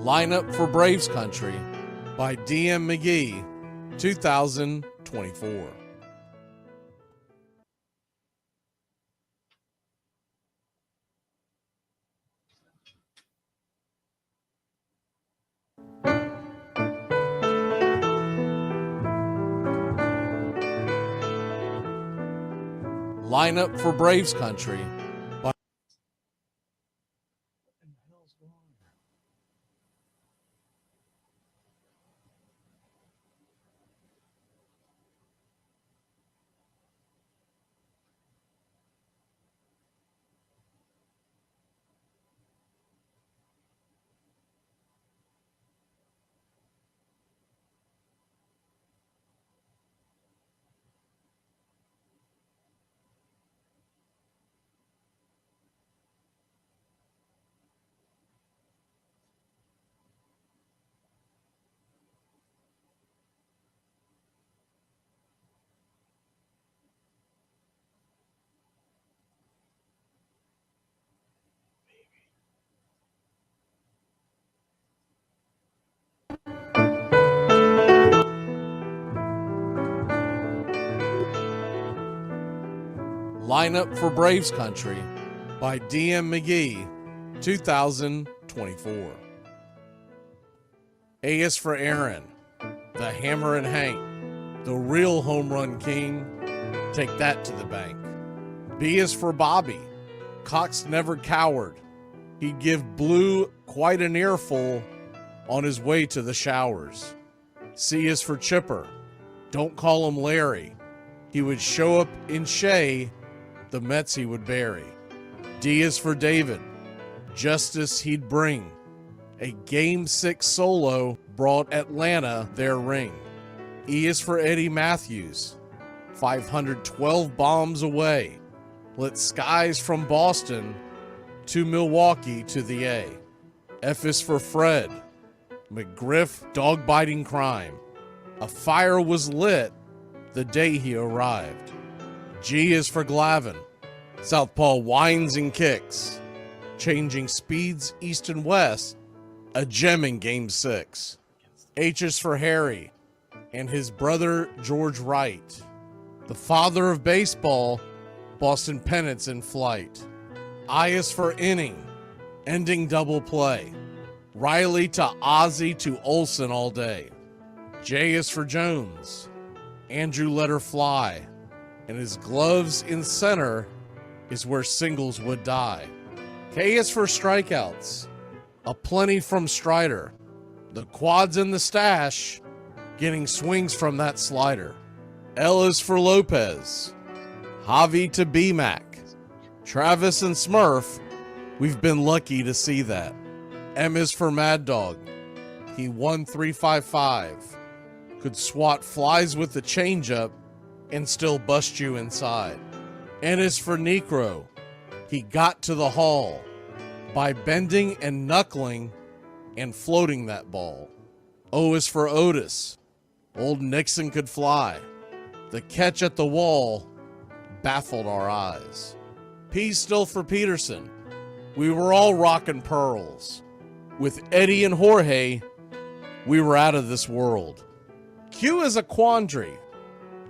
Lineup for Braves Country by DM Magee, 2024. Lineup for Braves Country by Lineup for Braves Country by DM Magee, 2024. A is for Aaron, the Hammer and Hank, the real home run king. Take that to the bank. B is for Bobby. Cox never cowered. He'd give Blue quite an earful on his way to the showers. C is for Chipper. Don't call him Larry. He would show up in Shea, the Mets he would bury. D is for David. Justice he'd bring. A Game 6 solo brought Atlanta their ring. E is for Eddie Matthews. 512 bombs away. Lit skies from Boston to Milwaukee to the A. F is for Fred. McGriff dog-biting crime. A fire was lit the day he arrived. G is for Glavine. Southpaw winds and kicks. Changing speeds east and west. A gem in Game 6. H is for Harry and his brother George Wright. The father of baseball, Boston pennants in flight. I is for inning, ending double play. Riley to Ozzie to Olsen all day. J is for Jones. Andrew let her fly. And his gloves in center is where singles would die. K is for strikeouts. A plenty from Strider. The quads in the stash, getting swings from that slider. L is for Lopez. Javi to B-Mac. Travis and Smurf, we've been lucky to see that. M is for Mad Dog. He won 355. Could swat flies with the changeup and still bust you inside. N is for Necro. He got to the hall by bending and knuckling and floating that ball. O is for Otis. Old Nixon could fly. The catch at the wall baffled our eyes. P's still for Peterson. We were all rockin' pearls. With Eddie and Jorge, we were out of this world. Q is a quandary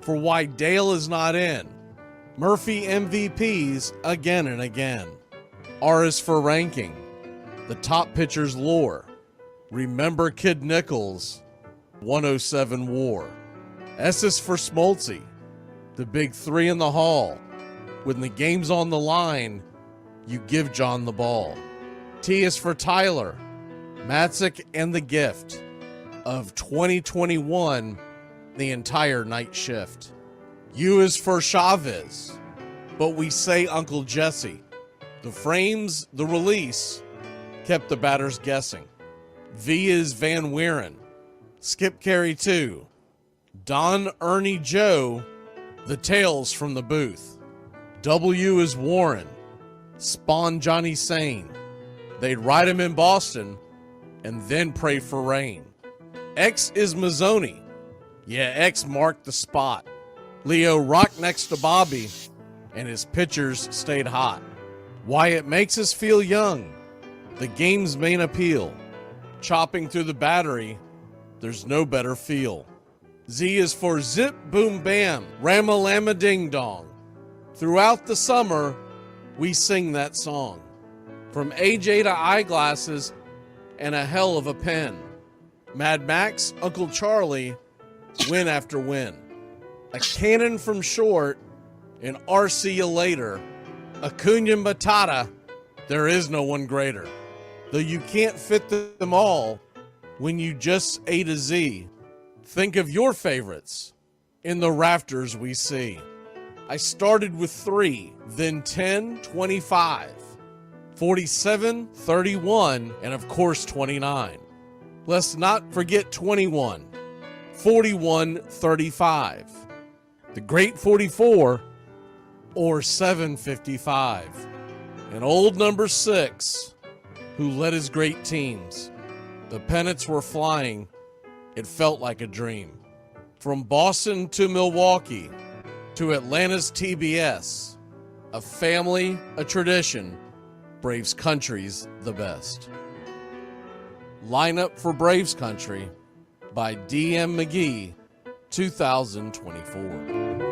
for why Dale is not in. Murphy MVPs again and again. R is for ranking. The top pitchers lore. Remember Kid Nichols, 107 WAR. S is for Smoltzy. The big three in the hall. When the game's on the line, you give John the ball. T is for Tyler. Matzik and the gift of 2021, the entire night shift. U is for Chavez, but we say Uncle Jesse. The frames, the release, kept the batters guessing. V is Van Weeren. Skip Carey 2. Don Ernie Joe, the tales from the booth. W is Warren. Spawn Johnny Sane. They'd ride him in Boston and then pray for rain. X is Mazzoni. Yeah, X marked the spot. Leo rocked next to Bobby, and his pitchers stayed hot. Why it makes us feel young. The game's main appeal. chopping through the battery, there's no better feel. Z is for zip, boom, bam, ram-a-lam-a, ding-dong. Throughout the summer, we sing that song. From AJ to eyeglasses and a hell of a pen. Mad Max, Uncle Charlie, win after win. A cannon from short, and RC you later. Acuna Matata, there is no one greater. Though you can't fit them all when you just A to Z. Think of your favorites in the rafters we see. I started with 3, then 10, 25, 47, 31, and of course 29. Let's not forget 21, 41, 35, the great 44, or 755, and old number 6, who led his great teams. The pennants were flying. It felt like a dream. From Boston to Milwaukee to Atlanta's TBS, a family, a tradition, Braves Country's the best. Lineup for Braves Country by D.M. McGee, 2024.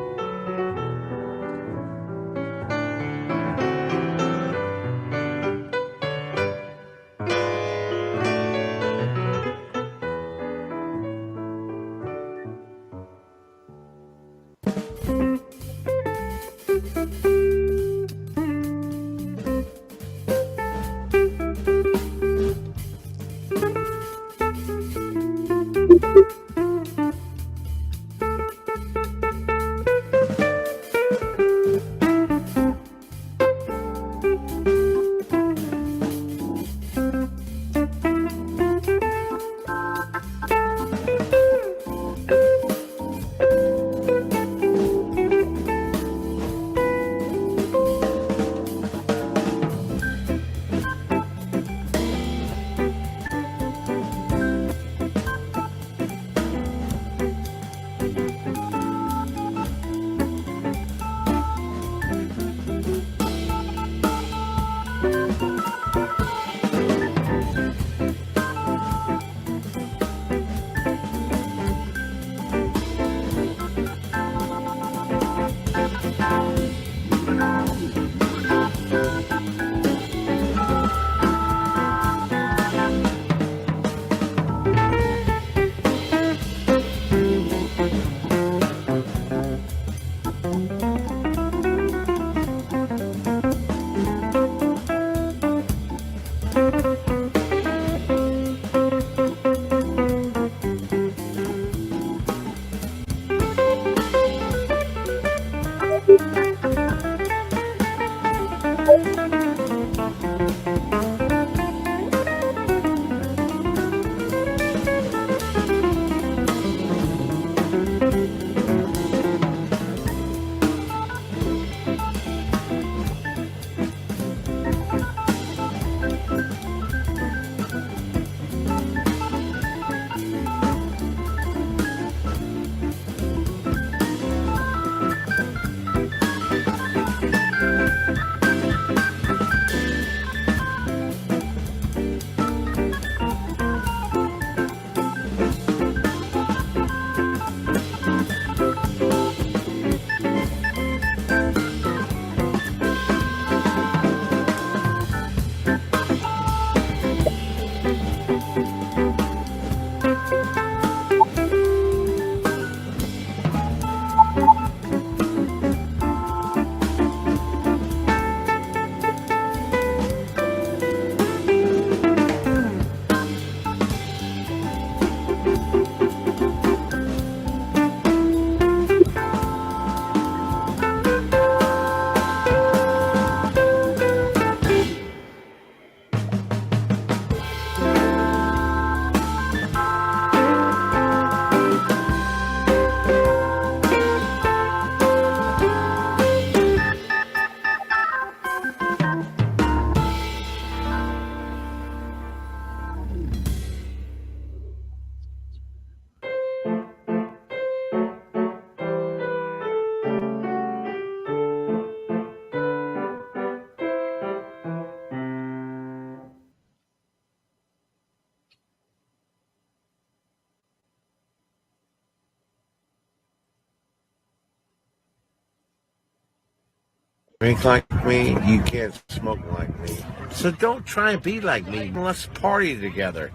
Drink like me, you can't smoke like me. So don't try and be like me. Let's party together.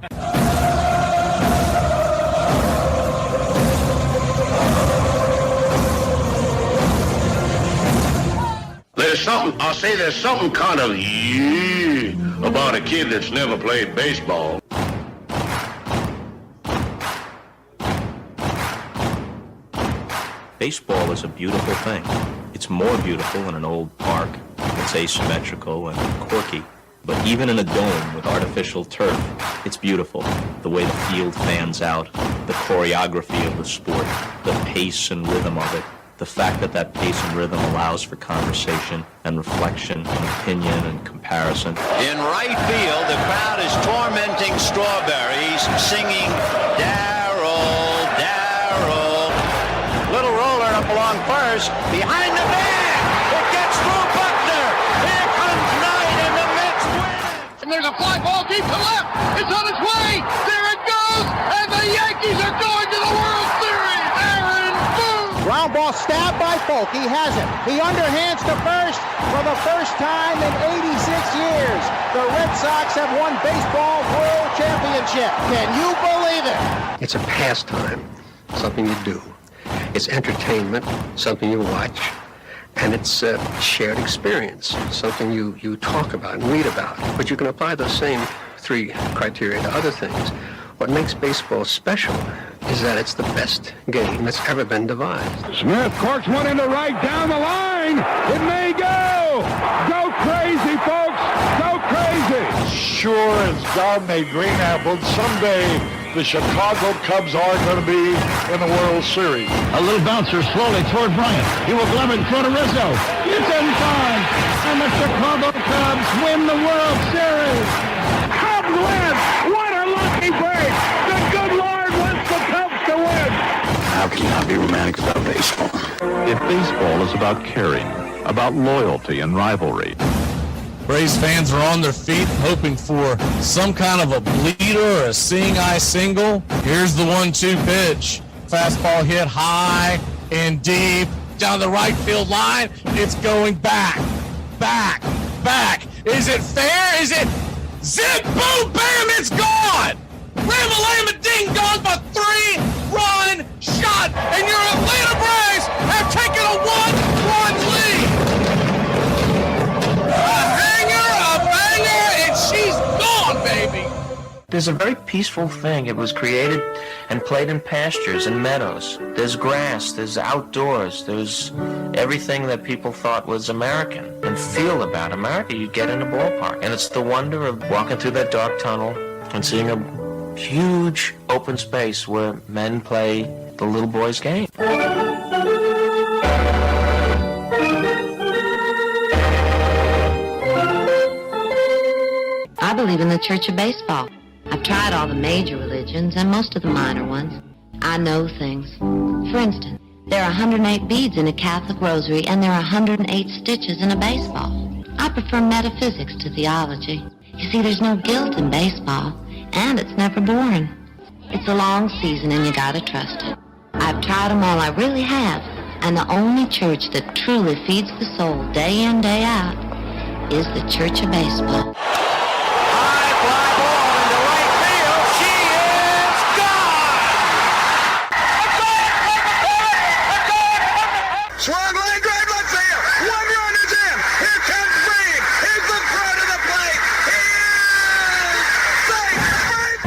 There's something kind of about a kid that's never played baseball. Baseball is a beautiful thing. It's more beautiful in an old park. It's asymmetrical and quirky. But even in a dome with artificial turf, it's beautiful. The way the field fans out, the choreography of the sport, the pace and rhythm of it. The fact that pace and rhythm allows for conversation and reflection and opinion and comparison. In right field, the crowd is tormenting Strawberries, singing Darryl, Darryl. Little roller up along first, behind the bag. It gets through Buckner. Here comes Knight, and the Mets win. And there's a fly ball deep to left. It's on its way. There it goes, and the Yankees are going to the World Series. Ground ball stabbed by Folk. He has it. He underhands to first for the first time in 86 years. The Red Sox have won baseball world championship. Can you believe it? It's a pastime, something you do. It's entertainment, something you watch. And it's a shared experience, something you talk about and read about. But you can apply those same three criteria to other things. What makes baseball special is that it's the best game that's ever been devised. Smith corks one into right, down the line. It may go. Go crazy, folks. Go crazy. Sure as God made green apples, someday the Chicago Cubs are going to be in the World Series. A little bouncer slowly toward Bryant. He will glove it in front of Rizzo. It's in time. And the Chicago Cubs win the World Series. Cubs win. What a lucky break. The good Lord wants the Cubs to win. How can you not be romantic about baseball? If baseball is about caring, about loyalty and rivalry. Braves fans are on their feet hoping for some kind of a bleeder or a seeing-eye single. Here's the 1-2 pitch. Fastball hit high and deep down the right field line. It's going back, back, back. Is it fair? Is it zip, boom, bam, it's gone! Ram-a-lam-a ding-dong, a 3-run shot, and your Atlanta Braves have taken a 1-run lead. She's gone, baby! There's a very peaceful thing. It was created and played in pastures and meadows. There's grass, there's outdoors, there's everything that people thought was American and feel about America. You get in a ballpark, and it's the wonder of walking through that dark tunnel and seeing a huge open space where men play the little boy's game. I believe in the Church of Baseball. I've tried all the major religions and most of the minor ones. I know things. For instance, there are 108 beads in a Catholic rosary and there are 108 stitches in a baseball. I prefer metaphysics to theology. You see, there's no guilt in baseball, and it's never boring. It's a long season and you gotta trust it. I've tried them all, I really have. And the only church that truly feeds the soul day in, day out is the Church of Baseball.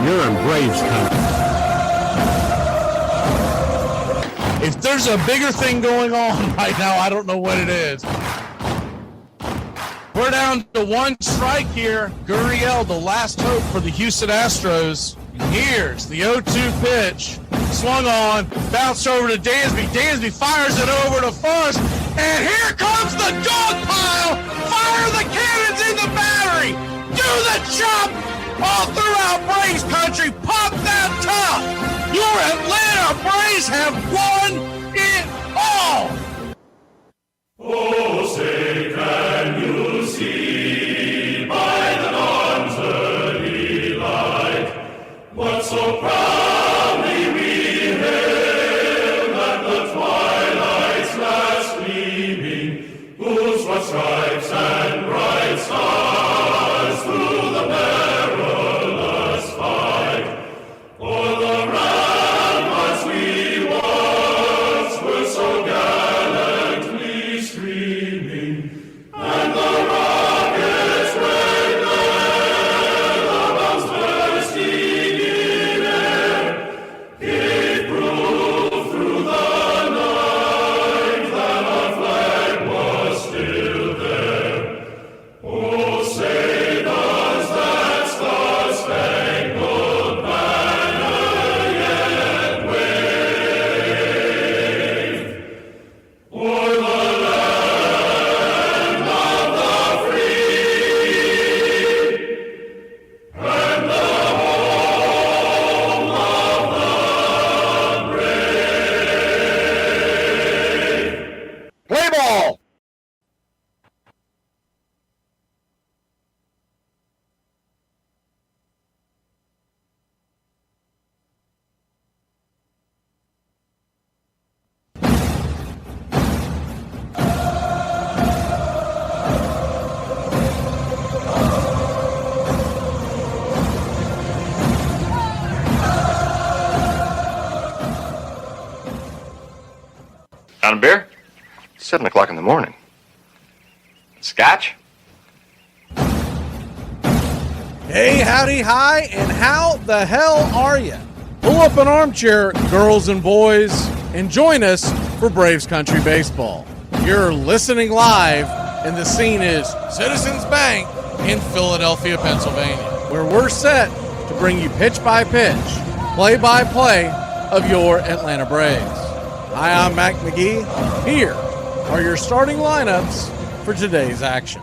You're in Braves country. If there's a bigger thing going on right now, I don't know what it is. We're down to one strike here. Gurriel, the last hope for the Houston Astros. Here's the 0-2 pitch. Swung on, bounced over to Dansby. Dansby fires it over to first, and here comes the dog pile. Fire the cannons in the battery. Do the chop. All throughout Braves country, pop that top! Your Atlanta Braves have won it all! Oh, say, can you see by the dawn's early light what so proudly we hailed at the twilight's last gleaming, whose was stripes and bright stars through the perilous fight. For the ramparts we once were so gallantly streaming, and the rockets red glare, the bombs bursting in air, gave proof through the night that our flag was still there. Oh, say does that star-spangled banner yet wave o'er the land of the free and the home of the brave? Play ball! Out of beer? 7 o'clock in the morning. Scotch? Hey, howdy, hi, and how the hell are you? Pull up an armchair, girls and boys, and join us for Braves Country Baseball. You're listening live, and the scene is Citizens Bank in Philadelphia, Pennsylvania, where we're set to bring you pitch by pitch, play by play of your Atlanta Braves. Hi, I'm Mac Magee. Here are your starting lineups for today's action.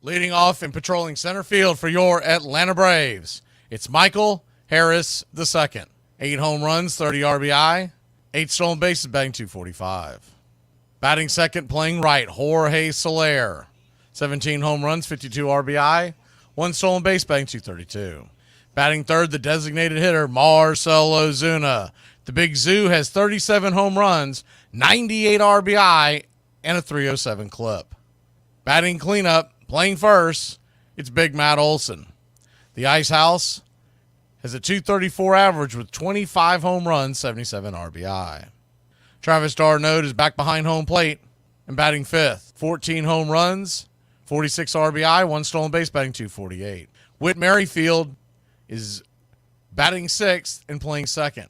Leading off and patrolling center field for your Atlanta Braves, it's Michael Harris II. 8 home runs, 30 RBI, 8 stolen bases, batting .245. Batting second, playing right, Jorge Soler. 17 home runs, 52 RBI, 1 stolen base, batting .232. Batting third, the designated hitter, Marcell Ozuna. The Big Zoo has 37 home runs, 98 RBI, and a .307 clip. Batting cleanup, playing first, it's Big Matt Olson. The Ice House has a .234 average with 25 home runs, 77 RBI. Travis d'Arnaud is back behind home plate and batting fifth. 14 home runs, 46 RBI, 1 stolen base, batting .248. Whit Merrifield is batting sixth and playing second.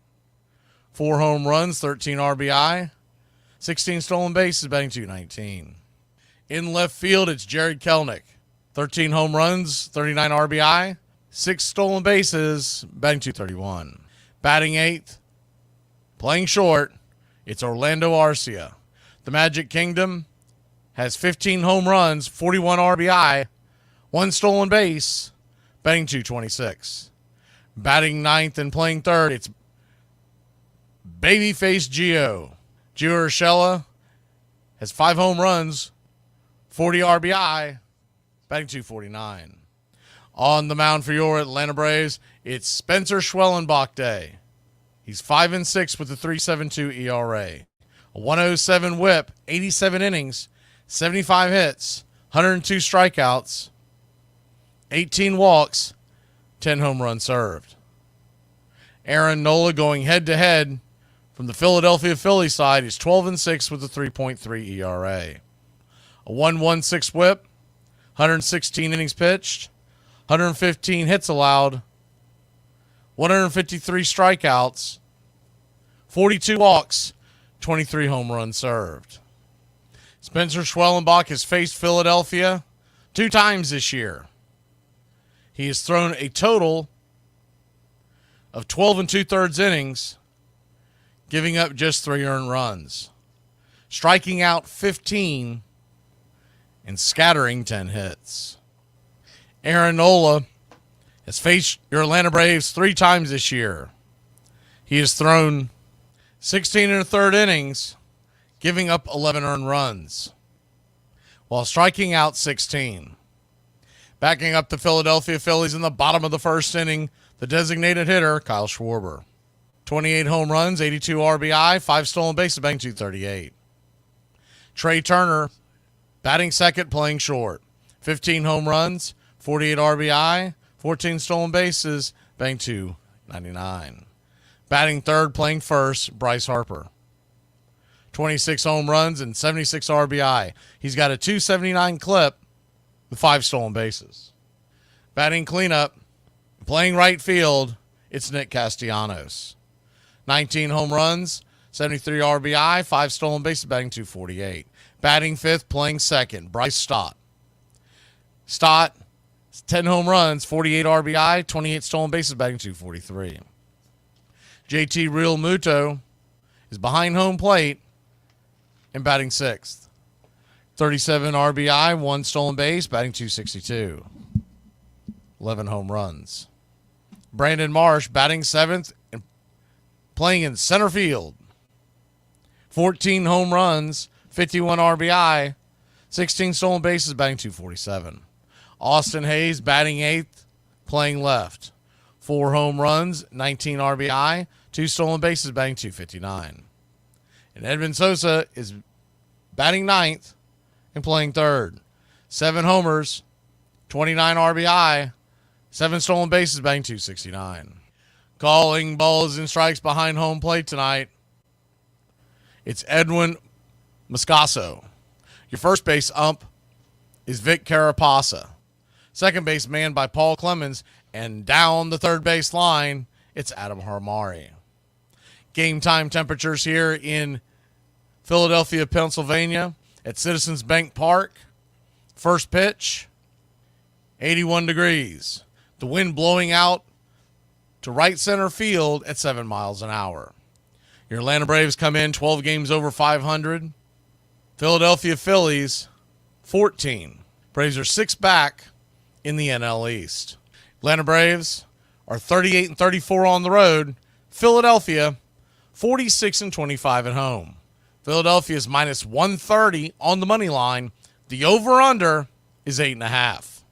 4 home runs, 13 RBI, 16 stolen bases, batting .219. In left field, it's Jared Kelenic. 13 home runs, 39 RBI, 6 stolen bases, batting .231. Batting eighth, playing short, it's Orlando Arcia. The Magic Kingdom has 15 home runs, 41 RBI, 1 stolen base, batting .226. Batting ninth and playing third, it's Babyface Gio. Gio Urshela has 5 home runs, 40 RBI, batting .249. On the mound for your Atlanta Braves, it's Spencer Schwellenbach Day. He's 5-6 with a 3.72 ERA. A 107 whip, 87 innings, 75 hits, 102 strikeouts, 18 walks, 10 home runs served. Aaron Nola going head-to-head from the Philadelphia Phillies side is 12-6 with a 3.3 ERA. A 116 whip, 116 innings pitched, 115 hits allowed, 153 strikeouts, 42 walks, 23 home runs served. Spencer Schwellenbach has faced Philadelphia 2 times this year. He has thrown a total of 12 2/3 innings, giving up just 3 earned runs, striking out 15 and scattering 10 hits. Aaron Nola has faced your Atlanta Braves 3 times this year. He has thrown 16 1/3 innings, giving up 11 earned runs, while striking out 16. Backing up the Philadelphia Phillies in the bottom of the first inning, the designated hitter, Kyle Schwarber. 28 home runs, 82 RBI, 5 stolen bases, batting .238. Trey Turner Batting second, playing short. 15 home runs, 48 RBI, 14 stolen bases, batting .299. Batting third, playing first, Bryce Harper. 26 home runs and 76 RBI. He's got a .279 clip with 5 stolen bases. Batting cleanup, playing right field, it's Nick Castellanos. 19 home runs, 73 RBI, 5 stolen bases, batting .248. Batting fifth, playing second, Bryce Stott. Stott, 10 home runs, 48 RBI, 28 stolen bases, batting .243. JT Real Muto is behind home plate and batting sixth. 37 RBI, 1 stolen base, batting .262. 11 home runs. Brandon Marsh batting seventh and playing in center field. 14 home runs, 51 RBI, 16 stolen bases, batting .247. Austin Hayes batting eighth, playing left. 4 home runs, 19 RBI, 2 stolen bases, batting .259. And Edwin Sosa is batting ninth and playing third. 7 homers, 29 RBI, 7 stolen bases, batting .269. Calling balls and strikes behind home plate tonight, it's Edwin Moscaso. Your first base ump is Vic Carapasa. Second base manned by Paul Clemens, and down the third base line, it's Adam Harmari. Game time temperatures here in Philadelphia, Pennsylvania at Citizens Bank Park. First pitch, 81 degrees. The wind blowing out to right center field at 7 miles an hour. Your Atlanta Braves come in 12 games over 500. Philadelphia Phillies, 14. Braves are 6 back in the NL East. Atlanta Braves are 38-34 on the road. Philadelphia, 46-25 at home. Philadelphia is minus 130 on the money line. The over-under is 8.5.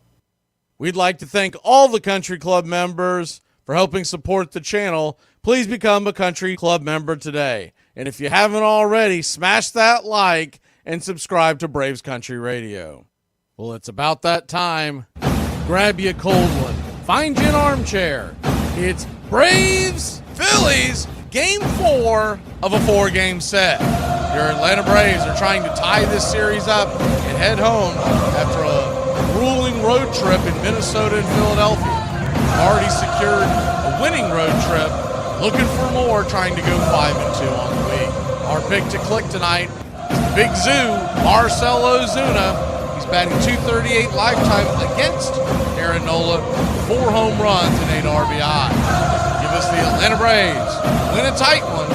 We'd like to thank all the Country Club members for helping support the channel. Please become a Country Club member today. And if you haven't already, smash that like and subscribe to Braves Country Radio. Well, it's about that time. Grab you a cold one. Find you an armchair. It's Braves Phillies Game 4 of a 4-game set. Your Atlanta Braves are trying to tie this series up and head home after a grueling road trip in Minnesota and Philadelphia. Already secured a winning road trip, looking for more, trying to go 5-2 on the week. Our pick to click tonight is the Big Zoo, Marcell Ozuna. He's batting .238 lifetime against Aaron Nola, 4 home runs and 8 RBI. Give us the Atlanta Braves. Win a tight one.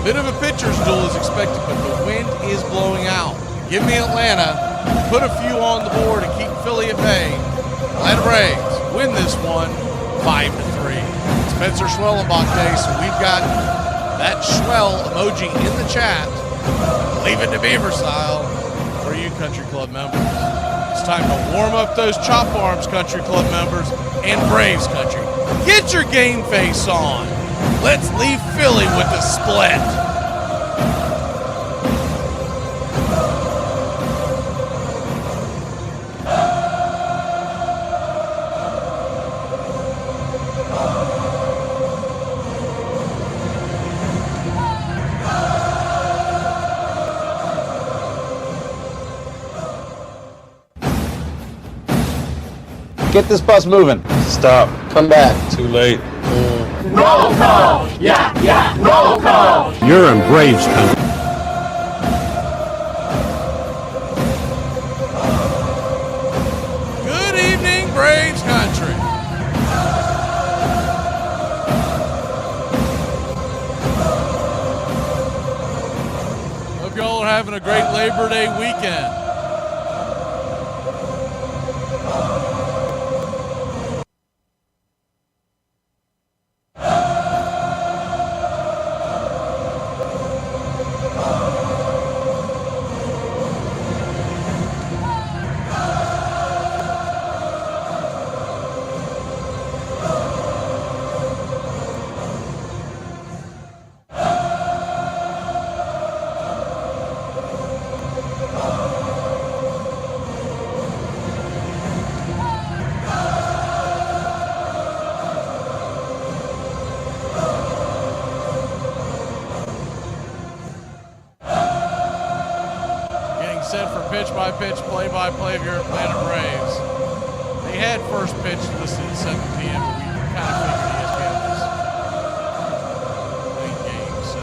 Bit of a pitcher's duel is expected, but the wind is blowing out. Give me Atlanta. Put a few on the board and keep Philly at bay. Atlanta Braves win this one 5-3. Spencer Schwellenbach Day, so we've got that Schwell emoji in the chat. Leave it to Beaver style for you Country Club members. It's time to warm up those chop arms, Country Club members, and Braves Country. Get your game face on. Let's leave Philly with a split. Get this bus moving. Stop. Come back. Too late. Roll call! Yeah, roll call! You're in Braves country. Good evening, Braves Country. Hope y'all are having a great Labor Day weekend. pitch-by-pitch, play-by-play of your Atlanta Braves. They had first pitch listed at 7 p.m., but we kind of figured ESPN was playing games. So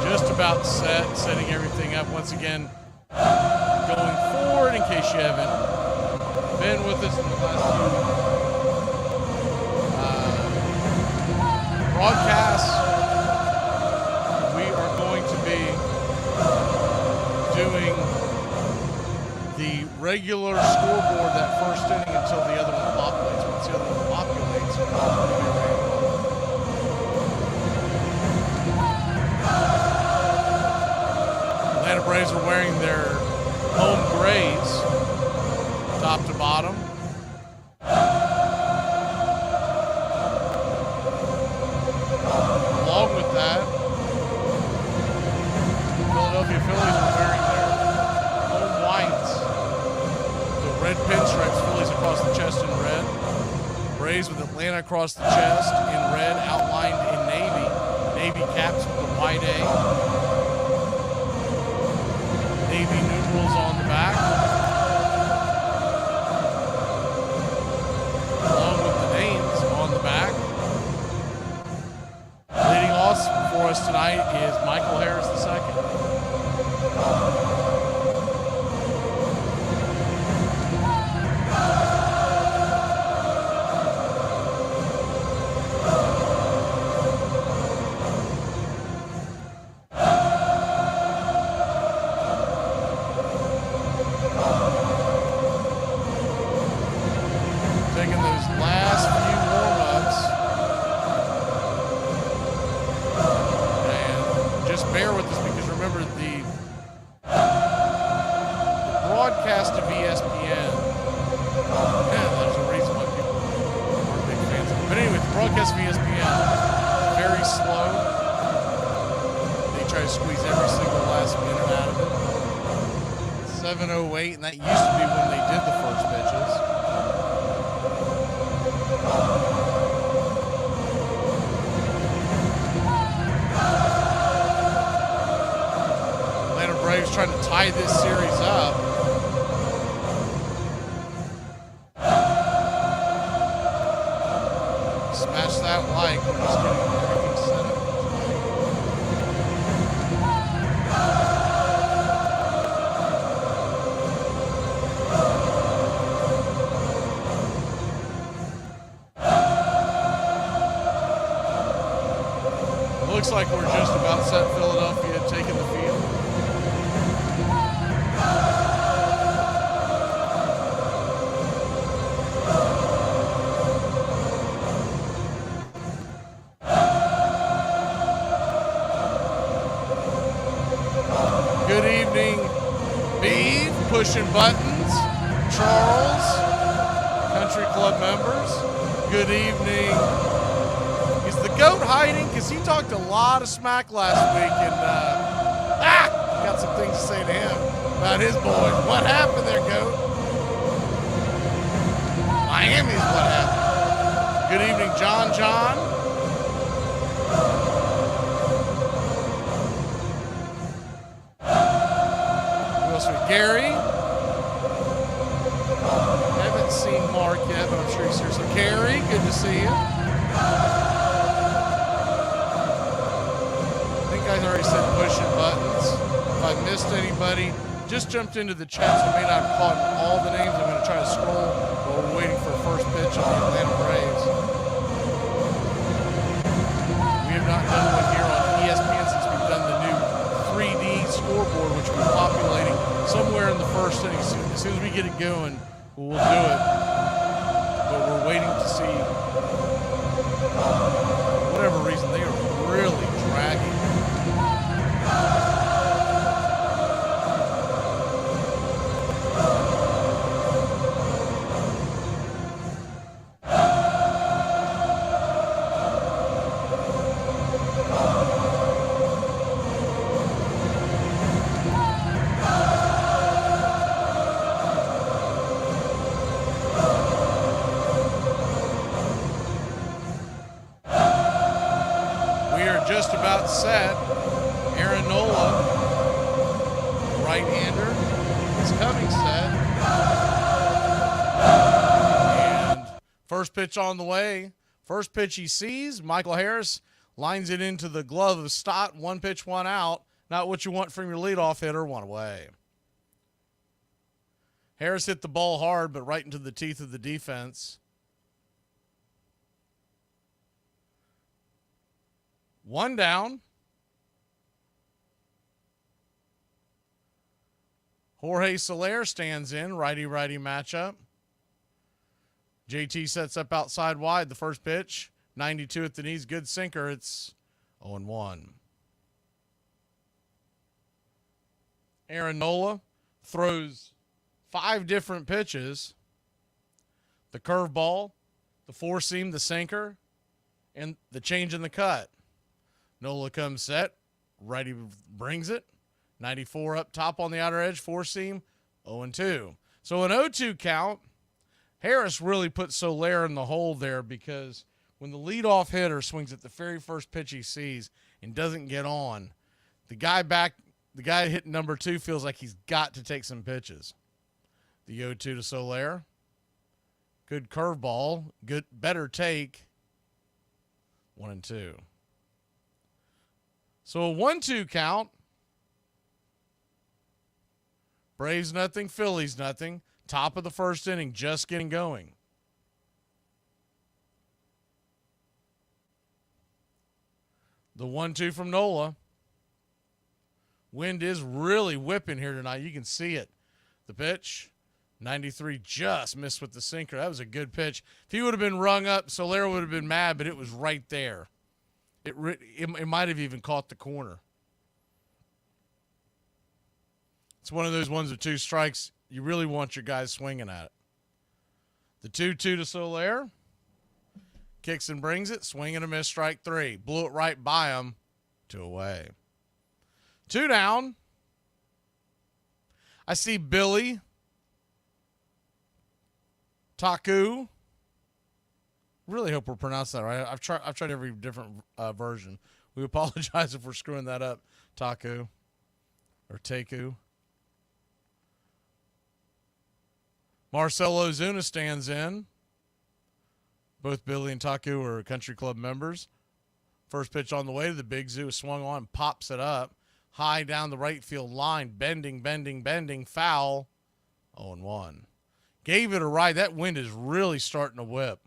just about set, setting everything up once again. Going forward, in case you haven't been with us in the last few broadcasts, we are going to be doing the regular scoreboard that first inning until the other one populates. Once the other one populates, we're going to be ready to roll. Atlanta Braves are wearing their home grays, top to bottom. Along with that, Philadelphia Phillies are wearing their home whites. The red pinstripes, Phillies across the chest in red. Braves with Atlanta across the chest in red, outlined in navy. Navy caps with the white A. Navy numerals on the back. Along with the names on the back. Leading off for us tonight is Michael Harris II. Taking those last few warm-ups. And just bear with us because remember the broadcast of ESPN. There's a reason why people aren't big fans of it. But anyway, the broadcast of ESPN is very slow. They try to squeeze every single last minute out of it. 7:08, and that used to be when they did the first pitches. Atlanta Braves trying to tie this series up. Smash that like. We're just getting everything set up tonight. Looks like we're just about set. Philadelphia taking the field. Good evening, Beeve, pushing buttons, Charles, Country Club members. Good evening. Is the GOAT hiding? Because he talked a lot of smack last week and got some things to say to him about his boys. What happened there, GOAT? Miami's what happened. Good evening, John. Who else? Gary. Haven't seen Mark yet, but I'm sure he's here. So Gary, good to see you. I already said pushing buttons. If I missed anybody, just jumped into the chat, so I may not have caught all the names. I'm going to try to scroll while we're waiting for first pitch of the Atlanta Braves. We have not done one here on ESPN since we've done the new 3D scoreboard, which will be populating somewhere in the first inning. As soon as we get it going, we'll do it. But we're waiting to see, for whatever reason, they are really dragging. Just about set. Aaron Nola, right-hander. is coming, set. And first pitch on the way. First pitch he sees. Michael Harris lines it into the glove of Stott. One pitch, one out. Not what you want from your leadoff hitter. One away. Harris hit the ball hard, but right into the teeth of the defense. One down. Jorge Soler stands in. Righty-righty matchup. JT sets up outside wide. The first pitch. 92 at the knees. Good sinker. It's 0-1. Aaron Nola throws 5 different pitches. The curveball, the four seam, the sinker, and the change in the cut. Nola comes set. Righty brings it. 94 up top on the outer edge. Four seam. 0-2. So an 0-2 count. Harris really put Soler in the hole there because when the leadoff hitter swings at the very first pitch he sees and doesn't get on, the guy hitting number 2 feels like he's got to take some pitches. The 0-2 to Soler. Good curveball. Better take. 1-2. So a 1-2 count. Braves nothing, Phillies nothing. Top of the first inning, just getting going. The 1-2 from Nola. Wind is really whipping here tonight. You can see it. The pitch, 93, just missed with the sinker. That was a good pitch. If he would have been rung up, Soler would have been mad, but it was right there. It might have even caught the corner. It's one of those ones with 2 strikes. You really want your guys swinging at it. The 2-2 to Soler. Kicks and brings it. Swing and a miss, strike 3. Blew it right by him. 2 away. 2 down. I see Billy. Taku. Really hope we're pronouncing that right. I've tried every different version. We apologize if we're screwing that up. Taku. Or Taku. Marcelo Ozuna stands in. Both Billy and Taku are Country Club members. First pitch on the way to the Big Zoo. Swung on, pops it up. High down the right field line. Bending. Foul. 0-1. Gave it a ride. That wind is really starting to whip.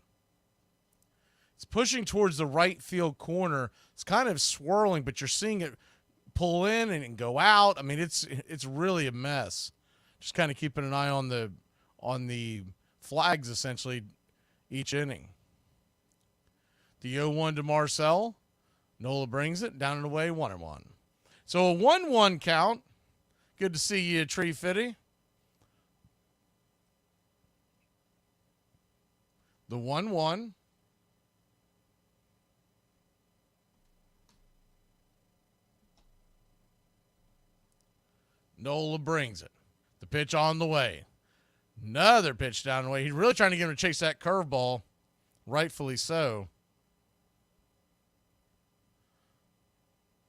It's pushing towards the right field corner. It's kind of swirling, but you're seeing it pull in and go out. I mean, it's really a mess. Just kind of keeping an eye on the flags, essentially, each inning. The 0-1 to Marcel. Nola brings it down and away, 1-1. So a 1-1 count. Good to see you, Tree Fitty. The 1-1. Nola brings it. The pitch on the way. Another pitch down the way. He's really trying to get him to chase that curveball. Rightfully so.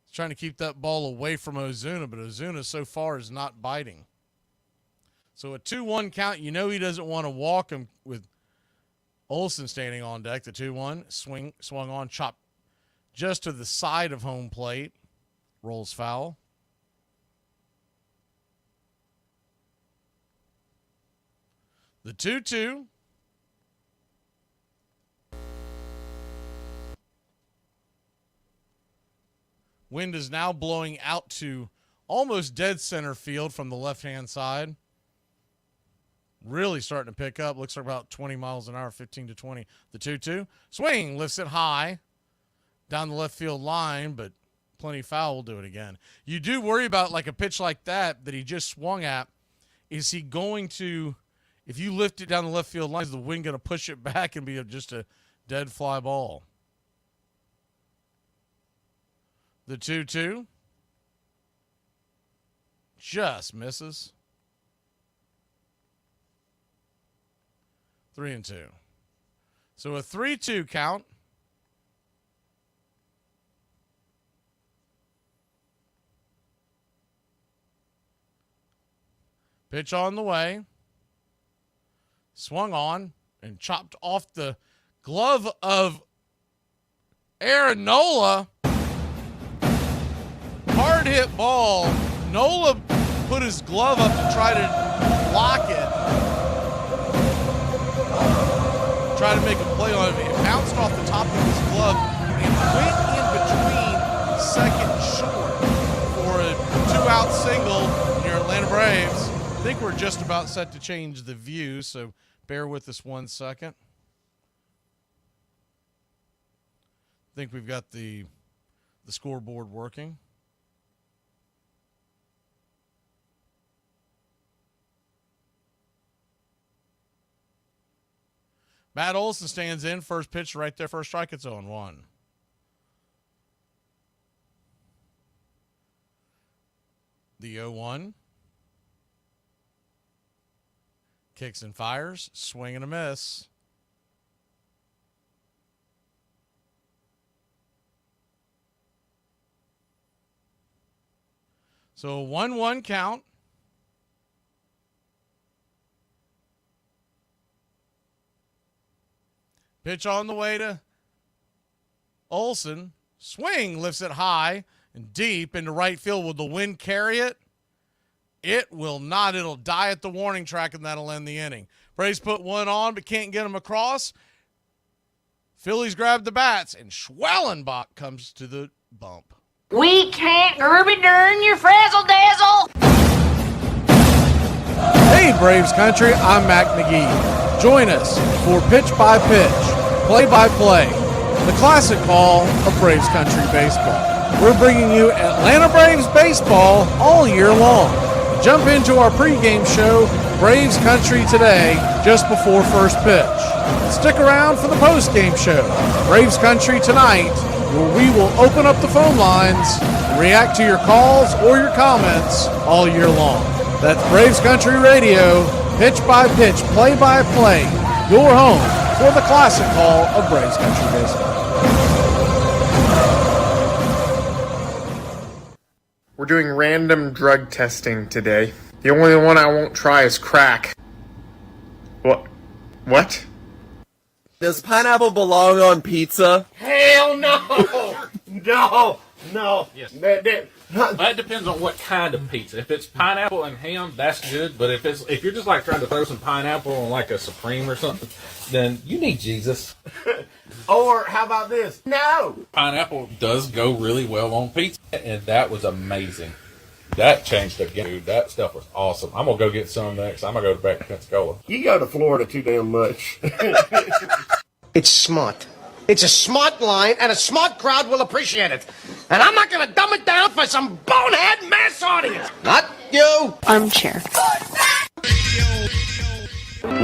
He's trying to keep that ball away from Ozuna, but Ozuna so far is not biting. So a 2-1 count. You know he doesn't want to walk him with Olsen standing on deck. The 2-1. Swung on, chopped just to the side of home plate. Rolls foul. The 2-2. Wind is now blowing out to almost dead center field from the left-hand side. Really starting to pick up. Looks like about 20 miles an hour, 15 to 20. The 2-2. Swing, lifts it high down the left field line, but plenty foul. Will do it again. You do worry about like a pitch like that he just swung at. Is he going to... If you lift it down the left field line, is the wind going to push it back and be just a dead fly ball? The 2-2. Just misses. 3-2. So a 3-2 count. Pitch on the way. Swung on and chopped off the glove of Aaron Nola. Hard hit ball. Nola put his glove up to try to block it. Try to make a play on it. It bounced off the top of his glove and went in between second short for a 2-out single near Atlanta Braves. I think we're just about set to change the view, so bear with us 1 second. I think we've got the scoreboard working. Matt Olson stands in. First pitch right there. First strike. It's 0-1. The 0-1. Kicks and fires. Swing and a miss. So a 1-1 count. Pitch on the way to Olson. Swing, lifts it high and deep into right field. Will the wind carry it? It will not. It'll die at the warning track, and that'll end the inning. Braves put one on, but can't get him across. Phillies grab the bats, and Schwellenbach comes to the bump. We can't Urban Dern your frazzle dazzle. Hey, Braves Country, I'm Mac Magee. Join us for Pitch by Pitch, Play by Play, the classic call of Braves Country Baseball. We're bringing you Atlanta Braves baseball all year long. Jump into our pregame show, Braves Country Today, just before first pitch. Stick around for the postgame show, Braves Country Tonight, where we will open up the phone lines and react to your calls or your comments all year long. That's Braves Country Radio, pitch by pitch, play by play, your home for the classic call of Braves Country Baseball. We're doing random drug testing today. The only one I won't try is crack. What? Does pineapple belong on pizza? Hell no! No. Yes. That That depends on what kind of pizza. If it's pineapple and ham, that's good. But if you're just like trying to throw some pineapple on like a Supreme or something, then you need Jesus. Or how about this? No. Pineapple does go really well on pizza, and that was amazing. That changed the game. Dude, that stuff was awesome. I'm gonna go get some next. I'm gonna go back to Pensacola. You go to Florida too damn much. It's smart. It's a smart line, and a smart crowd will appreciate it. And I'm not going to dumb it down for some bonehead mass audience. Not you. Armchair.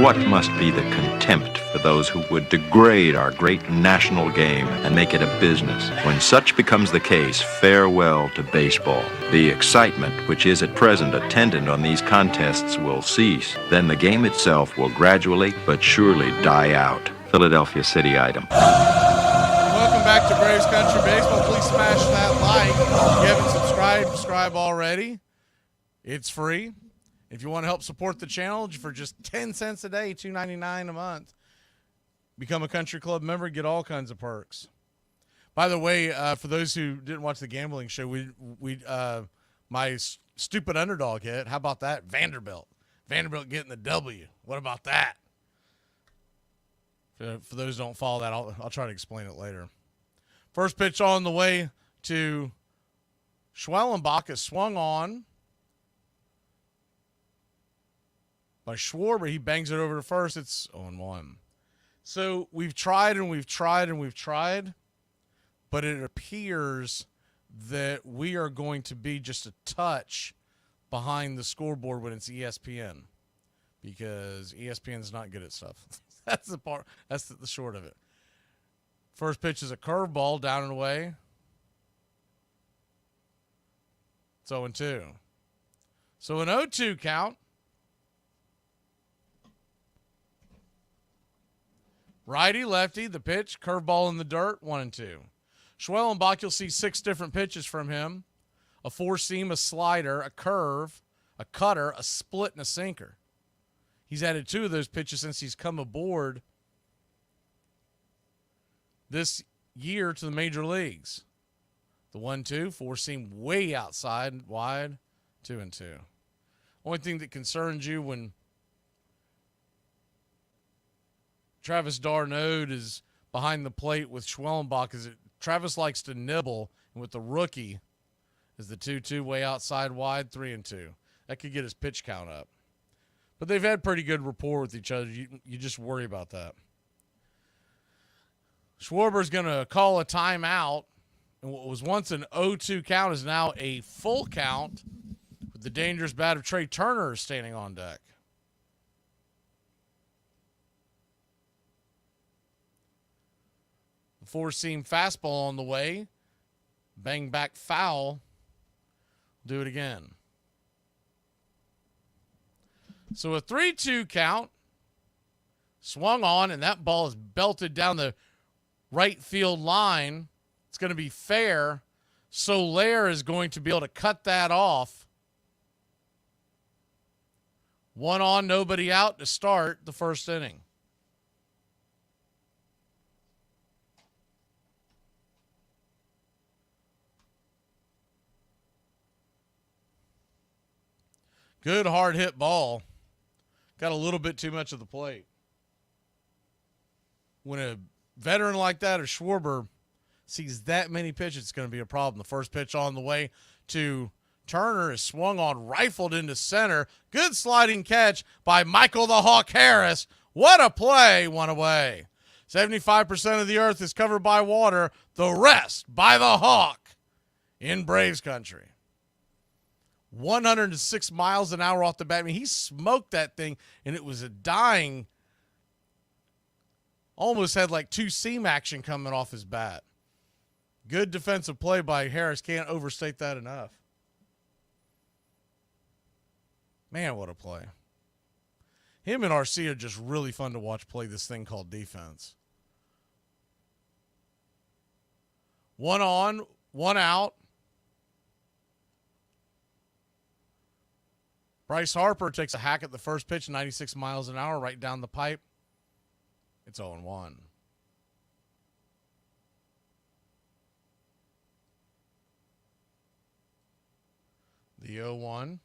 What must be the contempt for those who would degrade our great national game and make it a business? When such becomes the case, farewell to baseball. The excitement which is at present attendant on these contests will cease. Then the game itself will gradually but surely die out. Philadelphia City item. Welcome back to Braves Country Baseball. Please smash that like. If you haven't subscribe already. It's free. If you want to help support the channel for just 10 cents a day, $2.99 a month, become a Country Club member, get all kinds of perks. By the way, for those who didn't watch the gambling show, my stupid underdog hit. How about that? Vanderbilt getting the W. What about that? For those who don't follow that, I'll try to explain it later. First pitch on the way to Schwellenbach is swung on by Schwarber. He bangs it over to first. It's 0-1. So we've tried and we've tried and we've tried, but it appears that we are going to be just a touch behind the scoreboard when it's ESPN, because ESPN's not good at stuff. That's the part. That's the short of it. First pitch is a curveball down and away. It's 0-2. So an 0-2 count. Righty, lefty, the pitch, curveball in the dirt, 1-2. Schwellenbach, you'll see 6 different pitches from him. A four-seam, a slider, a curve, a cutter, a split, and a sinker. He's added 2 of those pitches since he's come aboard this year to the major leagues. The 1-2, 4-seam way outside, wide, 2-2. Only thing that concerns you when Travis d'Arnaud is behind the plate with Schwellenbach is that Travis likes to nibble, and with the rookie is the 2-2 way outside, wide, 3-2. That could get his pitch count up. But they've had pretty good rapport with each other. You just worry about that. Schwarber's going to call a timeout. And what was once an 0-2 count is now a full count with the dangerous bat of Trey Turner standing on deck. The 4-seam fastball on the way. Bang back foul. Do it again. So a 3-2 count. Swung on, and that ball is belted down the right field line. It's going to be fair. Soler is going to be able to cut that off. 1 on, nobody out to start the first inning. Good hard hit ball. Got a little bit too much of the plate. When a veteran like that, or Schwarber, sees that many pitches, it's going to be a problem. The first pitch on the way to Turner is swung on, rifled into center. Good sliding catch by Michael the Hawk Harris. What a play, 1 away. 75% of the earth is covered by water, the rest by the Hawk in Braves country. 106 miles an hour off the bat. I mean, he smoked that thing, and it was a dying, almost had like 2-seam action coming off his bat. Good defensive play by Harris. Can't overstate that enough. Man, what a play. Him and RC are just really fun to watch play this thing called defense. 1 on, 1 out. Bryce Harper takes a hack at the first pitch, 96 miles an hour, right down the pipe. It's 0-1. The 0-1.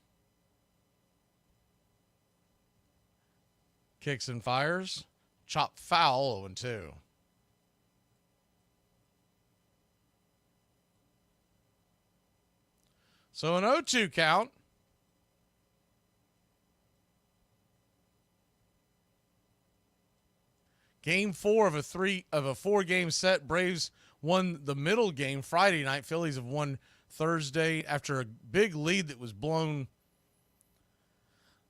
Kicks and fires. Chop foul, 0-2. So an 0-2 count. Game 4 of a 4-game set. Braves won the middle game Friday night. Phillies have won Thursday after a big lead that was blown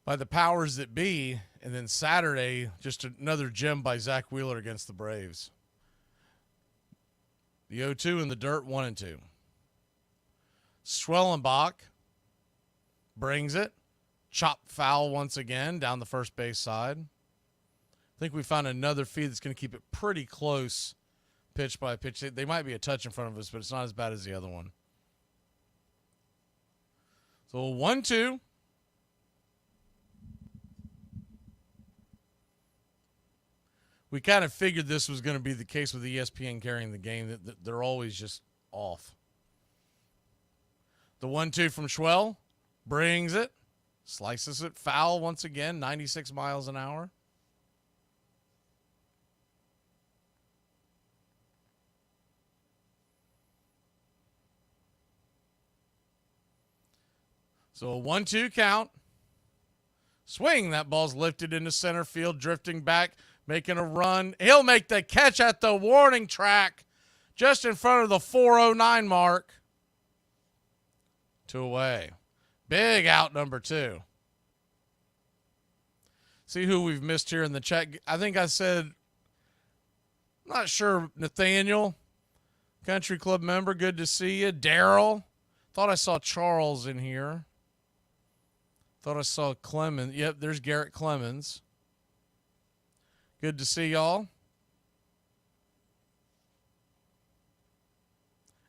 by the powers that be. And then Saturday, just another gem by Zach Wheeler against the Braves. The 0-2 in the dirt, 1-2. Schwellenbach brings it. Chop foul once again down the first base side. I think we found another feed that's going to keep it pretty close pitch by pitch. They might be a touch in front of us, but it's not as bad as the other one. So 1-2. We kind of figured this was going to be the case with ESPN carrying the game, that they're always just off. The 1-2 from Schwell brings it, slices it, foul once again, 96 miles an hour. So a 1-2 count. Swing. That ball's lifted into center field, drifting back, making a run. He'll make the catch at the warning track just in front of the 409 mark. 2 away. Big out, number 2. See who we've missed here in the chat. I think I said, not sure, Nathaniel, Country Club member, good to see you. Daryl. Thought I saw Charles in here. Thought I saw Clemens. Yep, there's Garrett Clemens. Good to see y'all.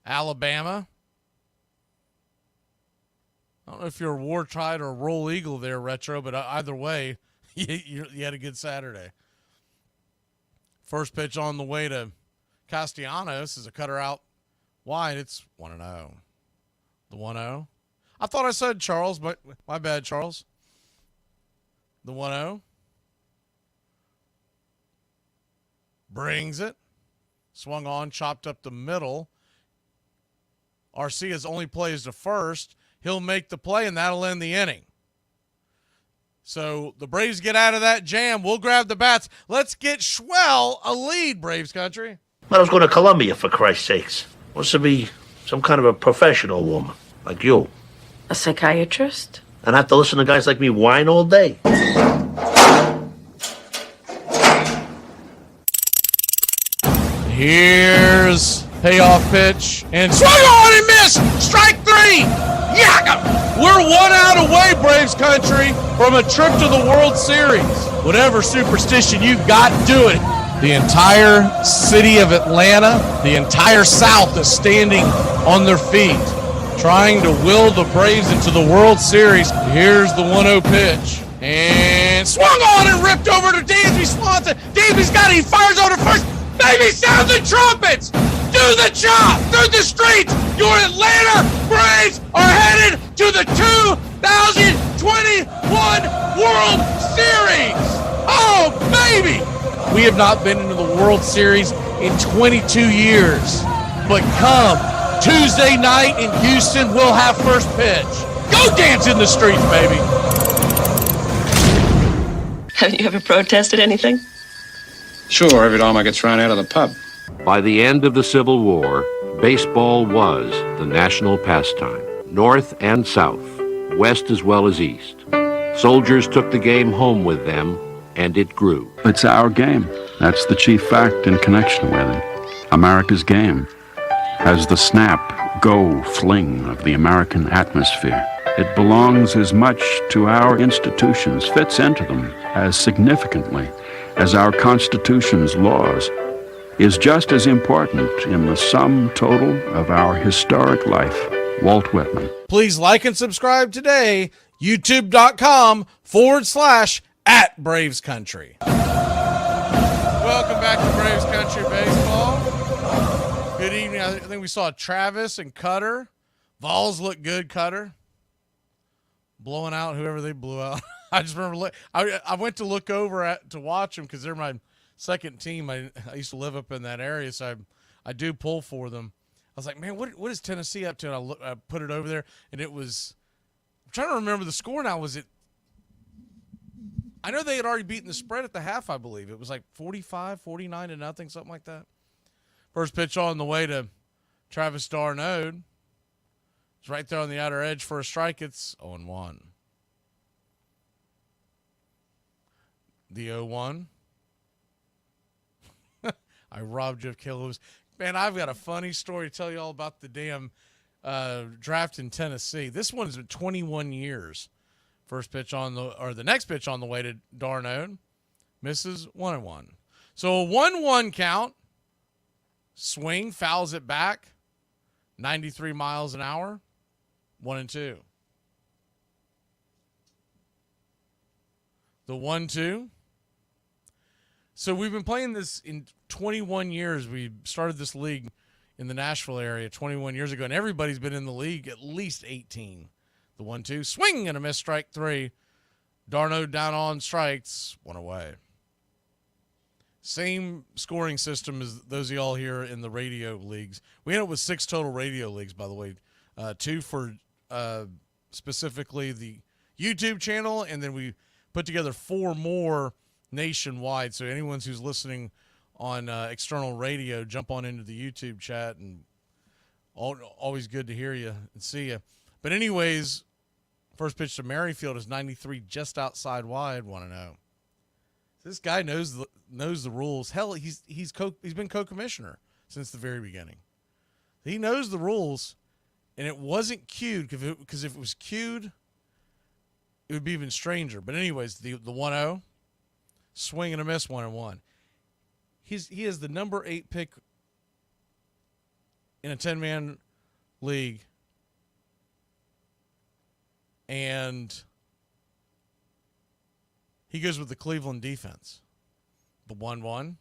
Alabama. I don't know if you're a War Tide or a Roll Eagle there, Retro, but either way, you had a good Saturday. First pitch on the way to Castellanos is a cutter out wide. It's 1-0. The 1-0. I thought I said Charles, but my bad, Charles. The 1-0. Brings it. Swung on, chopped up the middle. Arcia's only plays to first. He'll make the play, and that'll end the inning. So the Braves get out of that jam. We'll grab the bats. Let's get Schwell a lead, Braves country. I was going to Columbia, for Christ's sakes. Wants to be some kind of a professional woman, like you. A psychiatrist? And I have to listen to guys like me whine all day. Here's payoff pitch. And swung on and missed. Strike three. Yeah. We're 1 out away, Braves country, from a trip to the World Series. Whatever superstition you got, do it. The entire city of Atlanta, the entire South is standing on their feet, trying to will the Braves into the World Series. Here's the 1-0 pitch. And swung on and ripped over to Dansby Swanson. Dansby's got it. He fires over to first. Baby, sound the trumpets. Do the chop through the streets. Your Atlanta Braves are headed to the 2021 World Series. Oh, baby. We have not been into the World Series in 22 years. But come Tuesday night in Houston, we'll have first pitch. Go dance in the streets, baby. Have you ever protested anything? Sure, every time I get thrown out of the pub. By the end of the Civil War, baseball was the national pastime, North and South, West as well as East. Soldiers took the game home with them, and it grew. It's our game. That's the chief fact in connection with it. America's game has the snap, go, fling of the American atmosphere. It belongs as much to our institutions, fits into them as significantly as our Constitution's laws, is just as important in the sum total of our historic life. Walt Whitman. Please like and subscribe today. YouTube.com/@BravesCountry. Welcome back to Braves Country Baseball. Good evening. I think we saw Travis and Cutter. Vols look good, Cutter. Blowing out whoever they blew out. I just remember I went to look over to watch them because they're my second team. I used to live up in that area, so I do pull for them. I was like, man, what is Tennessee up to? And I put it over there, and it was – I'm trying to remember the score now. Was it – I know they had already beaten the spread at the half, I believe. It was like 45, 49-0, something like that. First pitch on the way to Travis d'Arnaud. It's right there on the outer edge for a strike. It's 0-1. The 0-1. I robbed Jeff Killows. Man, I've got a funny story to tell you all about the damn draft in Tennessee. This one's been 21 years. First pitch the next pitch on the way to d'Arnaud. Misses 1-1. So a 1-1 count. Swing, fouls it back. 93 miles an hour. 1-2. The 1-2. So we've been playing this in 21 years. We started this league in the Nashville area 21 years ago, and everybody's been in the league at least 18. The 1-2. Swing and a miss, strike three. d'Arnaud down on strikes. One away. Same scoring system as those of y'all here in the radio leagues. We ended up with 6 total radio leagues, by the way. 2 for specifically the YouTube channel, and then we put together 4 more nationwide. So anyone who's listening on external radio, jump on into the YouTube chat, and always good to hear you and see you. But anyways, first pitch to Merrifield is 93, just outside wide, 1-0. This guy knows the rules. Hell, he's been co-commissioner since the very beginning. He knows the rules, and it wasn't cued because if it was cued, it would be even stranger. But anyways, the 1-0, swing and a miss, 1-1. He is the number 8 pick in a 10-man league And he goes with the Cleveland defense. The 1-1,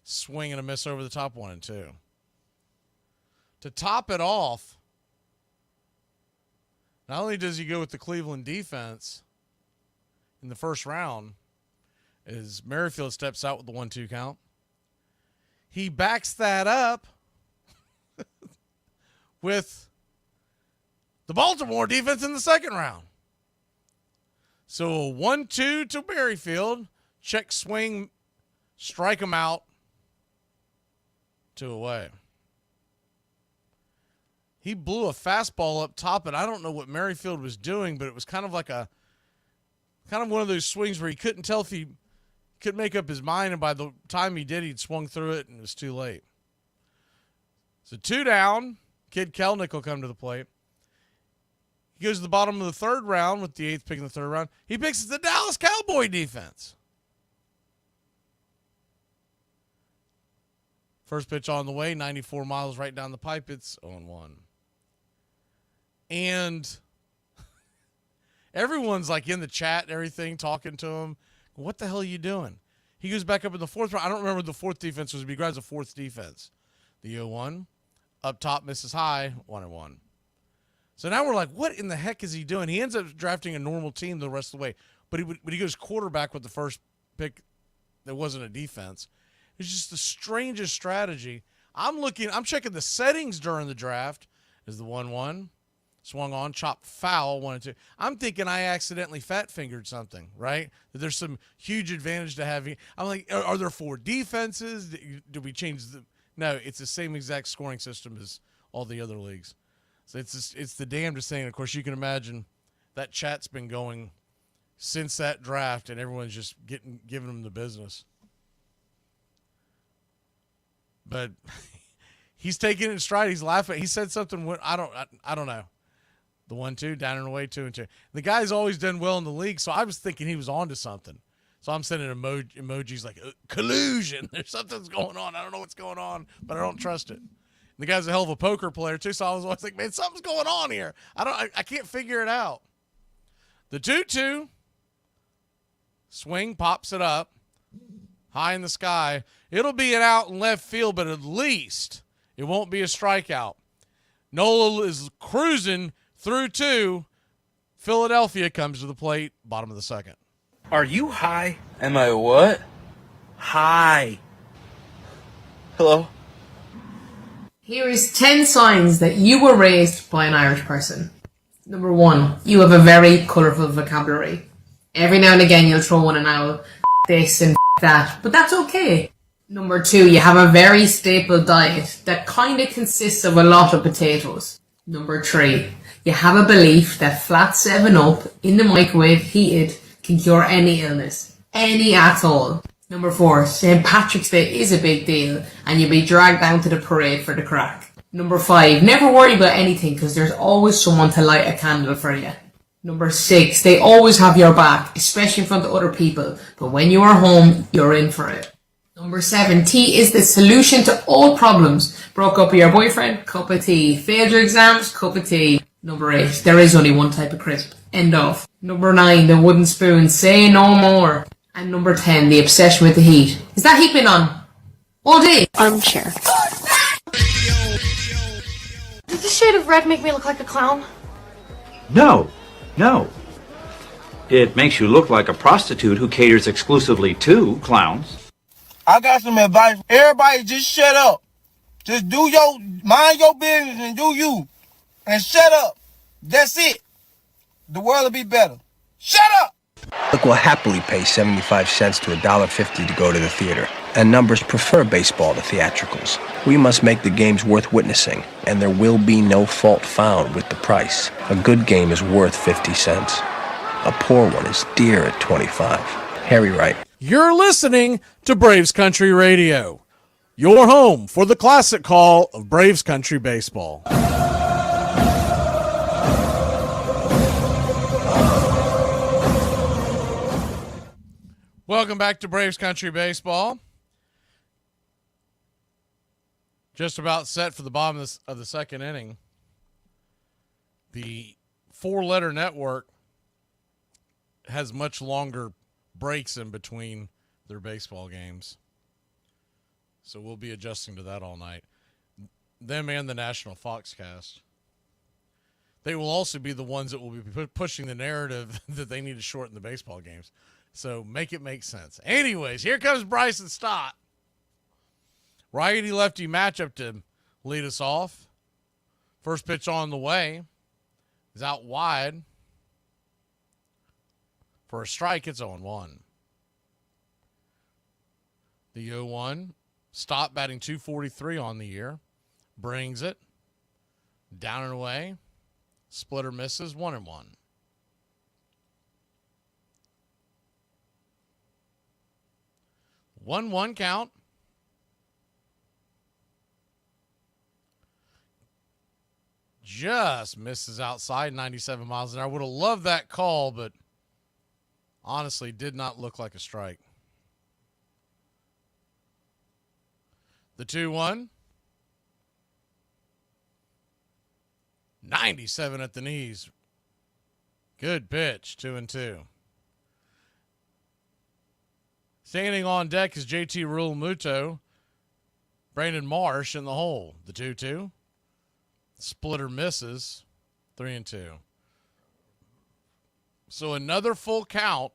swing and a miss over the top 1-2. To top it off, not only does he go with the Cleveland defense in the first round, as Merrifield steps out with the 1-2 count, he backs that up with the Baltimore defense in the second round. So a 1-2 to Merrifield, check swing, strike him out, 2 away. He blew a fastball up top, and I don't know what Merrifield was doing, but it was kind of one of those swings where he couldn't tell if he could make up his mind, and by the time he did, he'd swung through it, and it was too late. So 2 down. Kid Kelnick will come to the plate. He goes to the bottom of the third round with the 8th pick in the third round. He picks the Dallas Cowboy defense. First pitch on the way, 94 miles right down the pipe. It's 0-1. And everyone's like in the chat and everything, talking to him. What the hell are you doing? He goes back up in the fourth round. I don't remember what the fourth defense was, but he grabs a fourth defense. The 0-1. Up top, misses high, 1-1. So now we're like, what in the heck is he doing? He ends up drafting a normal team the rest of the way. But he goes quarterback with the first pick that wasn't a defense. It's just the strangest strategy. I'm checking the settings during the draft. Is the 1-1. Swung on, chopped foul, 1-2. I'm thinking I accidentally fat-fingered something, right? That there's some huge advantage to having. I'm like, are there 4 defenses? Do we change the... No, it's the same exact scoring system as all the other leagues. So it's the damnedest thing. Of course, you can imagine that chat's been going since that draft, and everyone's just giving them the business. But he's taking it in stride. He's laughing. He said something. I don't know. The 1-2, down and away, 2-2. The guy's always done well in the league, so I was thinking he was on to something. So I'm sending emojis like collusion. There's something's going on. I don't know what's going on, but I don't trust it. And the guy's a hell of a poker player too. So I was always like, man, something's going on here. I can't figure it out. The 2-2 swing pops it up high in the sky. It'll be an out in left field, but at least it won't be a strikeout. Nola is cruising through 2. Philadelphia comes to the plate, bottom of the second. Are you high? Am I what? High. Hello? Here is 10 signs that you were raised by an Irish person. Number 1, you have a very colourful vocabulary. Every now and again you'll throw in an owl, this and that, but that's okay. Number 2, you have a very staple diet that kind of consists of a lot of potatoes. Number 3, you have a belief that flat 7-Up in the microwave heated can cure any illness. Any at all. Number 4, St. Patrick's Day is a big deal and you'll be dragged down to the parade for the crack. Number 5, never worry about anything because there's always someone to light a candle for you. Number 6, they always have your back, especially in front of other people, but when you are home, you're in for it. Number 7, tea is the solution to all problems. Broke up with your boyfriend? Cup of tea. Failed your exams? Cup of tea. Number 8, there is only one type of crisp. End of. Number 9, the wooden spoon. Say no more. And number 10, the obsession with the heat. Is that heat been on? All day? Armchair. Does this shade of red make me look like a clown? No. It makes you look like a prostitute who caters exclusively to clowns. I got some advice. Everybody just shut up. Just mind your business and do you. And shut up. That's it. The world will be better. Shut up! Look, will happily pay 75 cents to $1.50 to go to the theater. And numbers prefer baseball to theatricals. We must make the games worth witnessing, and there will be no fault found with the price. A good game is worth 50 cents. A poor one is dear at 25. Harry Wright. You're listening to Braves Country Radio, your home for the classic call of Braves Country Baseball. Welcome back to Braves Country Baseball. Just about set for the bottom of the second inning. The four-letter network has much longer breaks in between their baseball games. So we'll be adjusting to that all night. Them and the National Foxcast. They will also be the ones that will be pushing the narrative that they need to shorten the baseball games. So make it make sense. Anyways, here comes Bryson Stott. Righty-lefty matchup to lead us off. First pitch on the way is out wide. For a strike, it's 0-1. The 0-1. Stott batting .243 on the year. Brings it. Down and away. Splitter misses. 1-1. 1-1 count. Just misses outside, 97 miles an hour. Would have loved that call, but honestly did not look like a strike. The 2-1. 97 at the knees. Good pitch, 2-2. Standing on deck is JT Realmuto. Brandon Marsh in the hole. The 2-2. Splitter misses. 3-2. So another full count.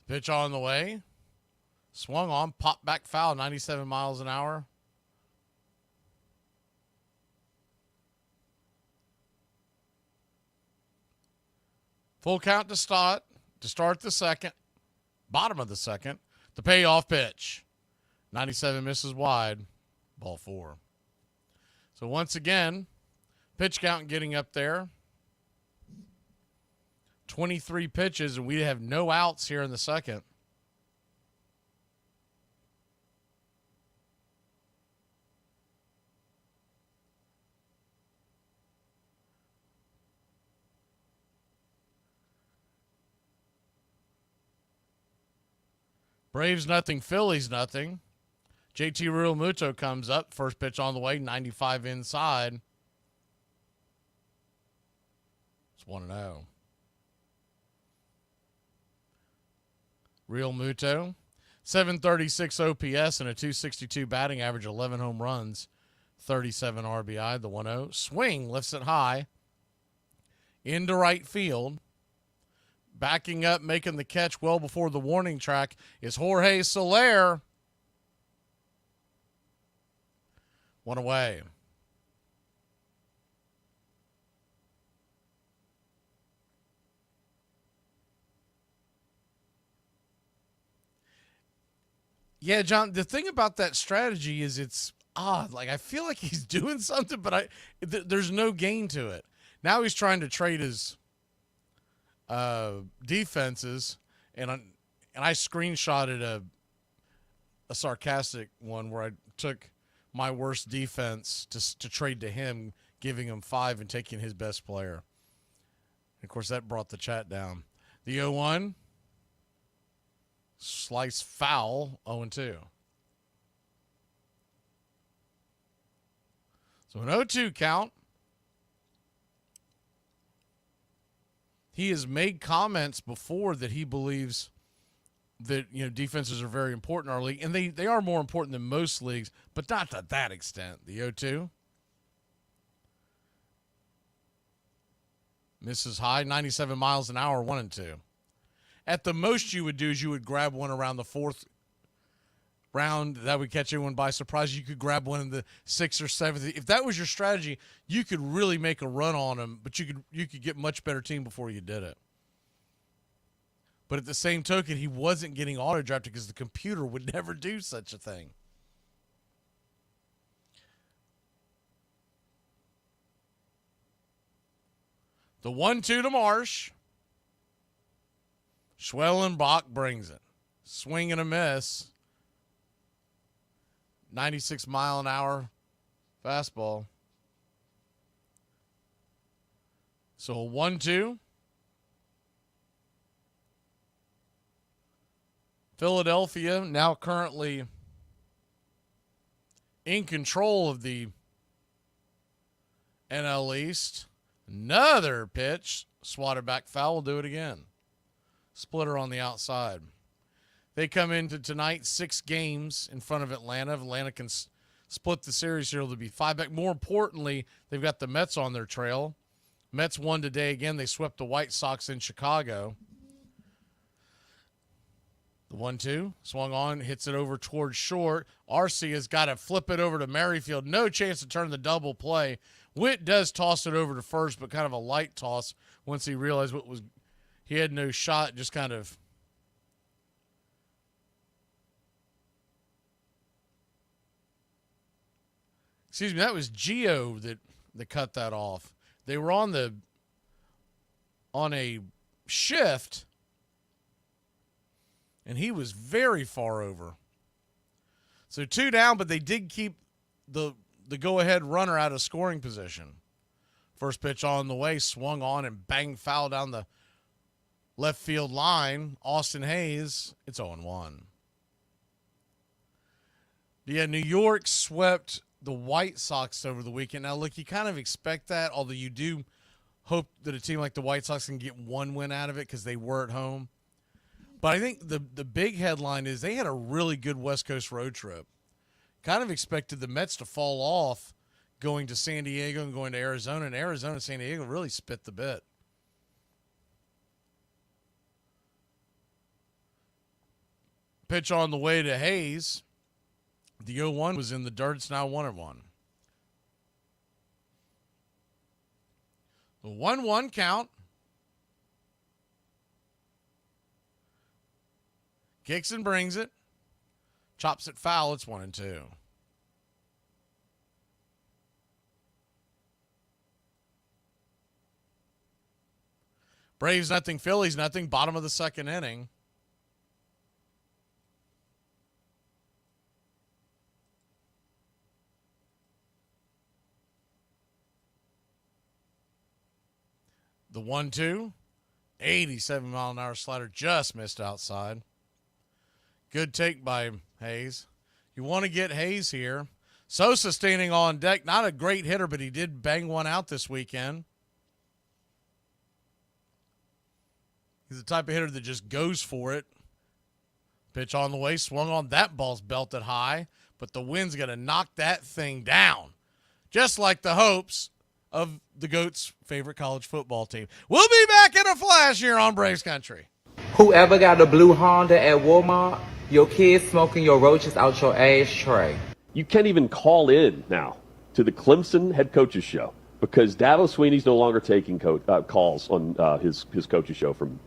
Pitch on the way. Swung on. Popped back foul. 97 miles an hour. Full count to start the second. Bottom of the second. The payoff pitch. 97 misses wide. Ball 4. So once again, pitch count getting up there. 23 pitches, and we have no outs here in the second. Braves nothing, Phillies nothing. JT Realmuto comes up. First pitch on the way, 95 inside. It's 1-0. Realmuto, 736 OPS and a 262 batting average, 11 home runs, 37 RBI. The 1-0. Swing, lifts it high. Into right field. Backing up, making the catch well before the warning track is Jorge Soler. One away. Yeah, John, the thing about that strategy is it's odd. Like, I feel like he's doing something, but there's no gain to it. Now he's trying to trade his defenses, and I screenshotted a sarcastic one where I took my worst defense to trade to him, giving him 5 and taking his best player. And of course, that brought the chat down. The 0-1. Slice foul, 0-2. So an 0-2 count. He has made comments before that he believes that, defenses are very important in our league, and they are more important than most leagues, but not to that extent. The 0-2. Misses high, 97 miles an hour, 1-2. At the most you would do is you would grab one around the 4th round. That would catch everyone by surprise. You could grab one in the 6th or 7th. If that was your strategy, you could really make a run on them, but you could get much better team before you did it. But at the same token, he wasn't getting auto-drafted because the computer would never do such a thing. The 1-2 to Marsh. Schwellenbach brings it. Swing and a miss. 96 mile an hour fastball. So a 1-2. Philadelphia now currently in control of the NL East. Another pitch. Swatted back foul. Will do it again. Splitter on the outside. They come into tonight 6 games in front of Atlanta. If Atlanta can split the series here, it'll be 5 back. More importantly, they've got the Mets on their trail. Mets won today again. They swept the White Sox in Chicago. The 1-2 swung on, hits it over towards short. Arce has got to flip it over to Merrifield. No chance to turn the double play. Witt does toss it over to first, but kind of a light toss once he realized he had no shot, just kind of excuse me, that was Gio that cut that off. They were on a shift, and he was very far over. So 2 down, but they did keep the go-ahead runner out of scoring position. First pitch on the way, swung on and bang foul down the left field line. Austin Hayes, it's 0-1. Yeah, New York swept the White Sox over the weekend. Now, look, you kind of expect that, although you do hope that a team like the White Sox can get one win out of it because they were at home. But I think the big headline is they had a really good West Coast road trip. Kind of expected the Mets to fall off going to San Diego and going to Arizona, and Arizona and San Diego really spit the bit. Pitch on the way to Hayes. The 0-1 was in the dirt. It's now 1-1. The 1-1 count. Kicks and brings it. Chops it foul. It's 1-2. Braves nothing, Phillies nothing. Bottom of the second inning. The 1-2, 87-mile-an-hour slider just missed outside. Good take by Hayes. You want to get Hayes here. Sosa standing on deck. Not a great hitter, but he did bang one out this weekend. He's the type of hitter that just goes for it. Pitch on the way, swung on. That ball's belted high, but the wind's going to knock that thing down. Just like the hopes of the GOAT's favorite college football team. We'll be back in a flash here on Braves Country. Whoever got a blue Honda at Walmart, your kids smoking your roaches out your ashtray. You can't even call in now to the Clemson head coaches show because Dabo Sweeney's no longer taking calls on his coaches show from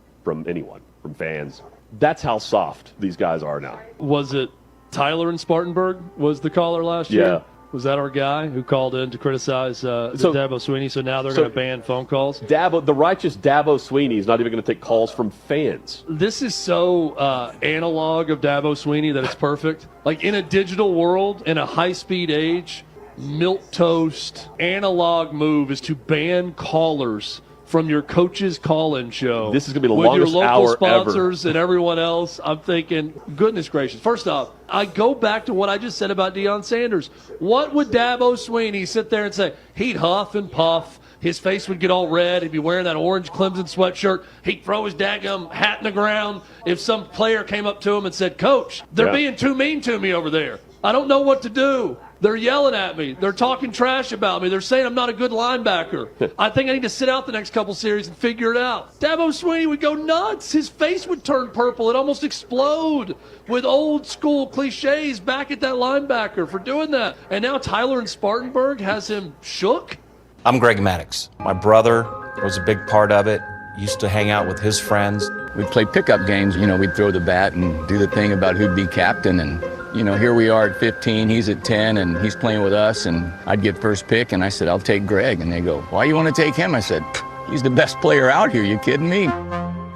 anyone, from fans. That's how soft these guys are now. Was it Tyler in Spartanburg was the caller last year? Yeah. Was that our guy who called in to criticize Dabo Sweeney? So now they're going to ban phone calls? The righteous Dabo Sweeney is not even going to take calls from fans. This is so analog of Dabo Sweeney that it's perfect. Like in a digital world, in a high-speed age, milquetoast analog move is to ban callers from your coach's call-in show. This is going to be the longest hour ever. With your local sponsors and everyone else. I'm thinking, goodness gracious. First off, I go back to what I just said about Deion Sanders. What would Dabo Sweeney sit there and say? He'd huff and puff. His face would get all red. He'd be wearing that orange Clemson sweatshirt. He'd throw his daggum hat in the ground if some player came up to him and said, Coach, they're being too mean to me over there. I don't know what to do. They're yelling at me. They're talking trash about me. They're saying I'm not a good linebacker. I think I need to sit out the next couple series and figure it out. Dabo Sweeney would go nuts. His face would turn purple. It'd almost explode with old school cliches back at that linebacker for doing that. And now Tyler in Spartanburg has him shook. I'm Greg Maddox. My brother was a big part of it. Used to hang out with his friends. We'd play pickup games. We'd throw the bat and do the thing about who'd be captain. And, here we are at 15, he's at 10, and he's playing with us. And I'd get first pick, and I said, I'll take Greg. And they go, why you want to take him? I said, he's the best player out here. You kidding me?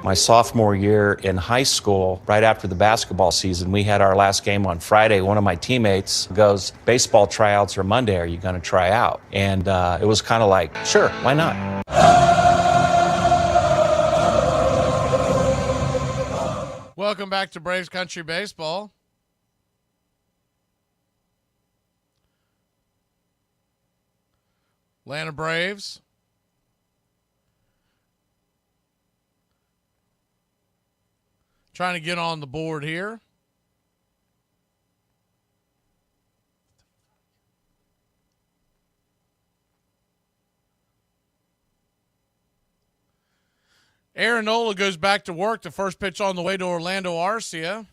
My sophomore year in high school, right after the basketball season, we had our last game on Friday. One of my teammates goes, baseball tryouts are Monday. Are you going to try out? And it was kind of like, sure, why not? Welcome back to Braves Country Baseball. Atlanta Braves. Trying to get on the board here. Aaron Nola goes back to work. The first pitch on the way to Orlando Arcia.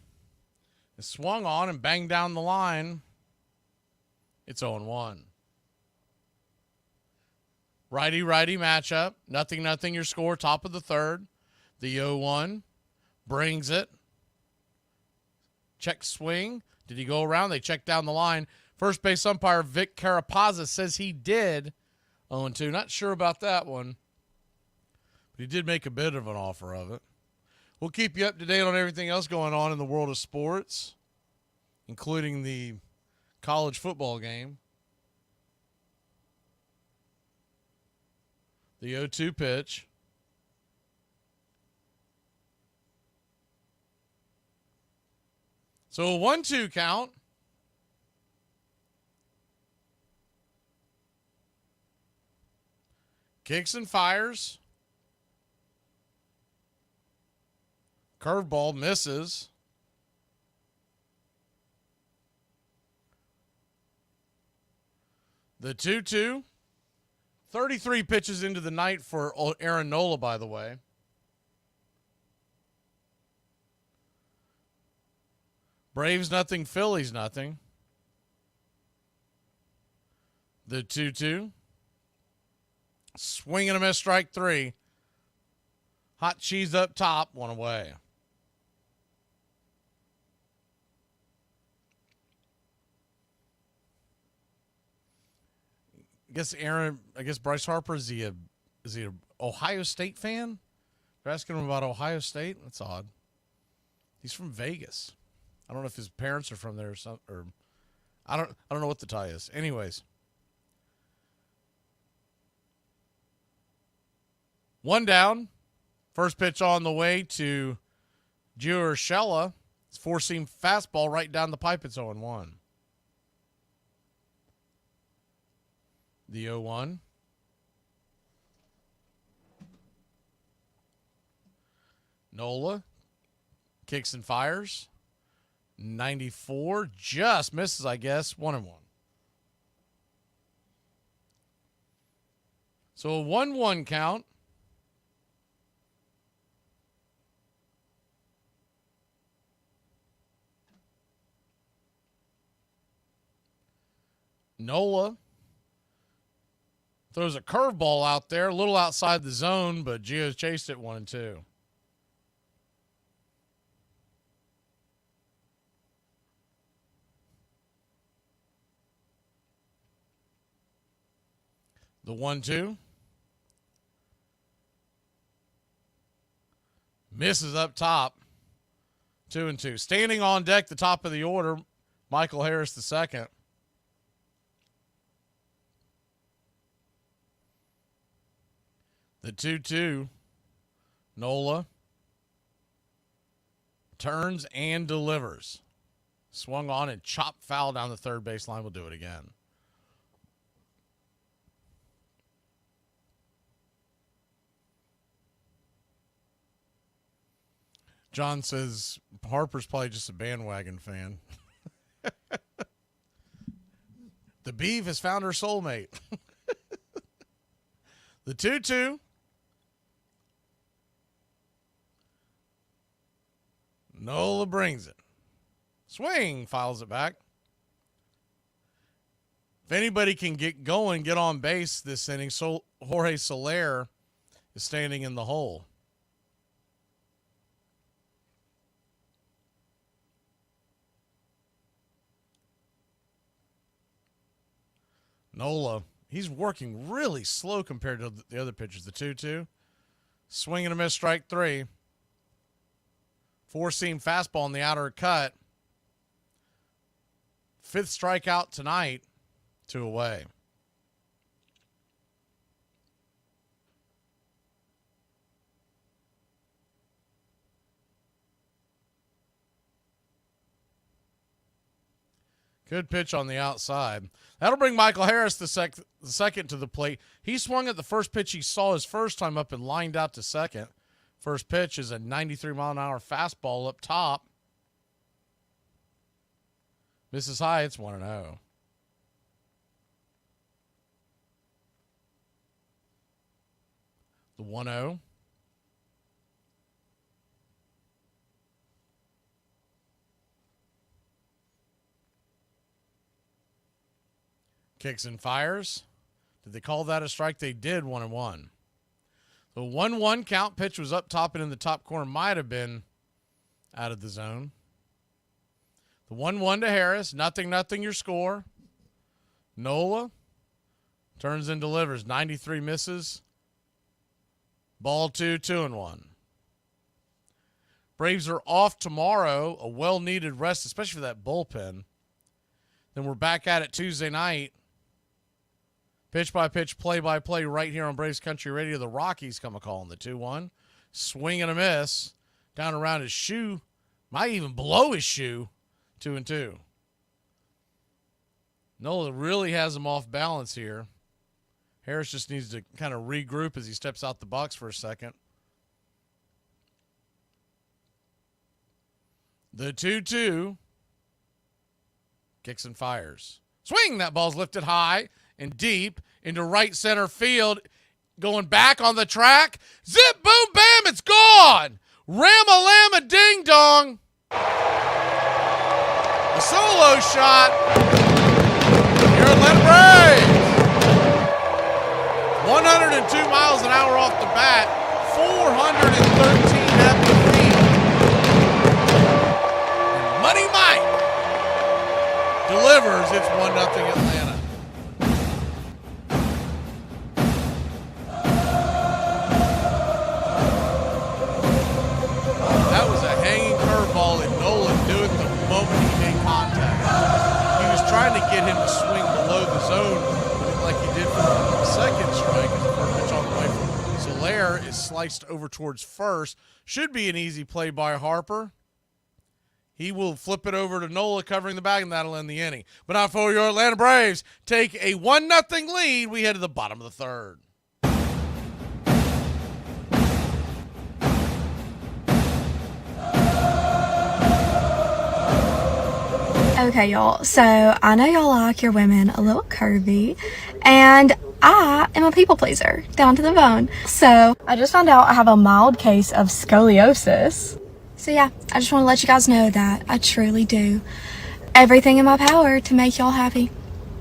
It swung on and banged down the line. It's 0-1. Righty-righty matchup. 0-0 your score, top of the third. The 0-1 brings it. Check swing. Did he go around? They check down the line. First base umpire Vic Carapazza says he did. 0-2. Not sure about that one. But he did make a bit of an offer of it. We'll keep you up to date on everything else going on in the world of sports, including the college football game. The 0-2 pitch. So a 1-2 count. Kicks and fires. Curveball misses. The 2-2. 33 pitches into the night for Aaron Nola, by the way. Braves nothing, Phillies nothing. The 2-2. Swing and a miss, strike three. Hot cheese up top, one away. I guess Bryce Harper, is he a Ohio State fan? They're asking him about Ohio State? That's odd. He's from Vegas. I don't know if his parents are from there or something, or I don't know what the tie is. Anyways. One down. First pitch on the way to Gio Urshela. It's four-seam fastball right down the pipe. It's 0-1. The 0-1. Nola kicks and fires. 94 just misses, I guess. 1-1. So a 1-1 count. Nola throws a curveball out there, a little outside the zone, but Gio chased it 1-2. The 1-2. Misses up top. 2-2. Standing on deck, the top of the order, Michael Harris II. The 2-2, Nola turns and delivers. Swung on and chopped foul down the third baseline. We'll do it again. John says Harper's probably just a bandwagon fan. The Beeve has found her soulmate. The 2-2. Nola brings it. Swing, fouls it back. If anybody can get going, get on base this inning, Jorge Soler is standing in the hole. Nola, he's working really slow compared to the other pitchers. The 2-2. Swing and a miss, strike three. Four-seam fastball in the outer cut. Fifth strikeout tonight. 2 away. Good pitch on the outside. That'll bring Michael Harris the second to the plate. He swung at the first pitch he saw his first time up and lined out to second. First pitch is a 93-mile-an-hour fastball up top. Misses high. It's 1-0. The 1-0. Kicks and fires. Did they call that a strike? They did. 1-1. The 1-1 count. Pitch was up top and in the top corner. Might have been out of the zone. The 1-1 to Harris. 0-0 your score. Nola turns and delivers. 93 misses. Ball 2, 2-1. Braves are off tomorrow. A well-needed rest, especially for that bullpen. Then we're back at it Tuesday night. Pitch-by-pitch, play-by-play right here on Braves Country Radio. The Rockies come a-calling the 2-1. Swing and a miss. Down around his shoe. Might even blow his shoe. 2-2. Nola really has him off balance here. Harris just needs to kind of regroup as he steps out the box for a second. The 2-2. Kicks and fires. Swing! That ball's lifted high and deep into right center field. Going back on the track. Zip, boom, bam, it's gone! Ram-a-lam-a-ding-dong! A solo shot. Here at Atlanta Braves. 102 miles an hour off the bat. 413 happy feet. And Money Mike delivers. It's 1-0 Atlanta. That was a hanging curveball that Nolan knew it the moment he made contact. He was trying to get him to swing below the zone like he did for the second strike as the first pitch on the way from Soler is sliced over towards first. Should be an easy play by Harper. He will flip it over to Nola covering the bag, and that'll end the inning. But not for your Atlanta Braves. Take a 1-0 lead. We head to the bottom of the third. Okay, y'all, so I know y'all like your women a little curvy, and I am a people pleaser, down to the bone. So I just found out I have a mild case of scoliosis. So yeah, I just want to let you guys know that I truly do everything in my power to make y'all happy.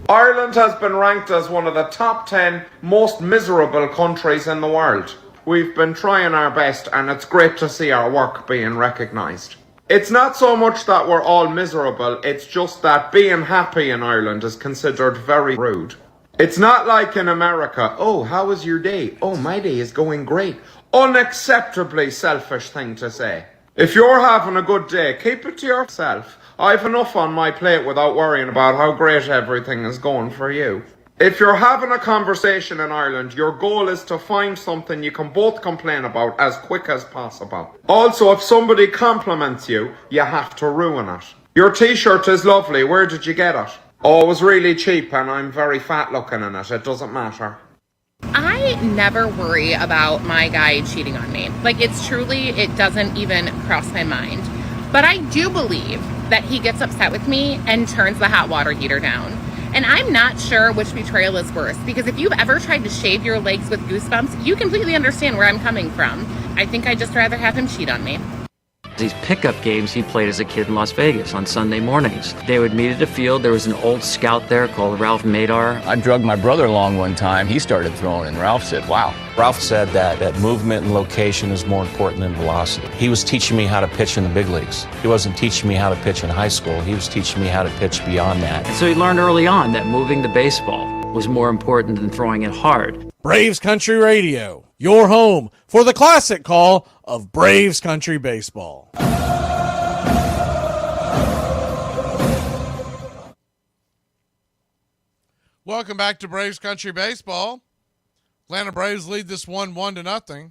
Ireland has been ranked as one of the top 10 most miserable countries in the world. We've been trying our best, and it's great to see our work being recognised. It's not so much that we're all miserable, it's just that being happy in Ireland is considered very rude. It's not like in America, oh, how was your day? Oh, my day is going great. Unacceptably selfish thing to say. If you're having a good day, keep it to yourself. I've enough on my plate without worrying about how great everything is going for you. If you're having a conversation in Ireland, your goal is to find something you can both complain about as quick as possible. Also, if somebody compliments you, you have to ruin it. Your t-shirt is lovely. Where did you get it? Oh, it was really cheap and I'm very fat looking in it. It doesn't matter. I never worry about my guy cheating on me. Like, it's truly, it doesn't even cross my mind. But I do believe that he gets upset with me and turns the hot water heater down. And I'm not sure which betrayal is worse, because if you've ever tried to shave your legs with goosebumps, you completely understand where I'm coming from. I think I'd just rather have him cheat on me. These pickup games he played as a kid in Las Vegas on Sunday mornings. They would meet at a field. There was an old scout there called Ralph Madar. I drugged my brother along one time. He started throwing, and Ralph said, wow. Ralph said that movement and location is more important than velocity. He was teaching me how to pitch in the big leagues. He wasn't teaching me how to pitch in high school. He was teaching me how to pitch beyond that. And so he learned early on that moving the baseball was more important than throwing it hard. Braves Country Radio, your home for the classic call of Braves Country Baseball. Welcome back to Braves Country Baseball. Atlanta Braves lead this 1-0.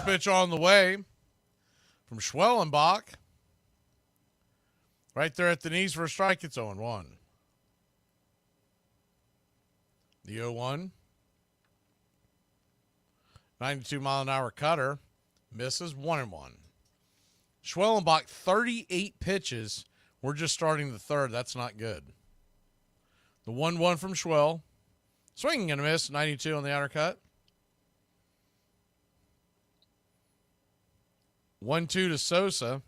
First pitch on the way from Schwellenbach. Right there at the knees for a strike. It's 0-1. The 0-1. 92-mile-an-hour cutter. Misses 1-1. Schwellenbach, 38 pitches. We're just starting the third. That's not good. The 1-1 from Schwell. Swinging and a miss. 92 on the outer cut. 1-2 to Sosa.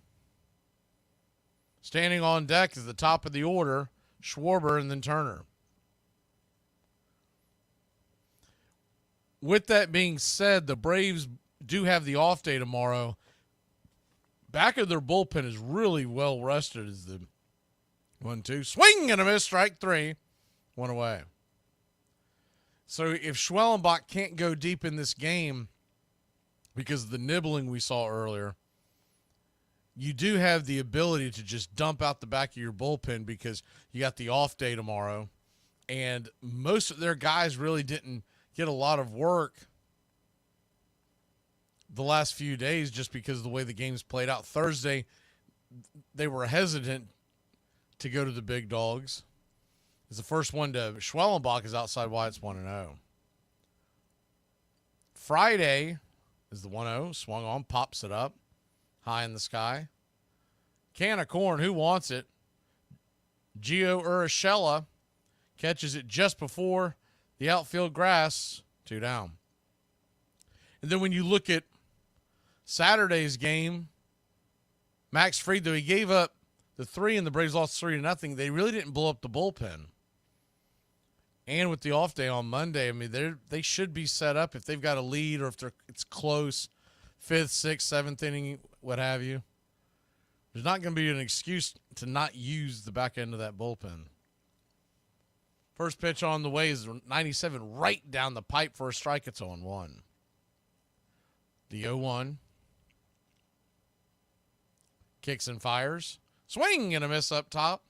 Standing on deck is the top of the order. Schwarber and then Turner. With that being said, the Braves do have the off day tomorrow. Back of their bullpen is really well rested as the 1-2. Swing and a miss, strike 3. 1 away. So if Schwellenbach can't go deep in this game because of the nibbling we saw earlier, you do have the ability to just dump out the back of your bullpen because you got the off day tomorrow. And most of their guys really didn't get a lot of work the last few days just because of the way the game's played out. Thursday, they were hesitant to go to the big dogs. It's the first one to Schwellenbach is outside wide. It's 1-0. Friday is the 1-0. Swung on, pops it up. High in the sky. Can of corn. Who wants it? Gio Urshela catches it just before the outfield grass. 2 down. And then when you look at Saturday's game, Max Fried, though he gave up the 3 and the Braves lost 3-0, they really didn't blow up the bullpen. And with the off day on Monday, I mean, they should be set up if they've got a lead or if it's close, 5th, 6th, 7th inning, what have you. There's not going to be an excuse to not use the back end of that bullpen. First pitch on the way is 97 right down the pipe for a strike. It's 0-1. The 0-1. Kicks and fires. Swing and a miss up top.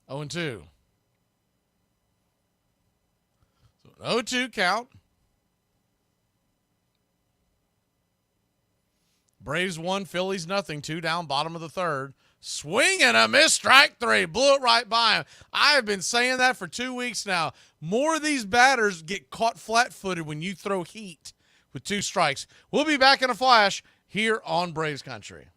0-2. So an 0-2 count. Braves 1, Phillies nothing. 2 down, bottom of the third. Swing and a miss, strike 3. Blew it right by him. I have been saying that for 2 weeks now. More of these batters get caught flat-footed when you throw heat with 2 strikes. We'll be back in a flash here on Braves Country.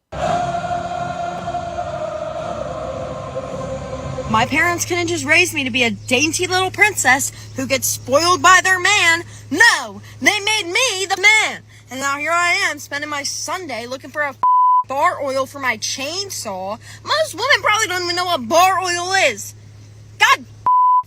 My parents couldn't just raise me to be a dainty little princess who gets spoiled by their man. No, they made me the man. And now here I am spending my Sunday looking for a bar oil for my chainsaw. Most women probably don't even know what bar oil is. God,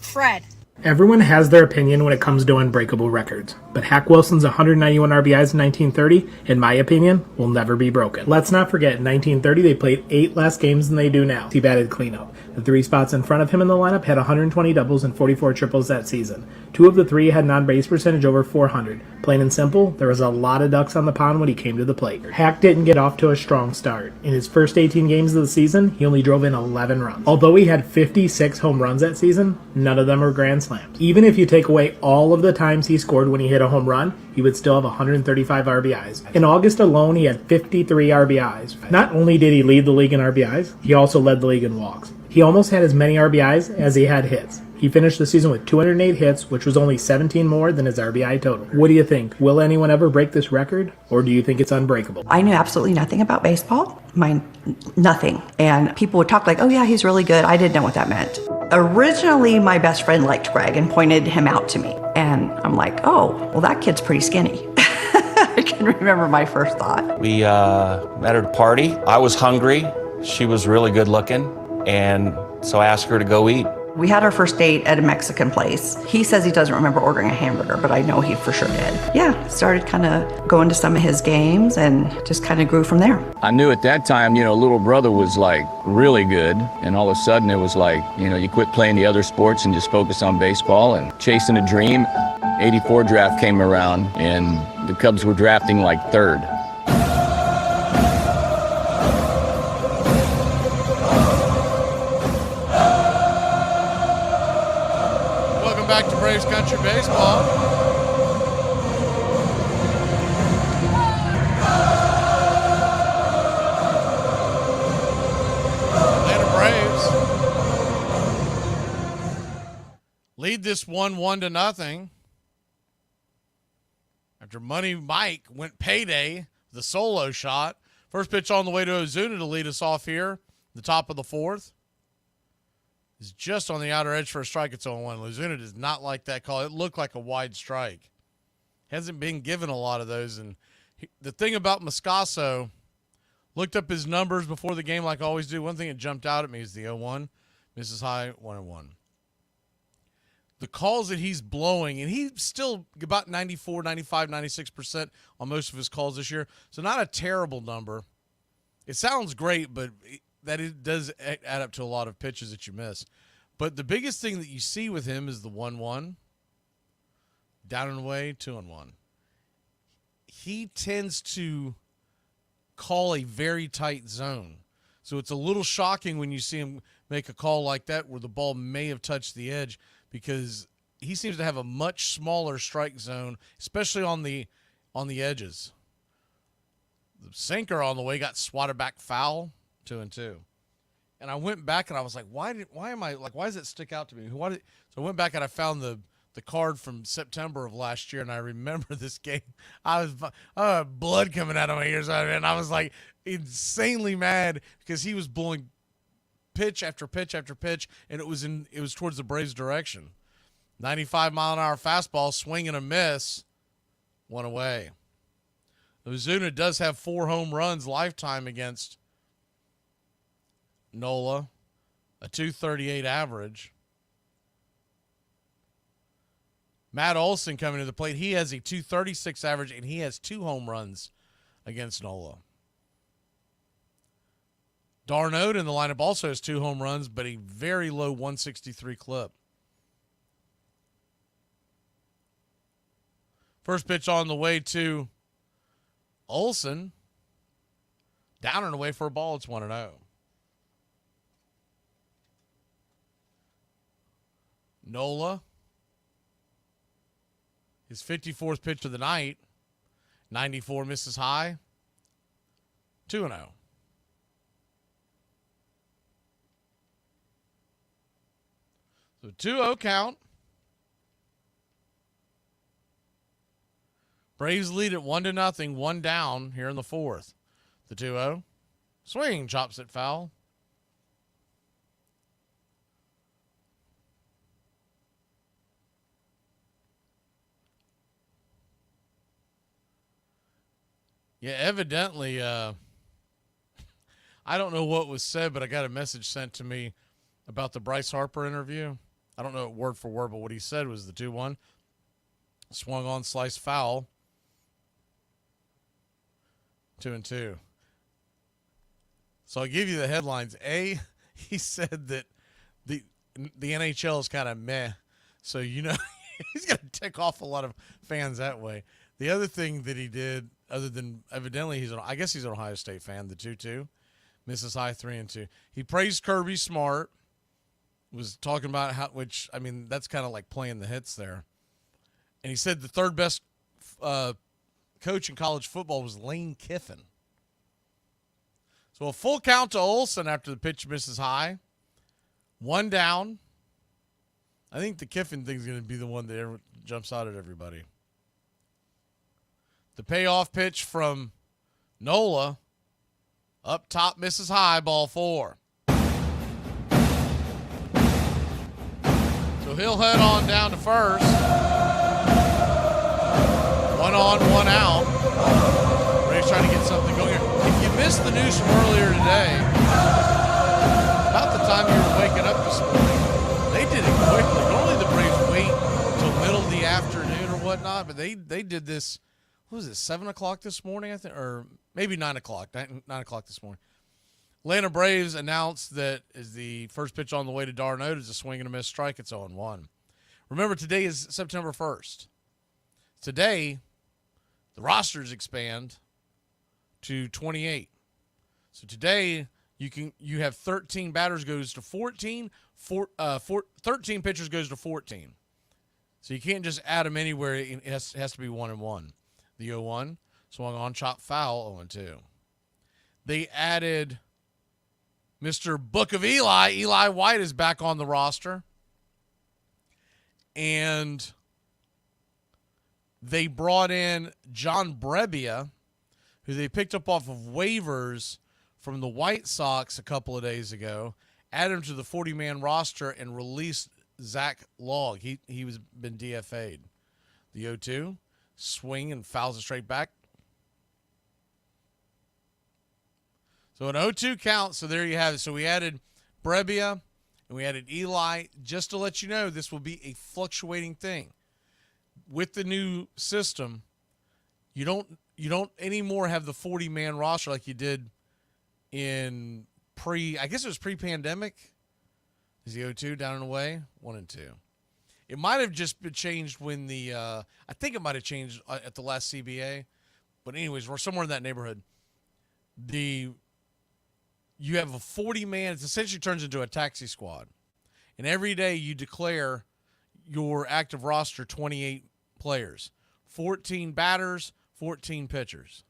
Fred. Everyone has their opinion when it comes to unbreakable records, but Hack Wilson's 191 RBIs in 1930, in my opinion, will never be broken. Let's not forget, in 1930 they played 8 less games than they do now. He batted cleanup. The 3 spots in front of him in the lineup had 120 doubles and 44 triples that season. 2 of the 3 had non-base percentage over 400. Plain and simple, there was a lot of ducks on the pond when he came to the plate. Hack didn't get off to a strong start. In his first 18 games of the season, he only drove in 11 runs. Although he had 56 home runs that season, none of them were grand slams. Even if you take away all of the times he scored when he hit a home run, he would still have 135 RBIs. In August alone, he had 53 RBIs. Not only did he lead the league in RBIs, he also led the league in walks. He almost had as many RBIs as he had hits. He finished the season with 208 hits, which was only 17 more than his RBI total. What do you think? Will anyone ever break this record, or do you think it's unbreakable? I knew absolutely nothing about baseball. Nothing. And people would talk like, oh yeah, he's really good. I didn't know what that meant. Originally, my best friend liked Greg and pointed him out to me. And I'm like, oh, well, that kid's pretty skinny. I can remember my first thought. We met at a party. I was hungry. She was really good looking. And so I asked her to go eat. We had our first date at a Mexican place. He says he doesn't remember ordering a hamburger, but I know he for sure did. Yeah, started kind of going to some of his games and just kind of grew from there. I knew at that time, little brother was like really good. And all of a sudden it was like, you quit playing the other sports and just focus on baseball and chasing a dream. 84 draft came around and the Cubs were drafting like 3rd. Back to Braves Country Baseball. lead this 1-0 after Money Mike went payday, the solo shot. First pitch on the way to Ozuna to lead us off here, the top of the fourth. Is just on the outer edge for a strike. It's 0-1. Ozuna does not like that call. It looked like a wide strike. Hasn't been given a lot of those. And the thing about Moscaso, looked up his numbers before the game like I always do. One thing that jumped out at me is the 0-1. Misses high, 1-1. The calls that he's blowing, and he's still about 94, 95, 96% on most of his calls this year. So not a terrible number. It sounds great, but that it does add up to a lot of pitches that you miss. But the biggest thing that you see with him is the 1-1. Down and away, 2-1. He tends to call a very tight zone. So it's a little shocking when you see him make a call like that where the ball may have touched the edge, because he seems to have a much smaller strike zone, especially on the edges. The sinker on the way got swatted back foul, 2-2. And I went back and I was like, why does it stick out to me? So I went back and I found the card from September of last year, and I remember this game. I was blood coming out of my ears, and I was like insanely mad because he was blowing pitch after pitch after pitch, and it was towards the Braves' direction. 95-mile-an-hour fastball, swing and a miss, one away. Ozuna does have 4 home runs lifetime against Nola, a .238 average. Matt Olson coming to the plate. He has a .236 average, and he has 2 home runs against Nola. Darnode in the lineup also has 2 home runs, but a very low 163 clip. First pitch on the way to Olson. Down and away for a ball. It's 1-0. Nola. His 54th pitch of the night. 94 misses high. 2-0. So 2-0 count. Braves lead at 1-0, 1 down here in the fourth. The 2-0. Swing, chops it foul. Yeah, evidently, I don't know what was said, but I got a message sent to me about the Bryce Harper interview. I don't know it word for word, but what he said was the 2-1. Swung on, slice foul. 2-2. So I'll give you the headlines. A, he said that the NHL is kind of meh. So, he's going to tick off a lot of fans that way. The other thing that he did, other than evidently I guess he's an Ohio State fan, the 2-2. Misses high, 3-2. He praised Kirby Smart. Was talking about that's kind of like playing the hits there. And he said the third best coach in college football was Lane Kiffin. So a full count to Olson after the pitch misses high. 1 down. I think the Kiffin thing's going to be the one that jumps out at everybody. The payoff pitch from Nola. Up top, misses high, ball 4. So he'll head on down to first. 1 on, 1 out. Braves trying to get something going here. If you missed the news from earlier today, about the time you were waking up this morning, they did it quickly. Normally the Braves wait until middle of the afternoon or whatnot, but they did this, what was it, 7 o'clock this morning, I think, or maybe 9 o'clock, 9 o'clock this morning. Atlanta Braves announced that as the first pitch on the way to Darnode is a swing and a miss strike. It's 0-1. Remember, today is September 1st. Today, the rosters expand to 28. So today, you have 13 batters goes to 14, 13 pitchers goes to 14. So you can't just add them anywhere. It has to be 1-1. The 0-1 swung on, chop foul, 0-2. They added Mr. Book of Eli. Eli White is back on the roster. And they brought in John Brebbia, who they picked up off of waivers from the White Sox a couple of days ago, added him to the 40-man roster, and released Zach Logg. He was been DFA'd. The 0-2, swing and fouls it straight back. So an 0-2 count, so there you have it. So we added Brebbia and we added Eli. Just to let you know, this will be a fluctuating thing. With the new system, you don't anymore have the 40-man roster like you did in I guess it was pre-pandemic. Is the 0-2 down and away? 1 and 2. It might have just been changed when I think it might have changed at the last CBA. But anyways, we're somewhere in that neighborhood. You have a 40-man, it essentially turns into a taxi squad. And every day you declare your active roster 28 players. 14 batters, 14 pitchers.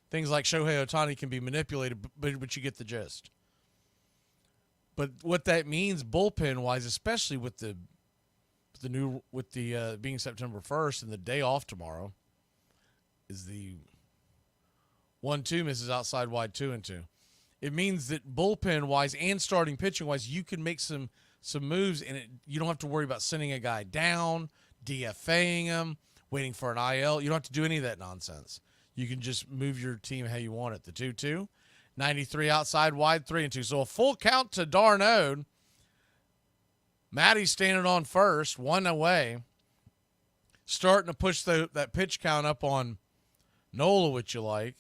Things like Shohei Ohtani can be manipulated, but you get the gist. But what that means bullpen-wise, especially with the being September 1st and the day off tomorrow, is the 1-2 misses outside wide 2-2. It means that bullpen-wise and starting pitching-wise, you can make some moves, and you don't have to worry about sending a guy down, DFAing him, waiting for an IL. You don't have to do any of that nonsense. You can just move your team how you want it. The 2-2, 93 outside wide, 3-2. So a full count to Darnode. Maddie's standing on first, 1 away. Starting to push that pitch count up on Nola, which you like.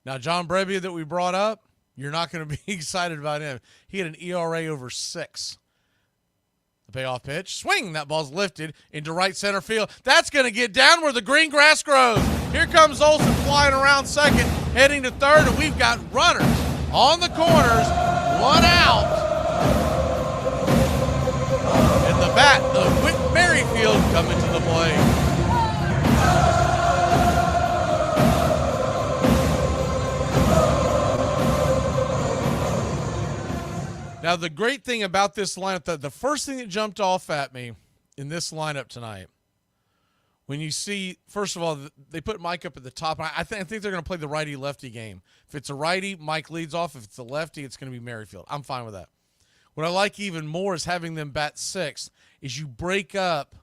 Now, John Brebbia that we brought up, you're not going to be excited about him. He had an ERA over 6. The payoff pitch. Swing. That ball's lifted into right center field. That's going to get down where the green grass grows. Here comes Olsen flying around second, heading to third, and we've got runners on the corners, 1 out. And the bat of Whit Merrifield coming to the plate. Now, the great thing about this lineup, the first thing that jumped off at me in this lineup tonight, when you see, first of all, they put Mike up at the top. I think they're going to play the righty-lefty game. If it's a righty, Mike leads off. If it's a lefty, it's going to be Merrifield. I'm fine with that. What I like even more is having them bat 6, is you break up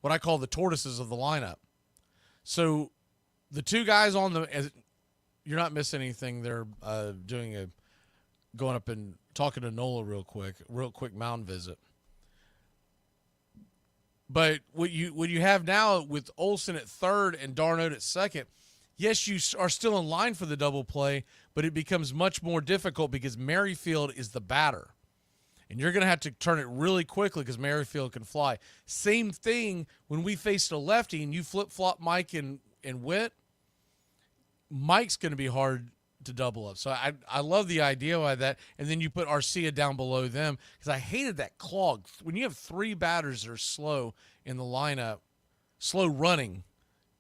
what I call the tortoises of the lineup. So the two guys you're not missing anything. They're going up and talking to Nola real quick mound visit. But what you have now with Olsen at third and Darnode at second, yes, you are still in line for the double play, but it becomes much more difficult because Merrifield is the batter. And you're going to have to turn it really quickly because Merrifield can fly. Same thing when we faced a lefty and you flip-flop Mike and Witt, Mike's going to be hard to double up. So I love the idea of that. And then you put Arcia down below them because I hated that clog. When you have 3 batters that are slow in the lineup, slow running,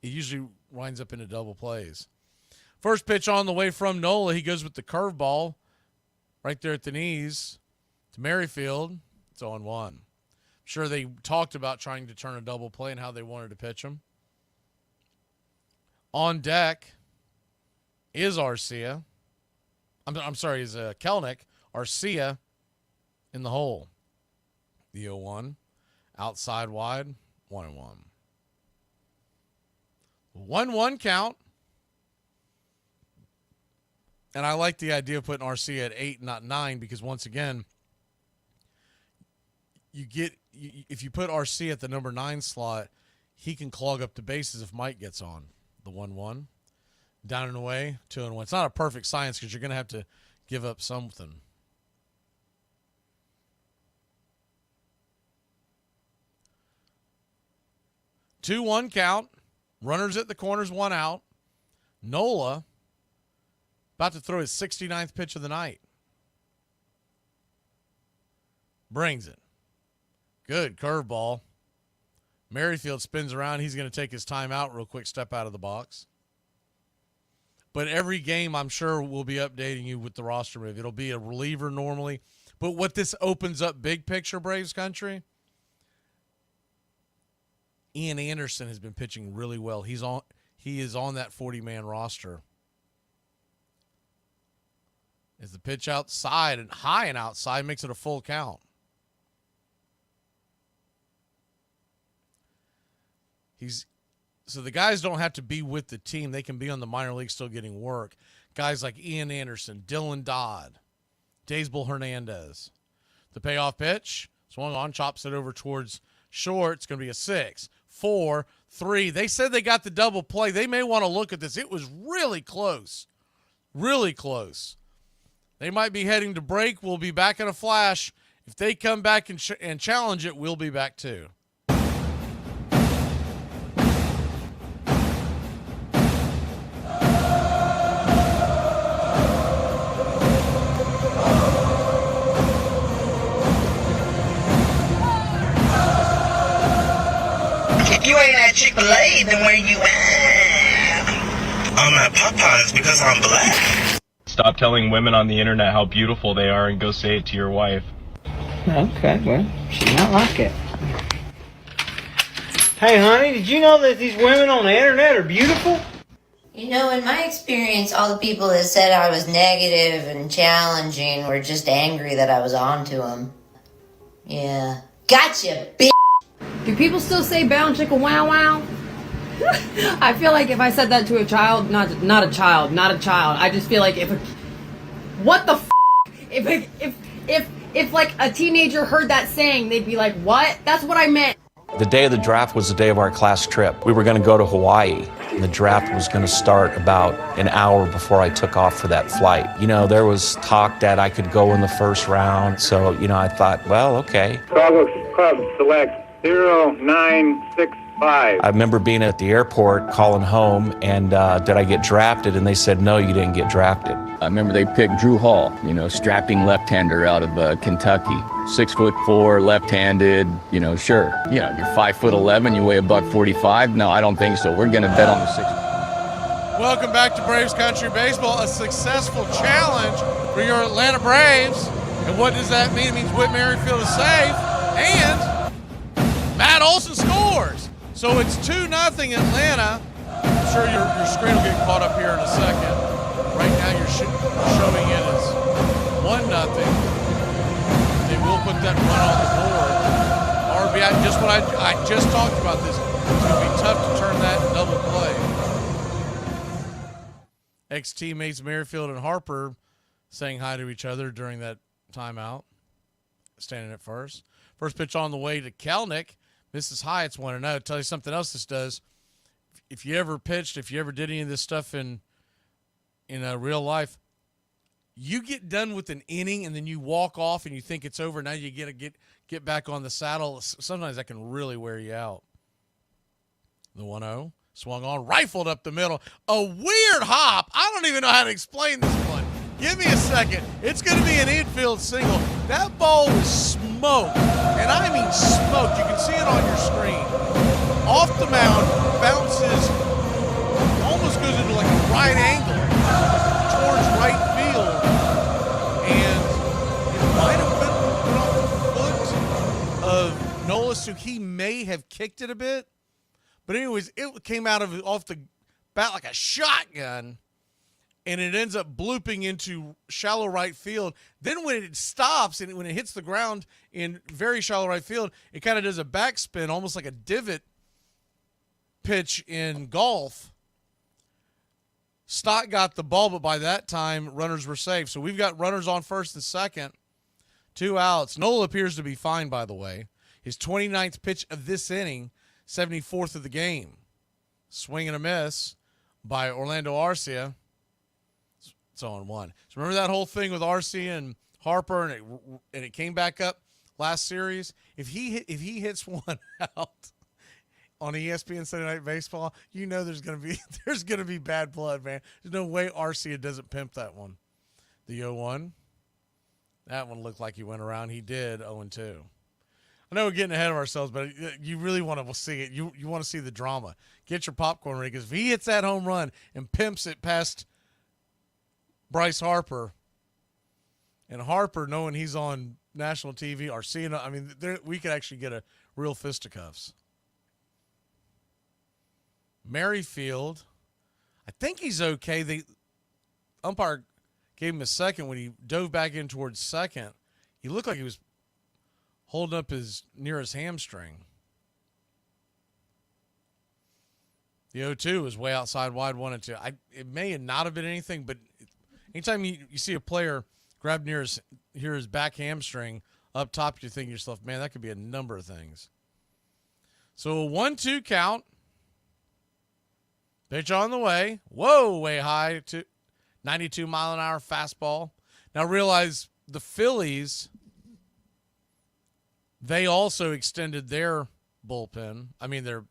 it usually winds up into double plays. First pitch on the way from Nola. He goes with the curveball right there at the knees to Merrifield. It's 0-1. I'm sure they talked about trying to turn a double play and how they wanted to pitch him. On deck is Arcia. I'm sorry, is Kelnick. Arcia in the hole. The 0-1. Outside wide. 1-1. 1-1 count. And I like the idea of putting Arcia at 8, not 9, because once again, if you put Arcia at the number 9 slot, he can clog up the bases if Mike gets on. The 1-1. Down and away, 2-1. It's not a perfect science because you're going to have to give up something. Two 2-1 count. Runners at the corners, 1 out. Nola about to throw his 69th pitch of the night. Brings it. Good curveball. Merrifield spins around. He's going to take his time out real quick, step out of the box. But every game, I'm sure we'll be updating you with the roster move. It'll be a reliever normally. But what this opens up, big picture, Braves country, Ian Anderson has been pitching really well. He is on that 40-man roster. As the pitch outside and high and outside makes it a full count. So the guys don't have to be with the team. They can be on the minor league still getting work. Guys like Ian Anderson, Dylan Dodd, Daysbel Hernandez. The payoff pitch, swung on, chops it over towards short. It's going to be a 6, 4, 3. They said they got the double play. They may want to look at this. It was really close. Really close. They might be heading to break. We'll be back in a flash. If they come back and challenge it, we'll be back too. If you ain't at Chick-fil-A, then where you at? I'm at Popeyes because I'm black. Stop telling women on the internet how beautiful they are and go say it to your wife. Okay, well, she might like it. Hey, honey, did you know that these women on the internet are beautiful? You know, in my experience, all the people that said I was negative and challenging were just angry that I was on to them. Yeah. Gotcha, bitch! Do people still say bound chicka wow wow? I feel like if I said that to a child, not a child, I just feel like what the f? If like a teenager heard that saying, they'd be like, what? That's what I meant. The day of the draft was the day of our class trip. We were going to go to Hawaii. And the draft was going to start about an hour before I took off for that flight. You know, there was talk that I could go in the first round. So, you know, I thought, well, okay. Chicago Cubs select 0965. I remember being at the airport calling home and did I get drafted? And they said, no, you didn't get drafted. I remember they picked Drew Hall, you know, strapping left-hander out of Kentucky. 6'4", left-handed, you know, sure. You know, you're 5'11", you weigh $145. No, I don't think so. We're going to bet on the 6. Welcome back to Braves Country Baseball, a successful challenge for your Atlanta Braves. And what does that mean? It means Whit Merrifield is safe and Matt Olson scores. So it's 2-0 Atlanta. I'm sure your screen will get caught up here in a second. Right now you're showing it as 1-0. They will put that run on the board. RBI, just what I just talked about this. It's going to be tough to turn that double play. Ex-teammates Merrifield and Harper saying hi to each other during that timeout. Standing at first. First pitch on the way to Kelnick. Misses high, it's 1-0. Tell you something else this does. If you ever pitched, if you ever did any of this stuff in real life, you get done with an inning and then you walk off and you think it's over. Now you get back on the saddle. Sometimes that can really wear you out. The 1-0 swung on, rifled up the middle. A weird hop. I don't even know how to explain this one. Give me a second. It's going to be an infield single. That ball was smoked, and I mean smoked. You can see it on your screen. Off the mound, bounces, almost goes into like a right angle towards right field, and it might have been off the foot of Nola, so he may have kicked it a bit. But anyways, it came off the bat like a shotgun. And it ends up blooping into shallow right field. Then when it stops and when it hits the ground in very shallow right field, it kind of does a backspin, almost like a divot pitch in golf. Stott got the ball, but by that time, runners were safe. So we've got runners on first and second. 2 outs. Nola appears to be fine, by the way. His 29th pitch of this inning, 74th of the game. Swing and a miss by Orlando Arcia. It's on 1. So remember that whole thing with Arcia and Harper, and it came back up last series. If he hits 1 out on ESPN Sunday Night Baseball, you know there's gonna be bad blood, man. There's no way Arcia doesn't pimp that one. The 0-1, that one looked like he went around. He did 0-2. I know we're getting ahead of ourselves, but you really want to see it. You want to see the drama. Get your popcorn ready, because if he hits that home run and pimps it past Bryce Harper, and Harper, knowing he's on national TV, or seeing, I mean, we could actually get a real fisticuffs. Merrifield, I think he's okay. The umpire gave him a second when he dove back in towards second. He looked like he was holding up near his hamstring. The 0-2 was way outside wide 1-2. It may not have been anything, but anytime you see a player grab near his back hamstring up top, you think to yourself, man, that could be a number of things. So a 1-2 count. Pitch on the way. Whoa, way high to 92-mile-an-hour fastball. Now realize the Phillies, they also extended their bullpen. I mean, their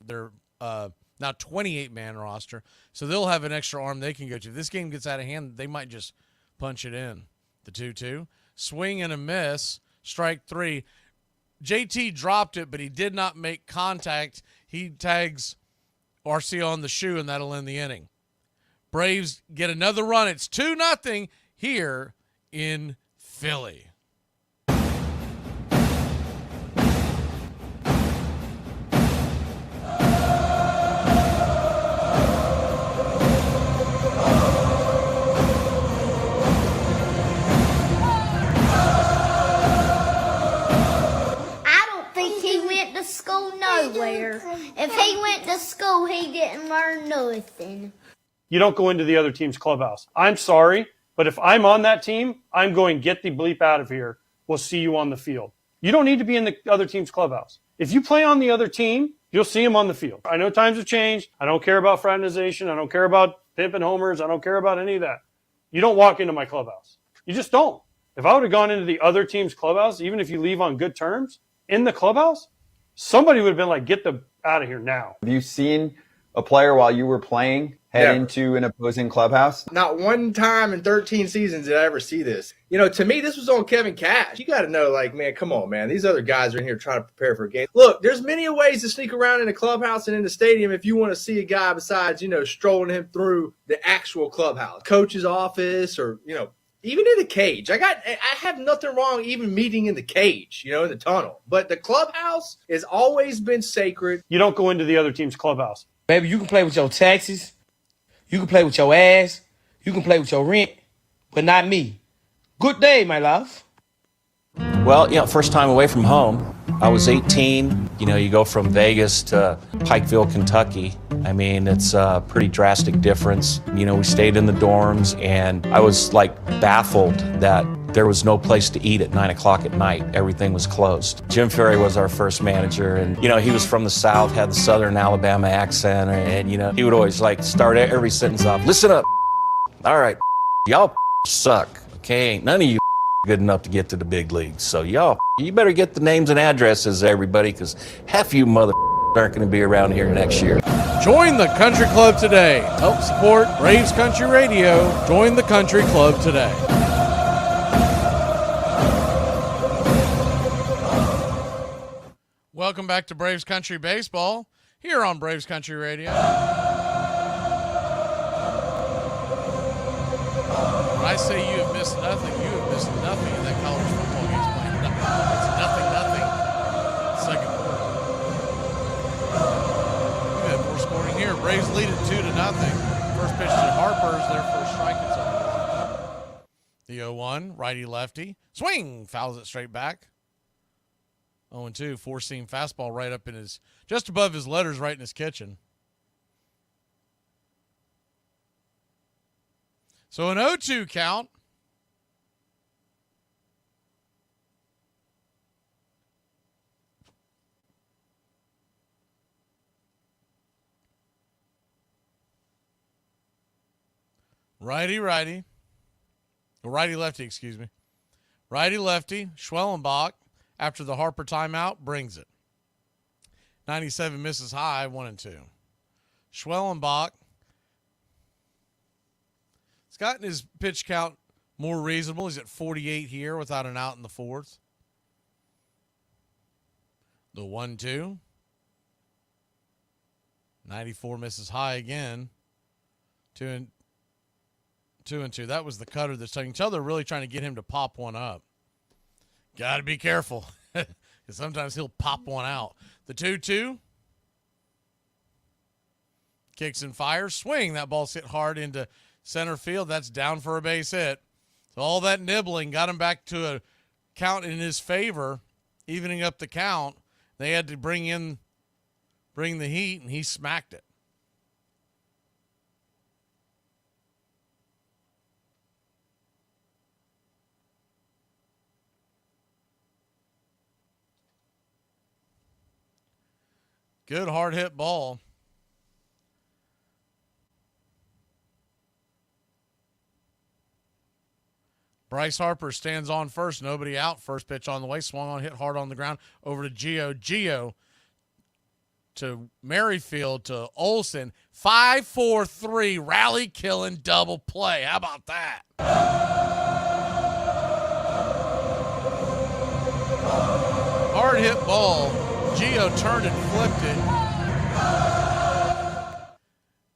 now 28-man roster. So they'll have an extra arm they can go to. If this game gets out of hand, they might just punch it in. The 2-2. Swing and a miss. Strike 3. JT dropped it, but he did not make contact. He tags Arcia on the shoe, and that'll end the inning. Braves get another run. It's 2-0 here in Philly. School nowhere. If he went to school, he didn't learn nothing. You don't go into the other team's clubhouse. I'm sorry, but if I'm on that team, I'm going, get the bleep out of here. We'll see you on the field. You don't need to be in the other team's clubhouse. If you play on the other team, you'll see him on the field. I know times have changed. I don't care about fraternization. I don't care about pimping homers. I don't care about any of that. You don't walk into my clubhouse. You just don't. If I would have gone into the other team's clubhouse, even if you leave on good terms, in the clubhouse, somebody would have been like, get the out of here now. Have you seen a player while you were playing head into an opposing clubhouse? Not one time in 13 seasons did I ever see this. You know, to me, this was on Kevin Cash. You got to know, like, man, come on, man. These other guys are in here trying to prepare for a game. Look, there's many ways to sneak around in the clubhouse and in the stadium if you want to see a guy besides, you know, strolling him through the actual clubhouse, coach's office, or, you know, even in the cage. I have nothing wrong even meeting in the cage, you know, in the tunnel. But the clubhouse has always been sacred. You don't go into the other team's clubhouse. Baby, you can play with your taxes. You can play with your ass. You can play with your rent. But not me. Good day, my love. Well, first time away from home. I was 18. You go from Vegas to Pikeville, Kentucky. I mean, it's a pretty drastic difference. We stayed in the dorms, and I was like baffled that there was no place to eat at 9 o'clock at night. Everything was closed. Jim Ferry was our first manager, and he was from the South, had the Southern Alabama accent, and he would always like start every sentence off, listen up, all right, y'all suck, okay? Ain't none of you good enough to get to the big leagues. So you better get the names and addresses, everybody, because half you mother aren't going to be around here next year. Join the Country Club today. Help support Braves Country Radio. Join the Country Club today. Welcome back to Braves Country Baseball here on Braves Country Radio. When I say you have missed nothing, you have missed nothing in that college football game's playing. It's nothing. Second quarter. We've had more scoring here. Braves lead it 2-0. First pitch to Harper's their first strike. It's on 1. The 0-1, righty-lefty. Swing! Fouls it straight back. 0-2, four-seam fastball right up in his, just above his letters, right in his kitchen. So an 0-2 count. Righty-lefty, excuse me. Righty-lefty, Schwellenbach, after the Harper timeout, brings it. 97 misses high, 1-2. Schwellenbach has gotten his pitch count more reasonable. He's at 48 here without an out in the fourth. The 1-2. 94 misses high again. 2-2. That was the cutter this time. You can tell they're really trying to get him to pop one up. Got to be careful, because sometimes he'll pop one out. The 2-2. Kicks and fires. Swing. That ball's hit hard into center field. That's down for a base hit. So all that nibbling got him back to a count in his favor, evening up the count. They had to bring the heat, and he smacked it. Good hard hit ball. Bryce Harper stands on first. Nobody out. First pitch on the way. Swung on, hit hard on the ground. Over to Gio. Gio to Merrifield to Olsen. 5-4-3. Rally killing double play. How about that? Hard hit ball. Gio turned and flipped it.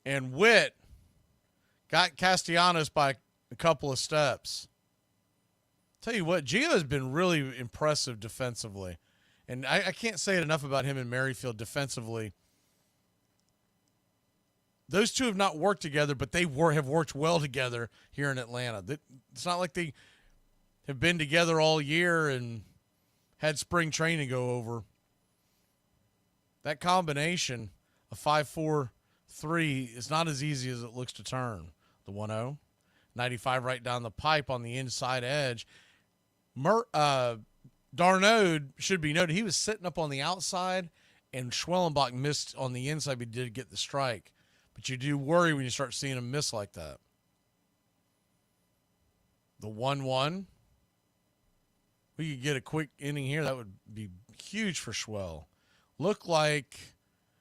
And Witt got Castellanos by a couple of steps. Tell you what, Gio has been really impressive defensively. And I can't say it enough about him and Merrifield defensively. Those two have not worked together, but they have worked well together here in Atlanta. It's not like they have been together all year and had spring training go over. That combination of 5-4-3 is not as easy as it looks to turn. The 1-0. 95 right down the pipe on the inside edge. Darnode should be noted. He was sitting up on the outside, and Schwellenbach missed on the inside, but he did get the strike. But you do worry when you start seeing him miss like that. The 1-1. We could get a quick inning here. That would be huge for Schwell. Looked like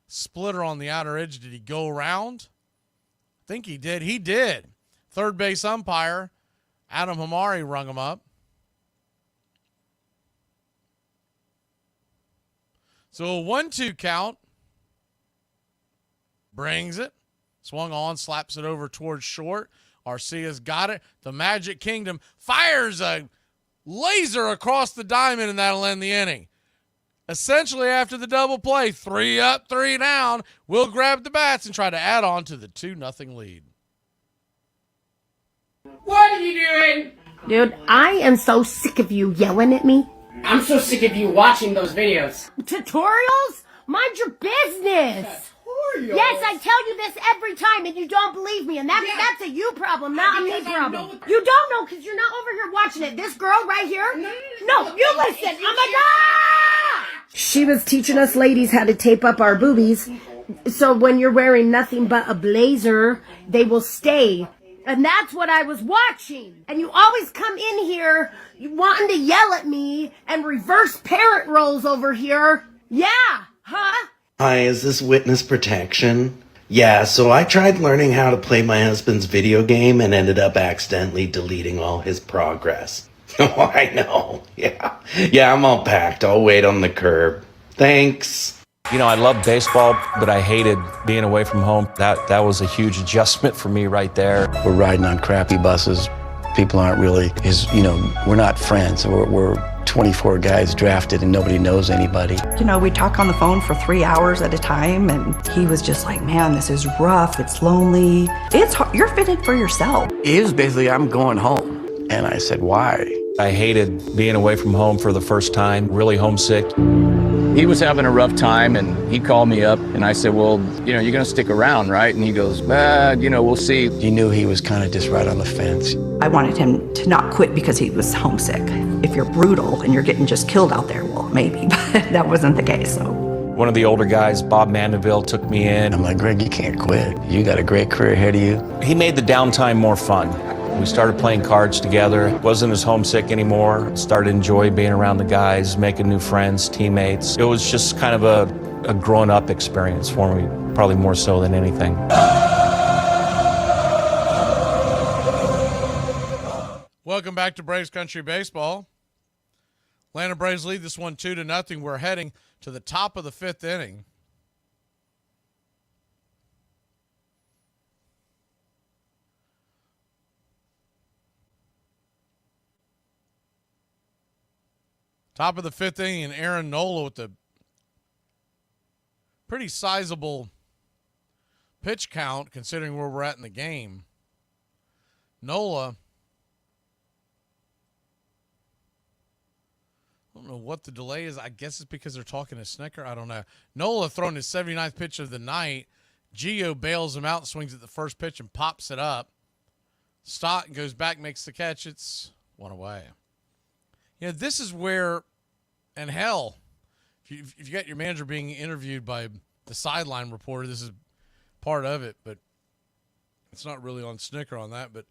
splitter on the outer edge. Did he go around? I think he did. He did. Third base umpire, Adam Hamari, rung him up. So a 1-2 count. Brings it. Swung on, slaps it over towards short. Arcia's got it. The Magic Kingdom fires a laser across the diamond, and that'll end the inning. Essentially, after the double play, 3 up, 3 down, we'll grab the bats and try to add on to the 2-0 lead. What are you doing? Dude, I am so sick of you yelling at me. I'm so sick of you watching those videos. Tutorials? Mind your business. Tutorials? Yes, I tell you this every time and you don't believe me, and that's a you problem, not a me problem. You don't know because you're not over here watching it. This girl right here? No, you listen. Oh my God! She was teaching us ladies how to tape up our boobies, so when you're wearing nothing but a blazer, they will stay. And that's what I was watching. And you always come in here wanting to yell at me and reverse parent roles over here. Yeah, huh? Hi, is this witness protection? Yeah, so I tried learning how to play my husband's video game and ended up accidentally deleting all his progress. Oh, I know. Yeah, I'm all packed. I'll wait on the curb. Thanks. You know, I love baseball, but I hated being away from home. That was a huge adjustment for me right there. We're riding on crappy buses. People aren't really, we're not friends. We're 24 guys drafted and nobody knows anybody. We talk on the phone for 3 hours at a time, and he was just like, man, this is rough. It's lonely. It's hard. You're fitted for yourself. It was basically, I'm going home. And I said, why? I hated being away from home for the first time, really homesick. He was having a rough time, and he called me up, and I said, well, you're going to stick around, right? And he goes, we'll see. You knew he was kind of just right on the fence. I wanted him to not quit because he was homesick. If you're brutal and you're getting just killed out there, well, maybe, but that wasn't the case, so. One of the older guys, Bob Mandeville, took me in. I'm like, Greg, you can't quit. You got a great career ahead of you. He made the downtime more fun. We started playing cards together. Wasn't as homesick anymore. Started enjoying being around the guys, making new friends, teammates. It was just kind of a grown-up experience for me, probably more so than anything. Welcome back to Braves Country Baseball. Atlanta Braves lead this one 2-0. We're heading to the top of the 5th inning. Top of the 5th inning, and Aaron Nola with a pretty sizable pitch count, considering where we're at in the game, Nola, I don't know what the delay is. I guess it's because they're talking to Snicker. I don't know. Nola throwing his 79th pitch of the night. Gio bails him out and swings at the first pitch and pops it up. Stott goes back, makes the catch. It's 1 away. You know, this is where, and hell, if you got your manager being interviewed by the sideline reporter, this is part of it, but it's not really on Snicker on that. But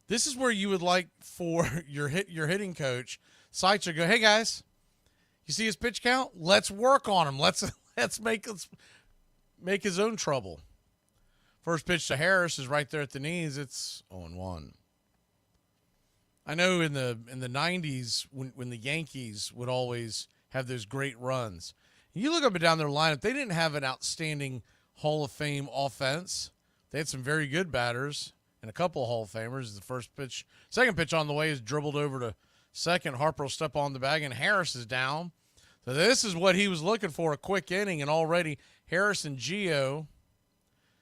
this is where you would like for your hitting coach, Seitzer, go, hey guys, you see his pitch count? Let's work on him. Let's make his own trouble. First pitch to Harris is right there at the knees. It's 0-1. I know in the 90s when the Yankees would always have those great runs. You look up and down their lineup, they didn't have an outstanding Hall of Fame offense. They had some very good batters and a couple of Hall of Famers. The first pitch, second pitch on the way is dribbled over to second. Harper will step on the bag, and Harris is down. So this is what he was looking for, a quick inning, and already Harris and Gio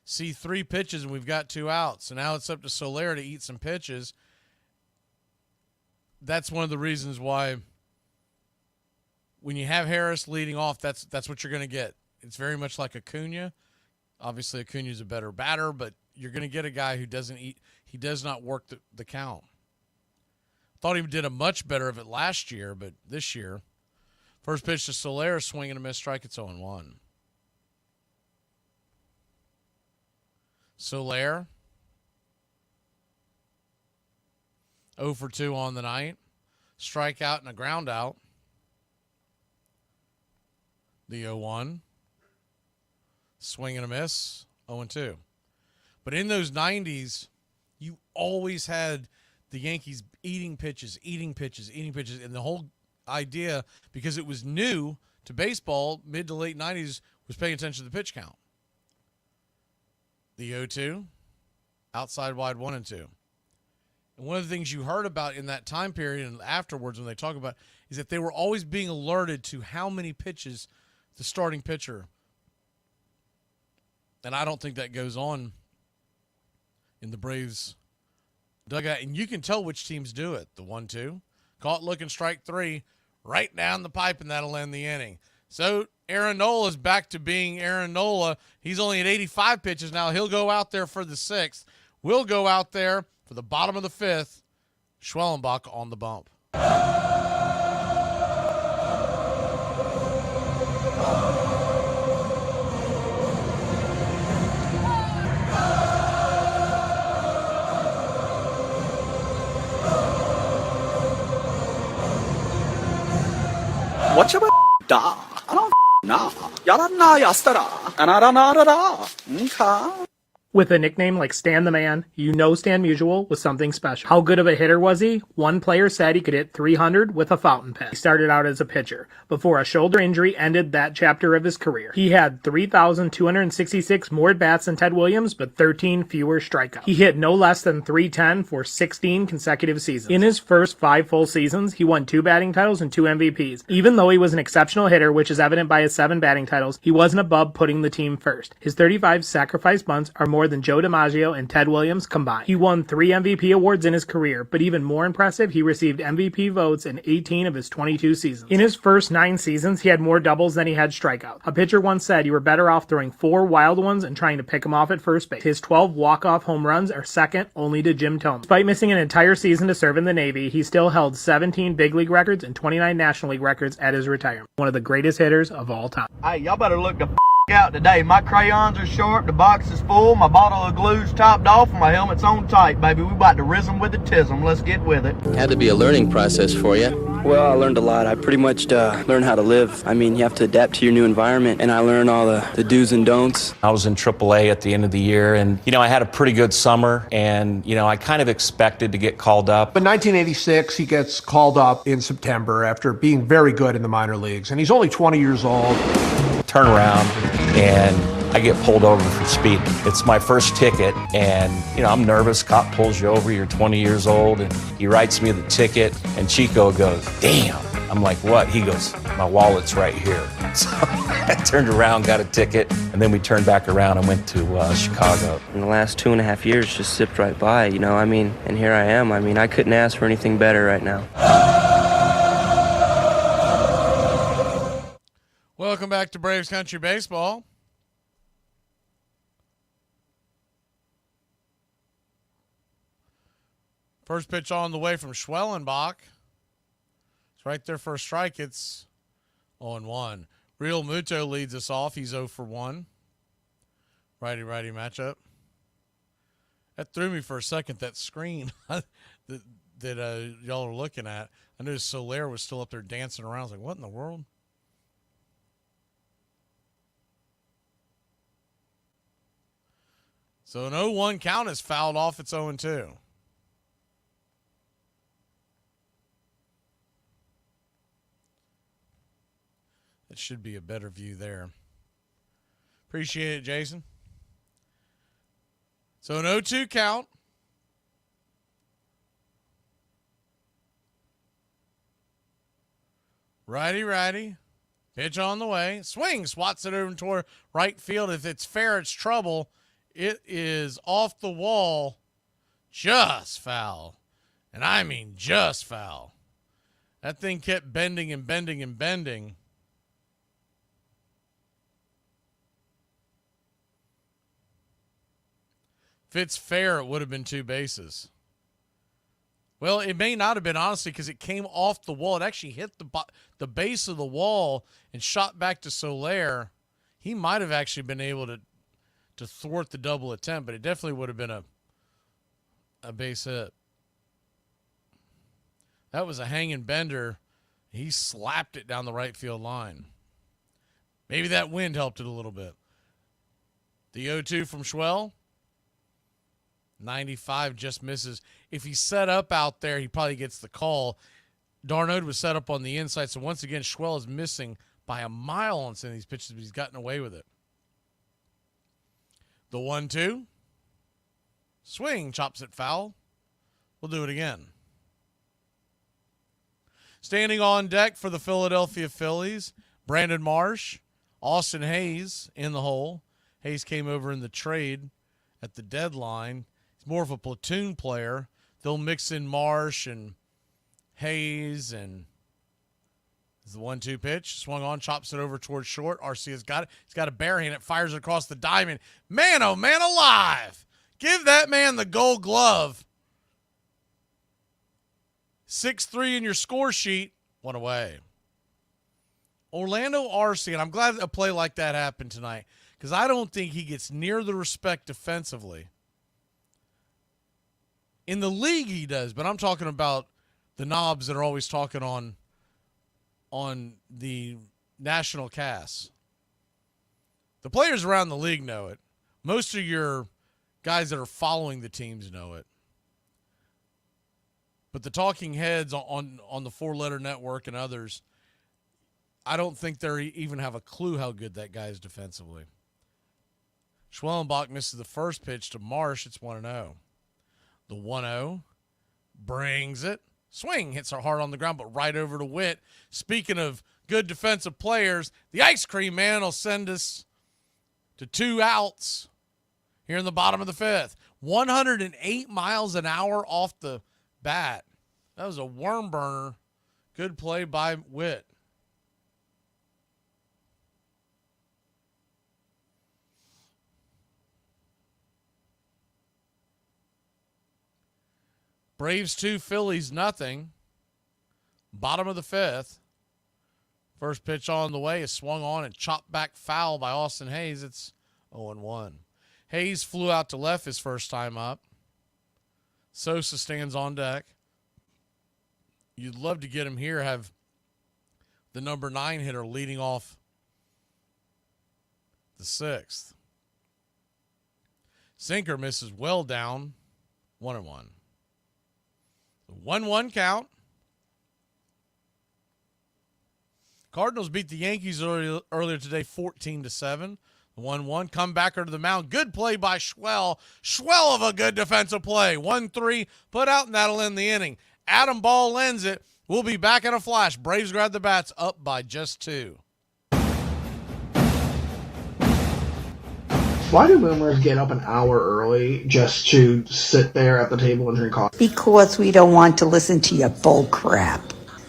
see 3 pitches, and we've got 2 outs. So now it's up to Soler to eat some pitches. That's one of the reasons why when you have Harris leading off, that's what you're going to get. It's very much like Acuna. Obviously, Acuna's a better batter, but you're going to get a guy who doesn't eat. He does not work the count. Thought he did a much better of it last year, but this year, first pitch to Soler, swing and a miss, strike. It's 0-1. Soler, 0 for 2 on the night. Strikeout and a ground out. The 0-1. Swing and a miss, 0-2. But in those 90s, you always had the Yankees eating pitches. And the whole idea, because it was new to baseball, mid to late 90s, was paying attention to the pitch count. The 0-2, outside wide 1-2. And one of the things you heard about in that time period and afterwards when they talk about it, is that they were always being alerted to how many pitches the starting pitcher. And I don't think that goes on in the Braves dugout. And you can tell which teams do it. The 1-2, caught looking, strike 3, right down the pipe, and that'll end the inning. So Aaron Nola is back to being Aaron Nola. He's only at 85 pitches now. He'll go out there for the 6th. We'll go out there for the bottom of the 5th. Schwellenbach on the bump. What's your da? I don't know. Yada na yastara. Okay. With a nickname like Stan the Man, you know Stan Musial was something special. How good of a hitter was he? One player said he could hit 300 with a fountain pen. He started out as a pitcher before a shoulder injury ended that chapter of his career. He had 3,266 more at-bats than Ted Williams, but 13 fewer strikeouts. He hit no less than .310 for 16 consecutive seasons. In his first 5 full seasons, he won 2 batting titles and 2 MVPs. Even though he was an exceptional hitter, which is evident by his 7 batting titles, he wasn't above putting the team first. His 35 sacrifice bunts are more than Joe DiMaggio and Ted Williams combined. He won 3 MVP awards in his career, but even more impressive, he received MVP votes in 18 of his 22 seasons. In his first 9 seasons, he had more doubles than he had strikeouts. A pitcher once said you were better off throwing 4 wild ones and trying to pick him off at first base. His 12 walk-off home runs are second only to Jim Thome. Despite missing an entire season to serve in the Navy, he still held 17 big league records and 29 National League records at his retirement. One of the greatest hitters of all time. Hey, y'all better look the out today. My crayons are sharp, the box is full, my bottle of glue's topped off, and my helmet's on tight, baby. We about to rism with the tism. Let's get with it. Had to be a learning process for you. Well, I learned a lot. I pretty much learned how to live. I mean, you have to adapt to your new environment, and I learned all the do's and don'ts. I was in AAA at the end of the year, and, I had a pretty good summer, and, I kind of expected to get called up. In 1986, he gets called up in September after being very good in the minor leagues, and he's only 20 years old. Turn around, and I get pulled over for speeding. It's my first ticket, and, I'm nervous. Cop pulls you over, you're 20 years old, and he writes me the ticket, and Chico goes, damn. I'm like, what? He goes, my wallet's right here. So I turned around, got a ticket, and then we turned back around and went to Chicago. In the last 2.5 years just zipped right by, you know, I mean, and here I am. I mean, I couldn't ask for anything better right now. Welcome back to Braves Country Baseball. First pitch on the way from Schwellenbach. It's right there for a strike. It's 0-1. Real Muto leads us off. He's 0 for 1. Righty-righty matchup. That threw me for a second, that screen that y'all are looking at. I noticed Soler was still up there dancing around. I was like, what in the world? So an 0-1 count is fouled off. It's 0-2. That should be a better view there. Appreciate it, Jason. So an 0-2 count. Righty. Pitch on the way. Swing. Swats it over toward right field. If it's fair, it's trouble. It is off the wall. Just foul. And I mean just foul. That thing kept bending and bending and bending. If it's fair, it would have been 2 bases. Well, it may not have been, honestly, because it came off the wall. It actually hit the base of the wall and shot back to Soler. He might have actually been able to thwart the double attempt, but it definitely would have been a base hit. That was a hanging bender. He slapped it down the right field line. Maybe that wind helped it a little bit. The 0-2 from Schwell. 95 just misses. If he's set up out there, he probably gets the call. Darnode was set up on the inside, so once again, Schwell is missing by a mile on some of these pitches, but he's gotten away with it. The 1-2. Swing, chops it foul. We'll do it again. Standing on deck for the Philadelphia Phillies, Brandon Marsh, Austin Hayes in the hole. Hayes came over in the trade at the deadline. He's more of a platoon player. They'll mix in Marsh and Hayes, and the 1-2 pitch. Swung on, chops it over towards short. Arcia's got it. He's got a bare hand. It fires across the diamond. Man, oh man alive. Give that man the gold glove. 6-3 in your score sheet. One away. Orlando Arcia, and I'm glad a play like that happened tonight, because I don't think he gets near the respect defensively. In the league he does, but I'm talking about the knobs that are always talking on the national cast. The players around the league know it. Most of your guys that are following the teams know it. But the talking heads on the four-letter network and others, I don't think they even have a clue how good that guy is defensively. Schwellenbach misses the first pitch to Marsh. It's 1-0. The 1-0 brings it. Swing, hits her hard on the ground, but right over to Witt. Speaking of good defensive players, the Ice Cream Man will send us to 2 outs here in the bottom of the 5th. 108 miles an hour off the bat. That was a worm burner. Good play by Witt. Braves 2, Phillies nothing. Bottom of the 5th. First pitch on the way is swung on and chopped back foul by Austin Hayes. It's 0-1. Hayes flew out to left his first time up. Sosa stands on deck. You'd love to get him here, have the number 9 hitter leading off the 6th. Sinker misses well down. 1-1. 1-1 count. Cardinals beat the Yankees earlier today 14-7. 1-1. Comebacker to the mound. Good play by Schwell. Schwell of a good defensive play. 1-3 put out, and that'll end the inning. Adam Ball lends it. We'll be back in a flash. Braves grab the bats up by just 2. Why do boomers get up an hour early just to sit there at the table and drink coffee? Because we don't want to listen to your bull crap.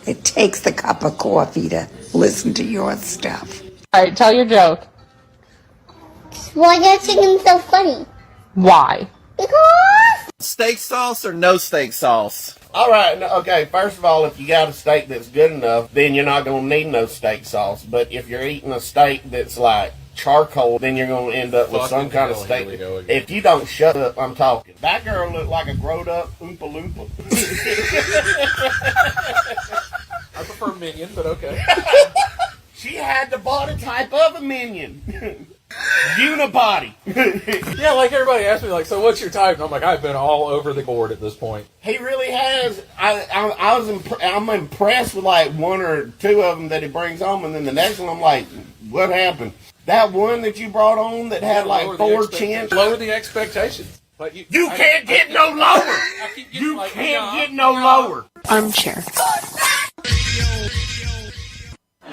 It takes the cup of coffee to listen to your stuff. All right, tell your joke. Why are you chicken so funny? Why? Because Steak sauce or no steak sauce? All right, okay, first of all, if you got a steak that's good enough, then you're not going to need no steak sauce. But if you're eating a steak that's like charcoal, then you're going to end up with some kind of steak. If you don't shut up, I'm talking. That girl looked like a grown-up Oompa Loompa. I prefer Minion, but okay. She had the body type of a Minion. Unibody. Yeah, like everybody asks me, like, so what's your type? And I'm like, I've been all over the board at this point. He really has. I'm impressed with like one or two of them that he brings home, and then the next one I'm like, what happened? That one that you brought on that had like 4 chins. Lower the expectations. But you can't get no lower. You can't get no lower. Armchair.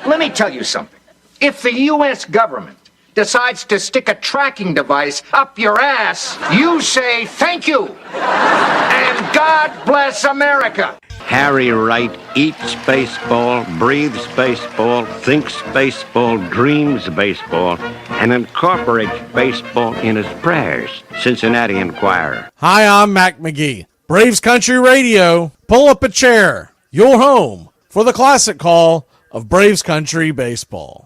Let me tell you something. If the U.S. government decides to stick a tracking device up your ass, you say thank you. And God bless America. Harry Wright eats baseball, breathes baseball, thinks baseball, dreams baseball, and incorporates baseball in his prayers. Cincinnati Enquirer. Hi, I'm Mac Magee. Braves Country Radio. Pull up a chair. Your home for the classic call of Braves Country Baseball.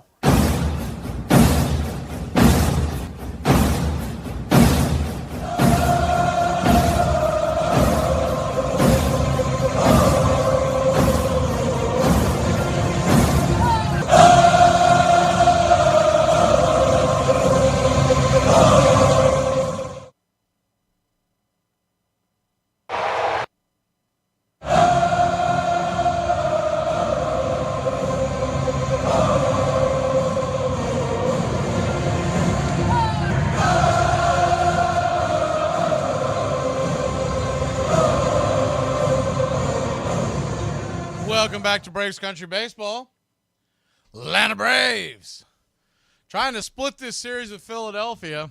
Welcome back to Braves Country Baseball. Atlanta Braves trying to split this series with Philadelphia.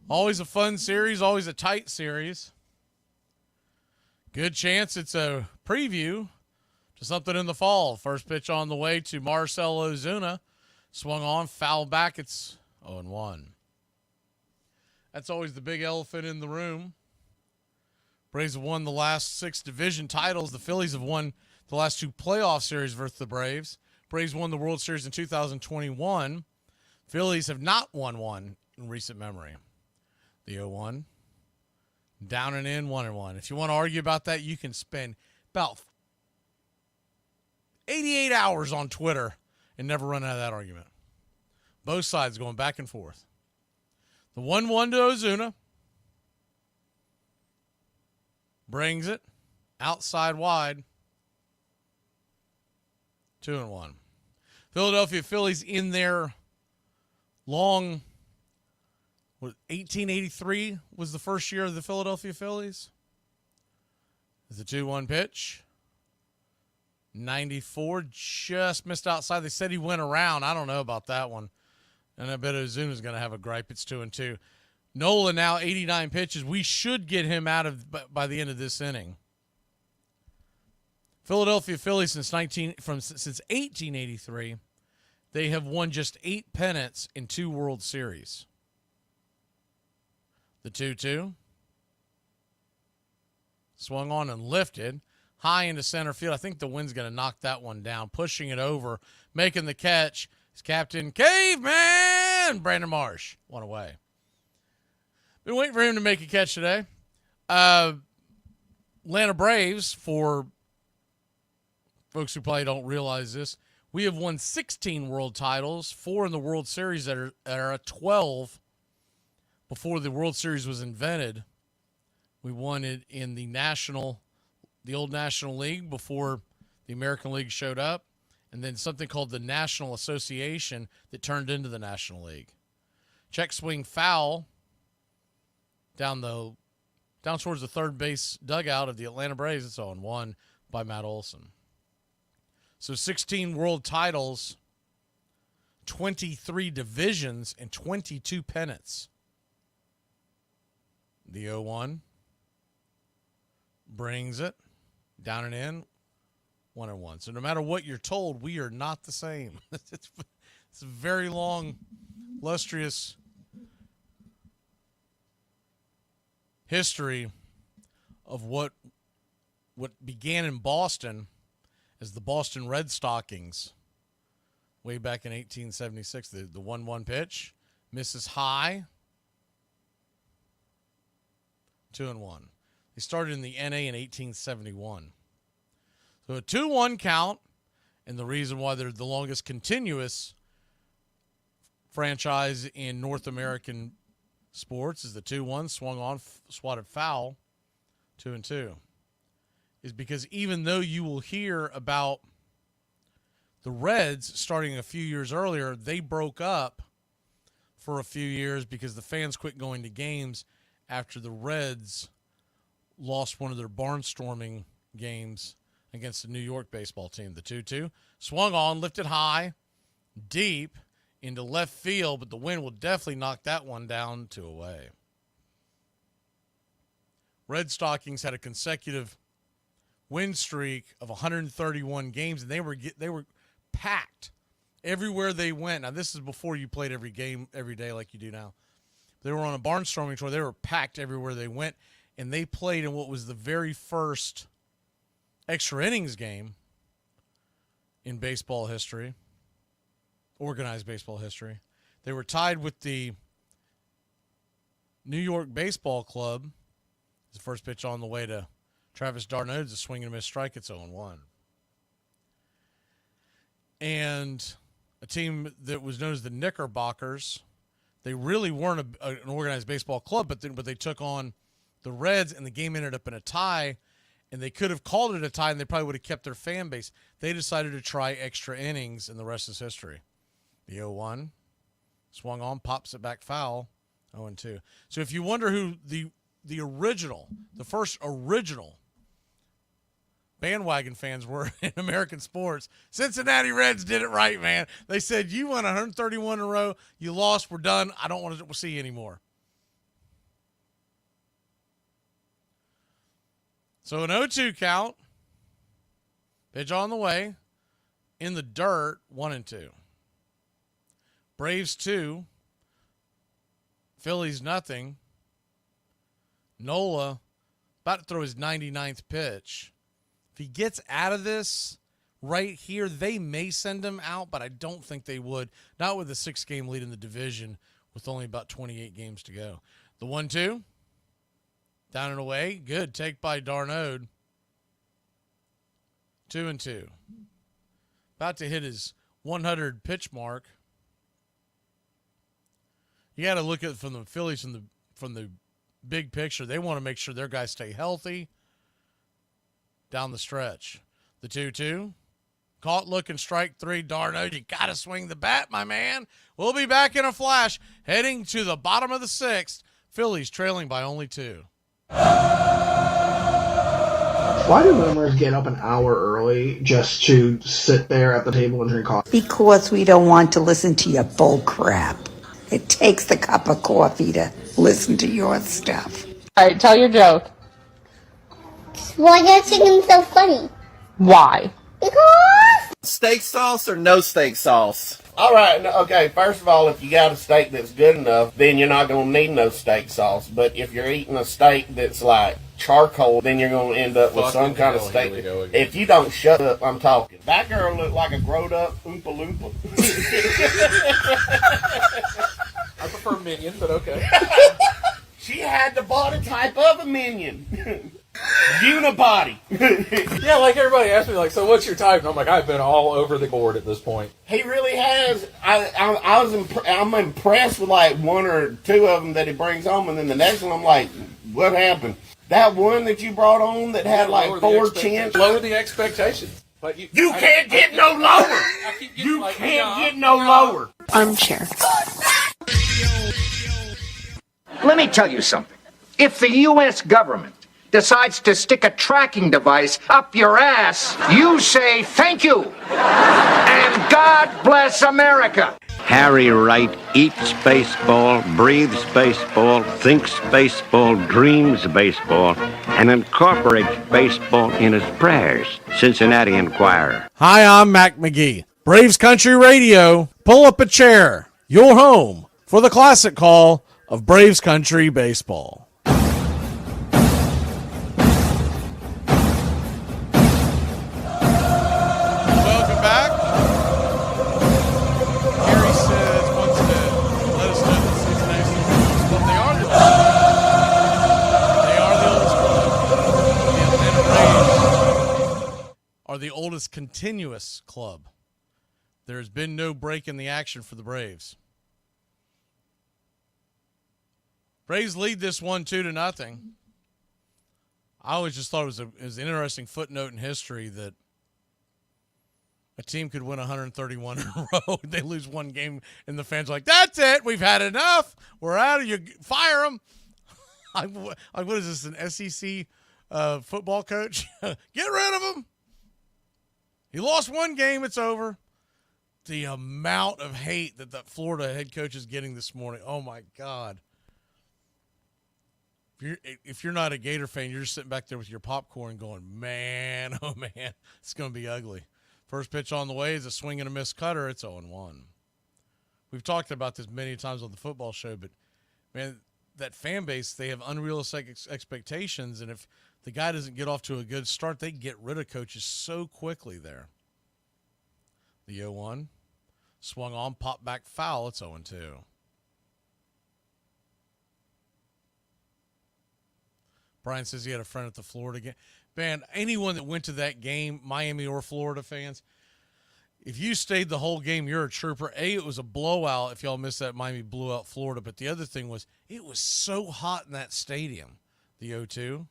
Always a fun series, always a tight series. Good chance it's a preview to something in the fall. First pitch on the way to Marcell Ozuna. Swung on, foul back. It's 0-1. That's always the big elephant in the room. Braves have won the last 6 division titles. The Phillies have won the last 2 playoff series versus the Braves. Braves won the World Series in 2021. Phillies have not won one in recent memory. The 0-1. Down and in, 1-1. If you want to argue about that, you can spend about 88 hours on Twitter and never run out of that argument. Both sides going back and forth. The 1-1 to Ozuna. Brings it. Outside wide. 2-1. Philadelphia Phillies in their long, 1883 was the first year of the Philadelphia Phillies. It's a 2-1 pitch. 94 just missed outside. They said he went around. I don't know about that one. And I bet Ozuna's going to have a gripe. It's 2-2. Nola now 89 pitches. We should get him out of by the end of this inning. Philadelphia Phillies since 1883, they have won just 8 pennants in 2 World Series. The 2-2. Swung on and lifted. High into center field. I think the wind's going to knock that one down. Pushing it over. Making the catch is Captain Caveman Brandon Marsh. One away. Been waiting for him to make a catch today. Atlanta Braves, for folks who probably don't realize this, we have won 16 world titles, 4 in the World Series that are at 12 before the World Series was invented. We won it in the old National League before the American League showed up, and then something called the National Association that turned into the National League. Check swing foul down towards the third base dugout of the Atlanta Braves. It's 0-1 by Matt Olson. So 16 world titles, 23 divisions, and 22 pennants. The 0-1 brings it down and in, 1-1. So no matter what you're told, we are not the same. It's a very long, illustrious history of what began in Boston as the Boston Red Stockings way back in 1876. The 1-1 pitch misses high, 2-1. They started in the NA in 1871. So a 2-1 count, and the reason why they're the longest continuous franchise in North American sports is the 2-1 swung on, swatted foul, 2-2. Is because even though you will hear about the Reds starting a few years earlier, they broke up for a few years because the fans quit going to games after the Reds lost one of their barnstorming games against the New York baseball team. The 2-2 swung on, lifted high, deep into left field, but the wind will definitely knock that one down 2 away. Red Stockings had a consecutive win streak of 131 games, and they were packed everywhere they went. Now, this is before you played every game every day like you do now. They were on a barnstorming tour. They were packed everywhere they went, and they played in what was the very first extra innings game in baseball history, organized baseball history. They were tied with the New York Baseball Club. The first pitch on the way to Travis d'Arnaud's a swing and a miss strike. It's 0-1. And a team that was known as the Knickerbockers, they really weren't an organized baseball club, but they took on the Reds, and the game ended up in a tie, and they could have called it a tie, and they probably would have kept their fan base. They decided to try extra innings, and the rest is history. The 0-1 swung on, pops it back foul, 0-2. So if you wonder who the first original bandwagon fans were in American sports, Cincinnati Reds did it right, man. They said, you won 131 in a row, you lost, we're done, I don't want to see you anymore. So an 0-2 count, pitch on the way, in the dirt, 1-2. Braves 2, Phillies nothing. Nola about to throw his 99th pitch. If he gets out of this right here, they may send him out, but I don't think they would. Not with a 6-game lead in the division with only about 28 games to go. The 1-2, down and away. Good take by d'Arnaud. 2-2. About to hit his 100 pitch mark. You got to look at it from the Phillies from the big picture. They want to make sure their guys stay healthy down the stretch. The 2-2. Caught looking, strike 3. d'Arnaud, you got to swing the bat, my man. We'll be back in a flash, heading to the bottom of the 6th. Phillies trailing by only 2. Why do boomers get up an hour early just to sit there at the table and drink coffee? Because we don't want to listen to your bull crap. It takes the cup of coffee to listen to your stuff. All right, tell your joke. Why are you singing so funny? Why? Because Steak sauce or no steak sauce? All right, okay, first of all, if you got a steak that's good enough, then you're not going to need no steak sauce. But if you're eating a steak that's like charcoal, then you're going to end up with some kind of steak. If you don't shut up, I'm talking. That girl looked like a grown-up Oompa Loompa. I prefer Minion, but okay. She had the body type of a Minion. Unibody. Yeah, like everybody asks me, like, so what's your type? And I'm like, I've been all over the board at this point. He really has. I'm impressed with like 1 or 2 of them that he brings home, and then the next one I'm like, what happened? That one that you brought on that had like 4 chins. Lower the expectations. But you can't get no lower. You can't get no lower. Armchair. Let me tell you something. If the U.S. government decides to stick a tracking device up your ass, you say thank you. And God bless America. Harry Wright eats baseball, breathes baseball, thinks baseball, dreams baseball, and incorporates baseball in his prayers. Cincinnati Enquirer. Hi, I'm Mac Magee. Braves Country Radio. Pull up a chair. Your home for the classic call of Braves Country Baseball. Welcome back. Gary says wants to let us know that Cincinnati's the oldest club. They are the oldest club. The Atlanta Braves are the oldest continuous club. There has been no break in the action for the Braves. Braves lead this 1-2-0. I always just thought it was an interesting footnote in history that a team could win 131 in a row. They lose one game, and the fans are like, that's it. We've had enough. We're out of you. Fire them. What is this, an SEC football coach? Get rid of him. He lost one game. It's over. The amount of hate that the Florida head coach is getting this morning. Oh, my God. If you're not a Gator fan, you're just sitting back there with your popcorn going, man, oh, man, it's going to be ugly. First pitch on the way is a swing and a miss cutter. It's 0-1. We've talked about this many times on the football show, but, man, that fan base, they have unrealistic expectations, and if the guy doesn't get off to a good start, they get rid of coaches so quickly there. The 0-1, swung on, popped back foul. It's 0-2. Brian says he had a friend at the Florida game. Man, anyone that went to that game, Miami or Florida fans, if you stayed the whole game, you're a trooper. It was a blowout if y'all missed that Miami blew out Florida. But the other thing was it was so hot in that stadium, the 0-2,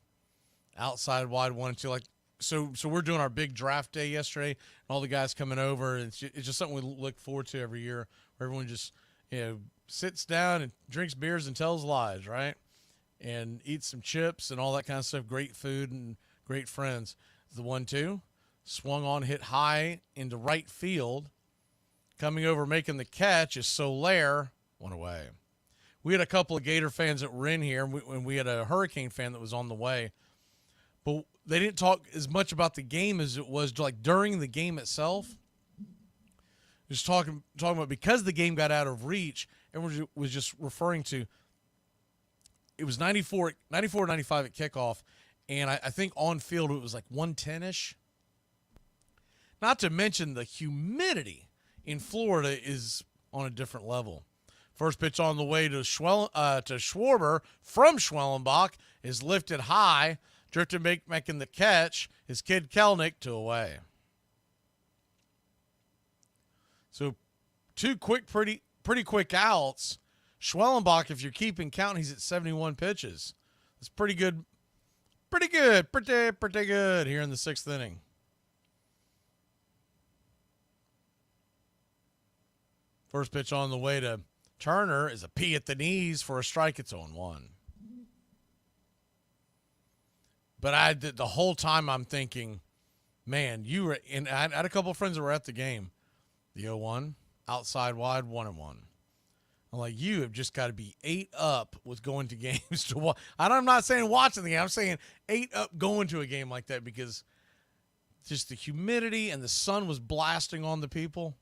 outside wide 1-2. Like, so we're doing our big draft day yesterday, and all the guys coming over. And it's just something we look forward to every year, where everyone just sits down and drinks beers and tells lies, right? And eats some chips and all that kind of stuff. Great food and great friends. The 1-2, swung on, hit high into right field. Coming over, making the catch is Soler. One away. We had a couple of Gator fans that were in here, and we had a Hurricane fan that was on the way. But they didn't talk as much about the game as it was like during the game itself. Just talking about because the game got out of reach, everyone was just referring to. It was 94-95 at kickoff, and I think on field it was like 110-ish. Not to mention the humidity in Florida is on a different level. First pitch on the way to Schwarber from Schwellenbach is lifted high. Drifter making the catch is Kid Kelnick to away. So two pretty quick outs. Schwellenbach, if you're keeping count, he's at 71 pitches. That's pretty good. Pretty good here in the sixth inning. First pitch on the way to Turner is a P at the knees for a strike. It's 0-1. But the whole time I'm thinking, man, I had a couple of friends that were at the game. The 0-1, outside wide, 1-1. I'm like, you have just got to be 8 up with going to games to watch. I'm not saying watching the game. I'm saying 8 up going to a game like that because just the humidity and the sun was blasting on the people.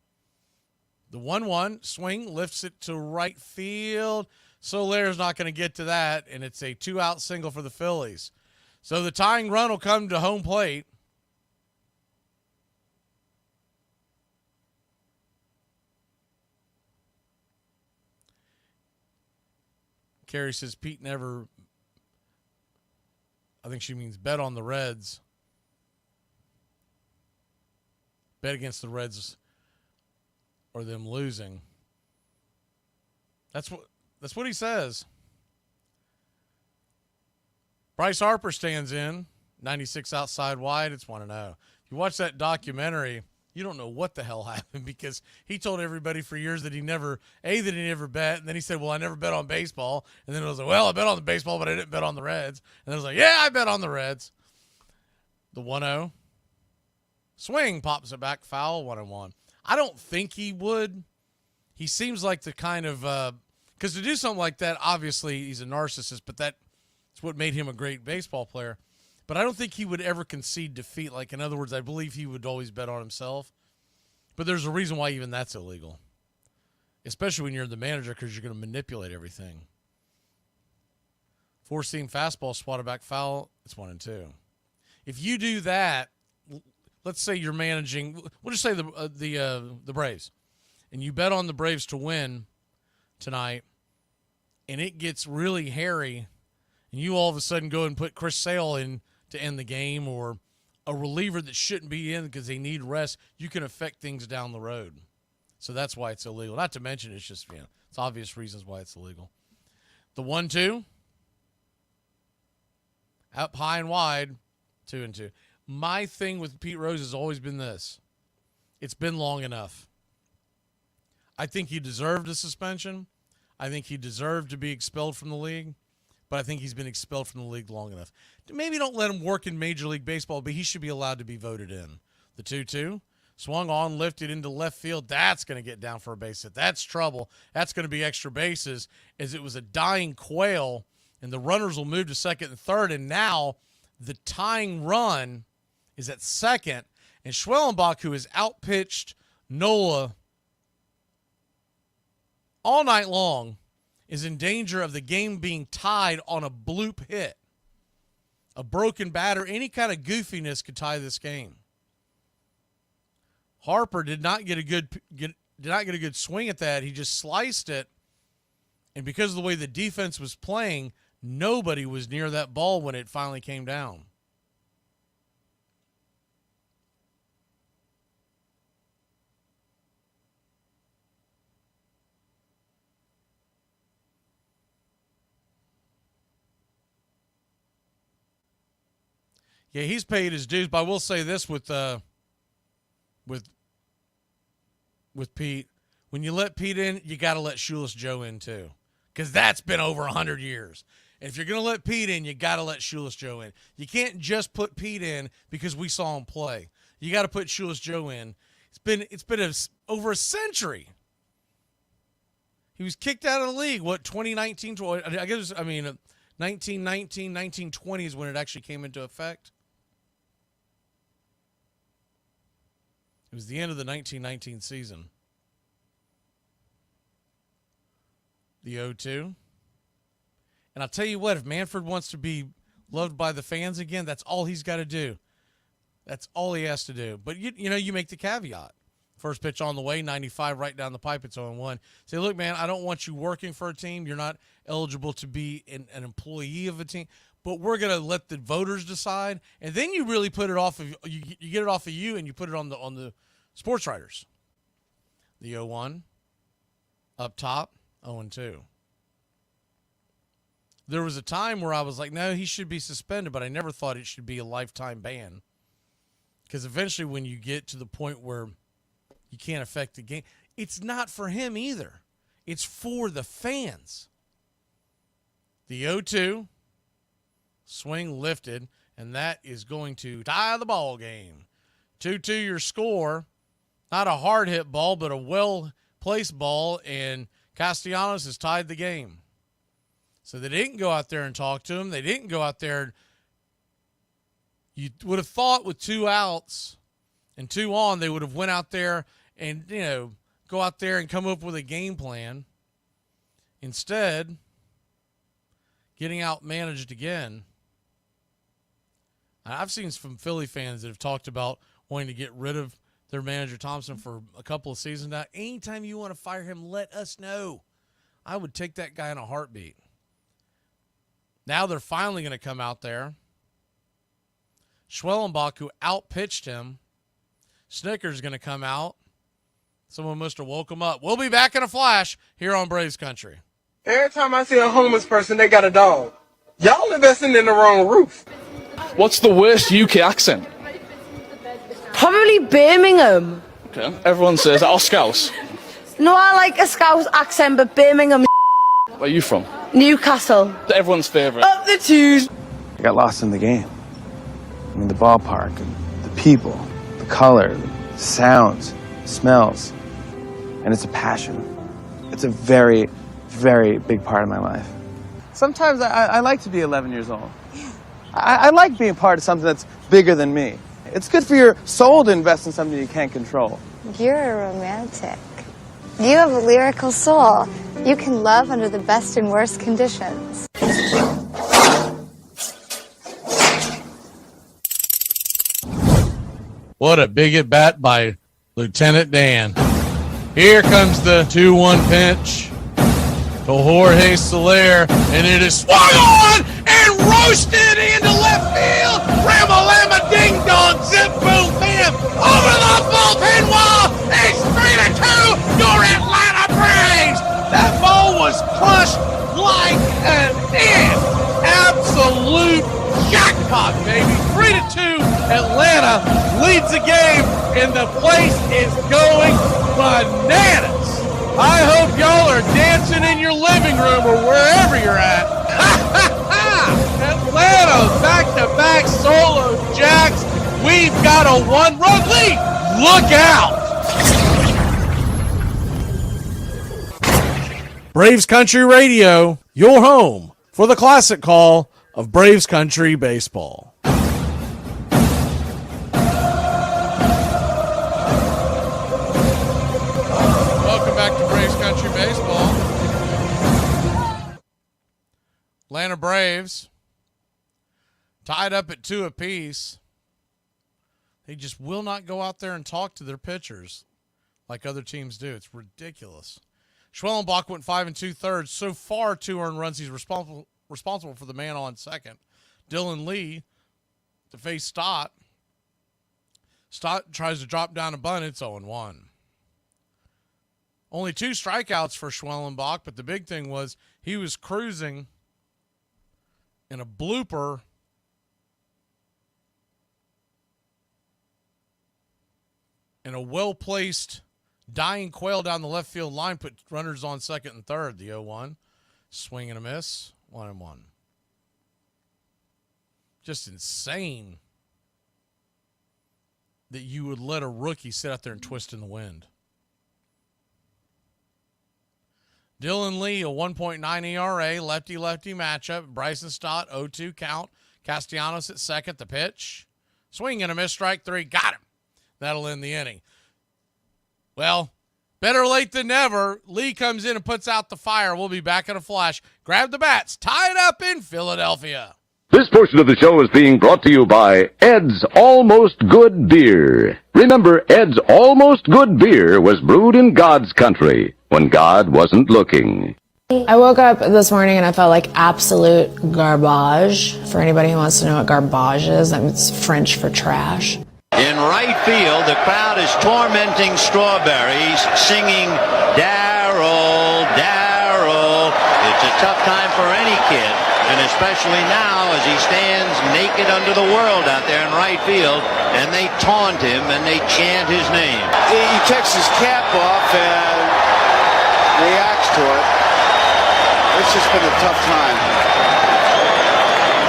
The 1-1 swing lifts it to right field. Soler's not going to get to that, and it's a 2-out single for the Phillies. So the tying run will come to home plate. Carrie says Pete never, I think she means bet on the Reds. Bet against the Reds or them losing. That's what he says. Bryce Harper stands in, 96 outside wide. It's 1-0. If you watch that documentary, you don't know what the hell happened because he told everybody for years that he never bet. And then he said, well, I never bet on baseball. And then it was like, well, I bet on the baseball, but I didn't bet on the Reds. And then it was like, yeah, I bet on the Reds. The 1-0. Swing, pops it back, foul, 1-1. I don't think he would. He seems like the kind of because to do something like that, obviously he's a narcissist, but that's what made him a great baseball player. But I don't think he would ever concede defeat. Like, in other words, I believe he would always bet on himself. But there's a reason why even that's illegal, especially when you're the manager, because you're going to manipulate everything. Four-seam fastball, swatted back foul, it's 1-2. If you do that, let's say you're managing, we'll just say the Braves, and you bet on the Braves to win tonight, and it gets really hairy, and you all of a sudden go and put Chris Sale in to end the game, or a reliever that shouldn't be in because they need rest, you can affect things down the road. So that's why it's illegal. Not to mention it's just, it's obvious reasons why it's illegal. The 1-2, up high and wide, 2-2. My thing with Pete Rose has always been this. It's been long enough. I think he deserved a suspension. I think he deserved to be expelled from the league. But I think he's been expelled from the league long enough. Maybe don't let him work in Major League Baseball, but he should be allowed to be voted in. The 2-2, swung on, lifted into left field. That's going to get down for a base hit. That's trouble. That's going to be extra bases, as it was a dying quail, and the runners will move to second and third, and now the tying run is at second, and Schwellenbach, who has outpitched Nola all night long, is in danger of the game being tied on a bloop hit. A broken batter, any kind of goofiness could tie this game. Harper did not get a good swing at that. He just sliced it, and because of the way the defense was playing, nobody was near that ball when it finally came down. Yeah, he's paid his dues, but I will say this with Pete. When you let Pete in, you got to let Shoeless Joe in too, because that's been over 100 years. And if you're going to let Pete in, you got to let Shoeless Joe in. You can't just put Pete in because we saw him play. You got to put Shoeless Joe in. It's been over a century. He was kicked out of the league, 2019? I guess, 1919, 1920 is when it actually came into effect. It was the end of the 1919 season. The 0-2. And I'll tell you what, if Manfred wants to be loved by the fans again, that's all he's got to do. That's all he has to do. But, you make the caveat. First pitch on the way, 95 right down the pipe, it's 0-1. Say, look, man, I don't want you working for a team. You're not eligible to be an employee of a team. But we're going to let the voters decide. And then you really put it off of you get it off of you, and you put it on the sports writers. The 0-1, up top, 0-2. There was a time where I was like, no, he should be suspended, but I never thought it should be a lifetime ban. Because eventually when you get to the point where you can't affect the game, it's not for him either. It's for the fans. The 0-2, swing lifted, and that is going to tie the ball game. 2-2 your score. Not a hard hit ball, but a well-placed ball, and Castellanos has tied the game. So they didn't go out there and talk to him. They didn't go out there. You would have thought with 2 outs and 2 on, they would have went out there and, go out there and come up with a game plan. Instead, getting out-managed again. I've seen some Philly fans that have talked about wanting to get rid of their manager Thompson for a couple of seasons now. Anytime you want to fire him, let us know. I would take that guy in a heartbeat. Now they're finally going to come out there. Schwellenbach, who outpitched him. Snicker's going to come out. Someone must have woke him up. We'll be back in a flash here on Braves Country. Every time I see a homeless person, they got a dog. Y'all investing in the wrong roof. What's the worst UK accent? Probably Birmingham. Okay. Everyone says that. Or Scouse. No, I like a Scouse accent, but Birmingham. Where are you from? Newcastle. Everyone's favourite. Up the twos. I got lost in the game. I mean, the ballpark, and the people, the color, the sounds, smells. And it's a passion. It's a very, very big part of my life. Sometimes I like to be 11 years old. I like being part of something that's bigger than me. It's good for your soul to invest in something you can't control. You're a romantic. You have a lyrical soul. You can love under the best and worst conditions. What a big at bat by Lieutenant Dan. Here comes the 2-1 pitch to Jorge Soler, and it is swung on and roasted into left field. Ramalama ding dong, zip boom bam, over the bullpen wall. It's 3-2. Your Atlanta Braves. That ball was crushed like an ant. Absolute jackpot, baby. 3-2. Atlanta leads the game, and the place is going bananas. I hope y'all are dancing in your living room or wherever you're at. Atlanta, back-to-back solo jacks. We've got a 1-run lead. Look out. Braves Country Radio, your home for the classic call of Braves Country Baseball. Welcome back to Braves Country Baseball. Atlanta Braves tied up at 2 apiece. They just will not go out there and talk to their pitchers like other teams do. It's ridiculous. Schwellenbach went 5 2/3. So far, 2 earned runs. He's responsible for the man on second. Dylan Lee to face Stott. Stott tries to drop down a bunt. It's 0-1. Only 2 strikeouts for Schwellenbach, but the big thing was he was cruising in a blooper and a well-placed dying quail down the left field line put runners on second and third. The 0-1. Swing and a miss. 1-1. Just insane that you would let a rookie sit out there and twist in the wind. Dylan Lee, a 1.9 ERA, lefty-lefty matchup. Bryson Stott, 0-2 count. Castellanos at second, the pitch. Swing and a miss, strike 3. Got him. That'll end the inning. Well, better late than never. Lee comes in and puts out the fire. We'll be back in a flash. Grab the bats. Tie it up in Philadelphia. This portion of the show is being brought to you by Ed's Almost Good Beer. Remember, Ed's Almost Good Beer was brewed in God's country when God wasn't looking. I woke up this morning and I felt like absolute garbage. For anybody who wants to know what garbage is, that means French for trash. In right field, the crowd is tormenting Strawberries, singing, Darryl, Darryl. It's a tough time for any kid, and especially now as he stands naked under the world out there in right field, and they taunt him and they chant his name. He takes his cap off and reacts to it. It's just been a tough time.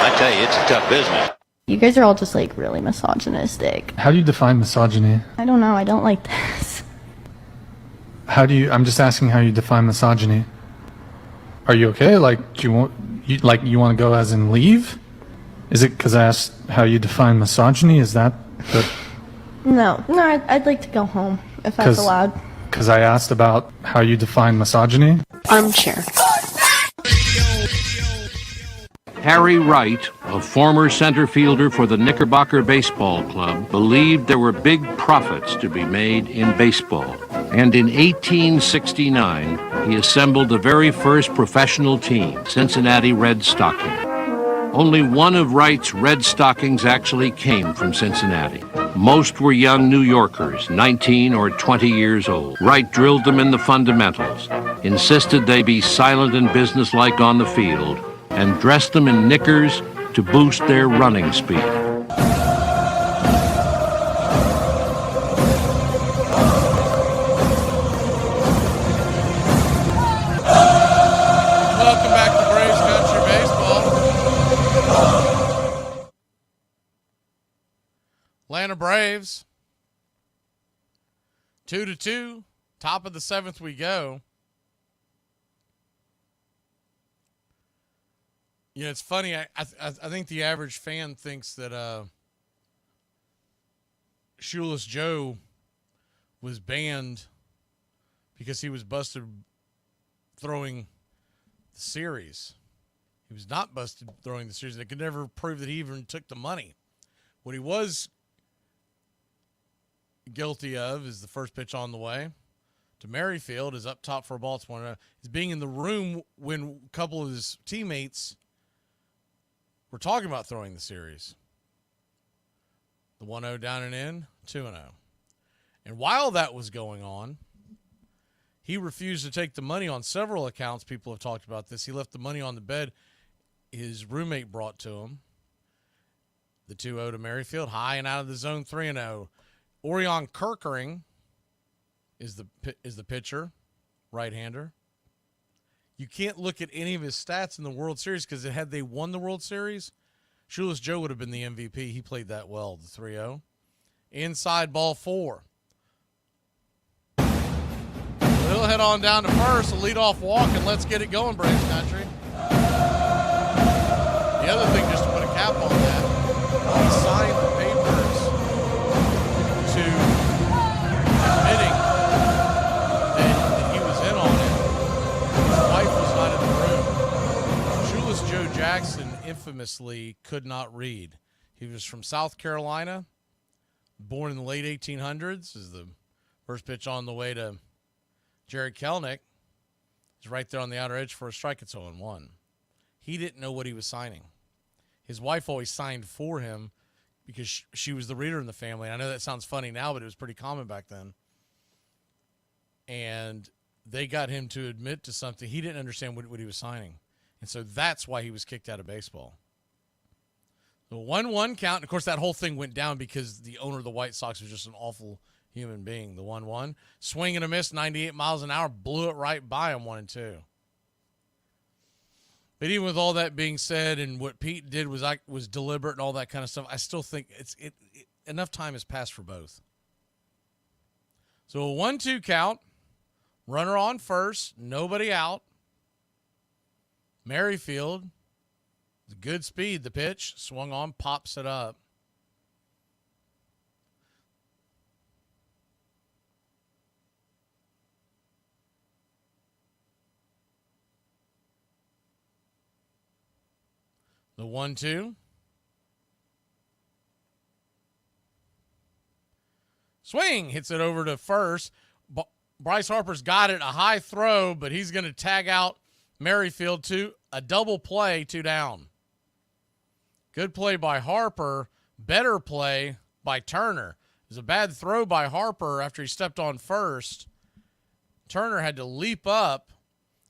I tell you, it's a tough business. You guys are all just like really misogynistic. How do you define misogyny? I don't know. I don't like this. I'm just asking how you define misogyny. Are you okay? Like, do you want to go as in leave? Is it because I asked how you define misogyny? Is that the... No, I'd like to go home if that's allowed. Because I asked about how you define misogyny? Armchair. Harry Wright, a former center fielder for the Knickerbocker Baseball Club, believed there were big profits to be made in baseball. And in 1869, he assembled the very first professional team, Cincinnati Red Stocking. Only one of Wright's Red Stockings actually came from Cincinnati. Most were young New Yorkers, 19 or 20 years old. Wright drilled them in the fundamentals, insisted they be silent and businesslike on the field, and dressed them in knickers to boost their running speed. Welcome back to Braves Country Baseball. Atlanta Braves, 2-2, top of the 7th we go. Yeah, it's funny. I think the average fan thinks that Shoeless Joe was banned because he was busted throwing the series. He was not busted throwing the series. They could never prove that he even took the money. What he was guilty of is the first pitch on the way to Merrifield is up top for Baltimore. He's being in the room when a couple of his teammates were talking about throwing the series. The 1-0 down and in, 2-0. And while that was going on, he refused to take the money on several accounts. People have talked about this. He left the money on the bed his roommate brought to him. The 2-0 to Merrifield, high and out of the zone, 3-0. Orion Kirkering is the pitcher, right-hander. You can't look at any of his stats in the World Series because had they won the World Series, Shoeless Joe would have been the MVP. He played that well, the 3-0. Inside ball 4. He'll head on down to first, a leadoff walk, and let's get it going, Braves Country. The other thing, just to put a cap on that, he signed the papers to admitting that he was in on it. His wife was not in the room. Shoeless Joe Jackson infamously could not read. He was from South Carolina, born in the late 1800s. This is the first pitch on the way to Jerry Kelnick. He's right there on the outer edge for a strike. It's 0-1. He didn't know what he was signing. His wife always signed for him because she was the reader in the family. I know that sounds funny now, but it was pretty common back then. And they got him to admit to something. He didn't understand what he was signing. And so that's why he was kicked out of baseball. The 1-1 count. And of course, that whole thing went down because the owner of the White Sox was just an awful human being. The 1-1. Swing and a miss, 98 miles an hour. Blew it right by him, 1-2. But even with all that being said, and what Pete did was deliberate and all that kind of stuff, I still think enough time has passed for both. So a 1-2 count, runner on first, nobody out. Merrifield, the good speed, the pitch, swung on, pops it up. The 1-2. Swing, hits it over to first. Bryce Harper's got it, a high throw, but he's going to tag out Merrifield to a double play, 2 down. Good play by Harper, better play by Turner. It was a bad throw by Harper after he stepped on first. Turner had to leap up.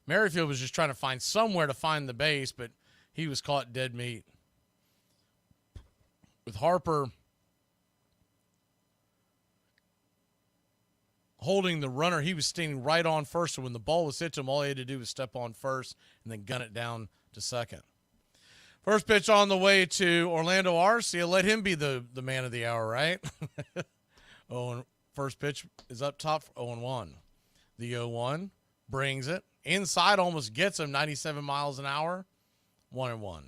Merrifield was just trying to find somewhere to find the base, but he was caught dead meat. With Harper holding the runner, he was standing right on first, so when the ball was hit to him, all he had to do was step on first and then gun it down to second. First pitch on the way to Orlando Arcia. Let him be the man of the hour, right? First pitch is up top, 0-1. The 0-1 brings it. Inside almost gets him, 97 miles an hour. 1-1.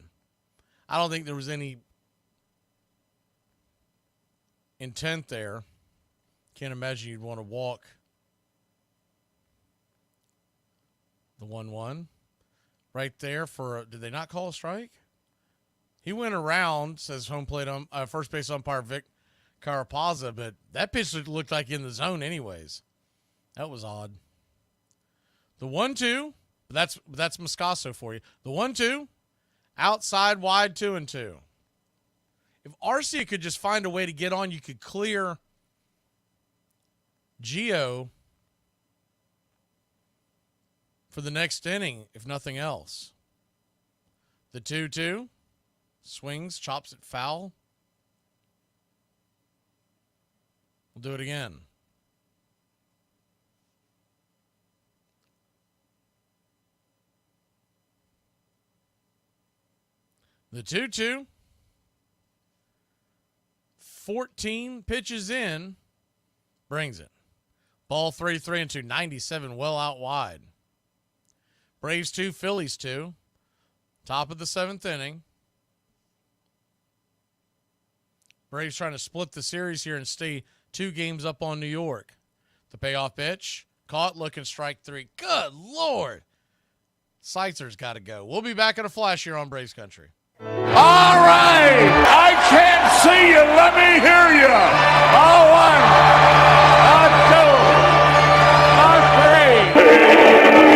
I don't think there was any intent there. Can't imagine you'd want to walk the 1-1 right there for did they not call a strike? He went around, says home plate first base umpire Vic Carapazza, but that pitch looked like in the zone anyways. That was odd. The 1-2, that's Moscaso for you. The 1-2. Outside wide, 2-2. If Arcia could just find a way to get on, you could clear Gio for the next inning, if nothing else. The 2-2 swings, chops it foul. We'll do it again. The 2-2, 14 pitches in, brings it. Ball 3-3-2, 97, well out wide. Braves 2, Phillies 2. Top of the 7th inning. Braves trying to split the series here and stay 2 games up on New York. The payoff pitch. Caught, looking, strike 3. Good Lord. Seitzer's got to go. We'll be back in a flash here on Braves Country. All right. I can't see you. Let me hear you. A 1, a 2, a 3.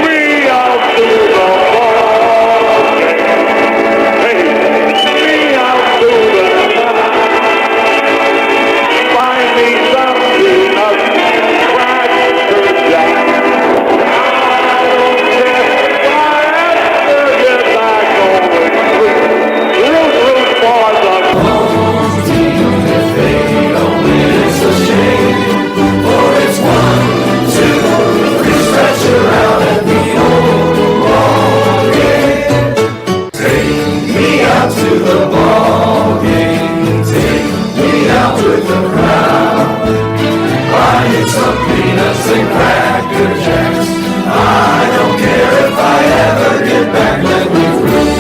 We out to the ball game. We out to the find me something of Cracker Jack. I don't care if I have to get back on the street. Root for the home team. If they don't win, it's a shame. For it's 1, 2, 3, stretch around at the old ball game. Take me out to the ball game. Take me out with the crowd. Buying some peanuts and Cracker Jacks. I don't care if I ever get back. Let me root.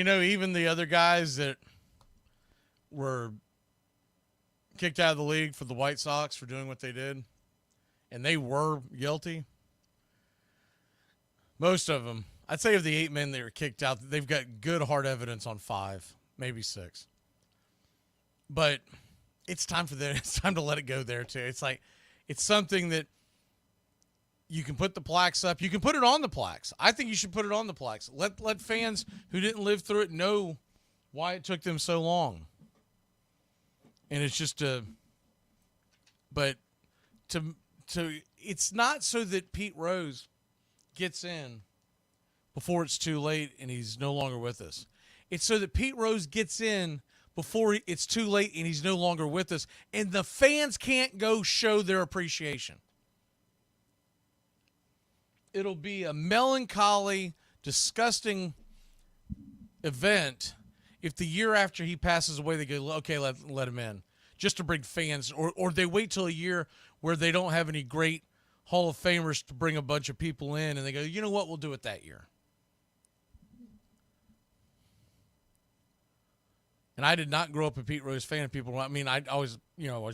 Even the other guys that were kicked out of the league for the White Sox for doing what they did, and they were guilty, most of them, I'd say of the 8 men that were kicked out, they've got good hard evidence on 5, maybe 6. But it's time for them. It's time to let it go there too. It's like, it's something that you can put the plaques up. You can put it on the plaques. I think you should put it on the plaques. Let fans who didn't live through it know why it took them so long. And it's just it's not so that Pete Rose gets in before it's too late and he's no longer with us. It's so that Pete Rose gets in before it's too late and he's no longer with us, and the fans can't go show their appreciation. It'll be a melancholy, disgusting event if the year after he passes away, they go, okay, let him in, just to bring fans, or they wait till a year where they don't have any great Hall of Famers to bring a bunch of people in, and they go, you know what, we'll do it that year. And I did not grow up a Pete Rose fan. People, I mean, I always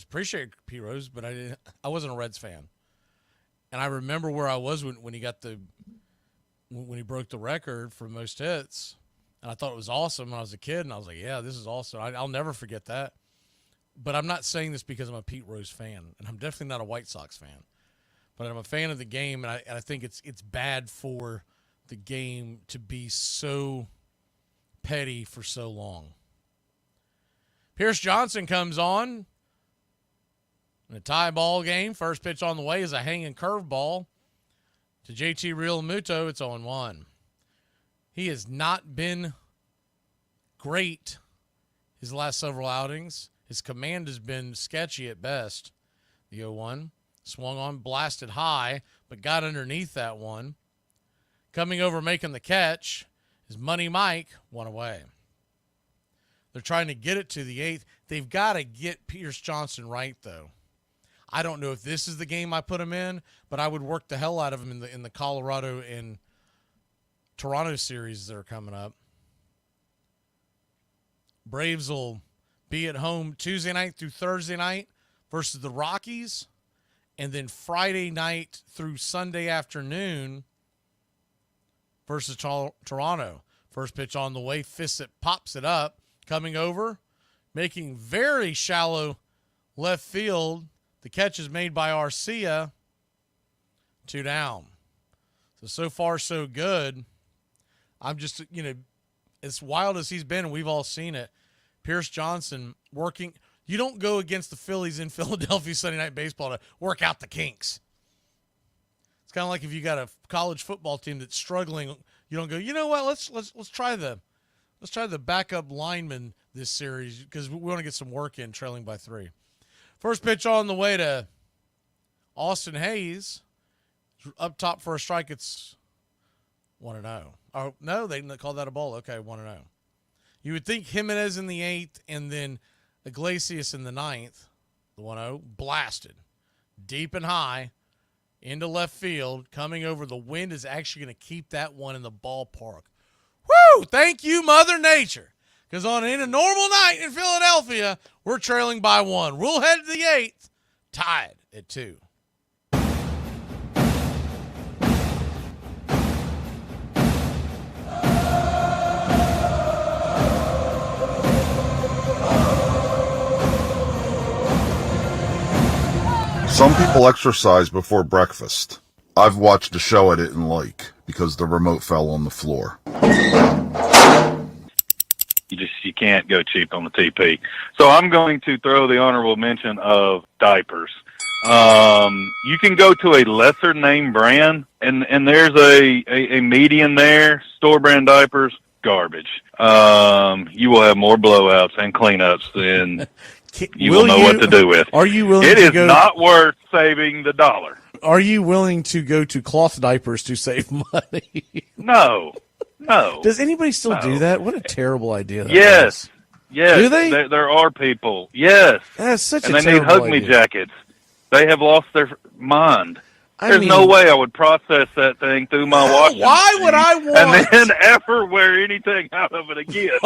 appreciate Pete Rose, but I wasn't a Reds fan. And I remember where I was when he broke the record for most hits, and I thought it was awesome when I was a kid, and I was like, yeah, this is awesome. I'll never forget that. But I'm not saying this because I'm a Pete Rose fan, and I'm definitely not a White Sox fan. But I'm a fan of the game, and I think it's bad for the game to be so petty for so long. Pierce Johnson comes on. In a tie ball game, first pitch on the way is a hanging curveball to JT Realmuto. It's 0-1. He has not been great his last several outings. His command has been sketchy at best. The 0-1 swung on, blasted high, but got underneath that one. Coming over, making the catch is Money Mike, one away. They're trying to get it to the 8th. They've got to get Pierce Johnson right, though. I don't know if this is the game I put him in, but I would work the hell out of him in the Colorado and Toronto series that are coming up. Braves will be at home Tuesday night through Thursday night versus the Rockies, and then Friday night through Sunday afternoon versus Toronto. First pitch on the way, Fissett pops it up, coming over, making very shallow left field. The catch is made by Arcia. 2 down. So far, so good. I'm just, as wild as he's been, and we've all seen it, Pierce Johnson working. You don't go against the Phillies in Philadelphia Sunday Night Baseball to work out the kinks. It's kind of like if you got a college football team that's struggling, you don't go, you know what, let's try the backup lineman this series because we want to get some work in, trailing by 3. First pitch on the way to Austin Hayes. Up top for a strike, it's 1-0. Oh, no, they didn't call that a ball. Okay, 1-0. You would think Jimenez in the 8th and then Iglesias in the 9th. The 1-0 blasted deep and high into left field. Coming over, the wind is actually going to keep that one in the ballpark. Woo! Thank you, Mother Nature. Because in a normal night in Philadelphia, we're trailing by 1. We'll head to the 8th, tied at 2. Some people exercise before breakfast. I've watched a show I didn't like because the remote fell on the floor. You can't go cheap on the TP. So I'm going to throw the honorable mention of diapers. You can go to a lesser name brand and there's a median there, store brand diapers, garbage. You will have more blowouts and cleanups than you will know what to do with. Are you willing It to is go, not worth saving the dollar. Are you willing to go to cloth diapers to save money? No. Does anybody still do that? What a terrible idea that Yes. is. Yes. Do they? There are people. Yes. That's such and a they need terrible hug me idea. jackets. They have lost their mind. There's no way I would process that thing through my washing Why would I want? and then ever wear anything out of it again.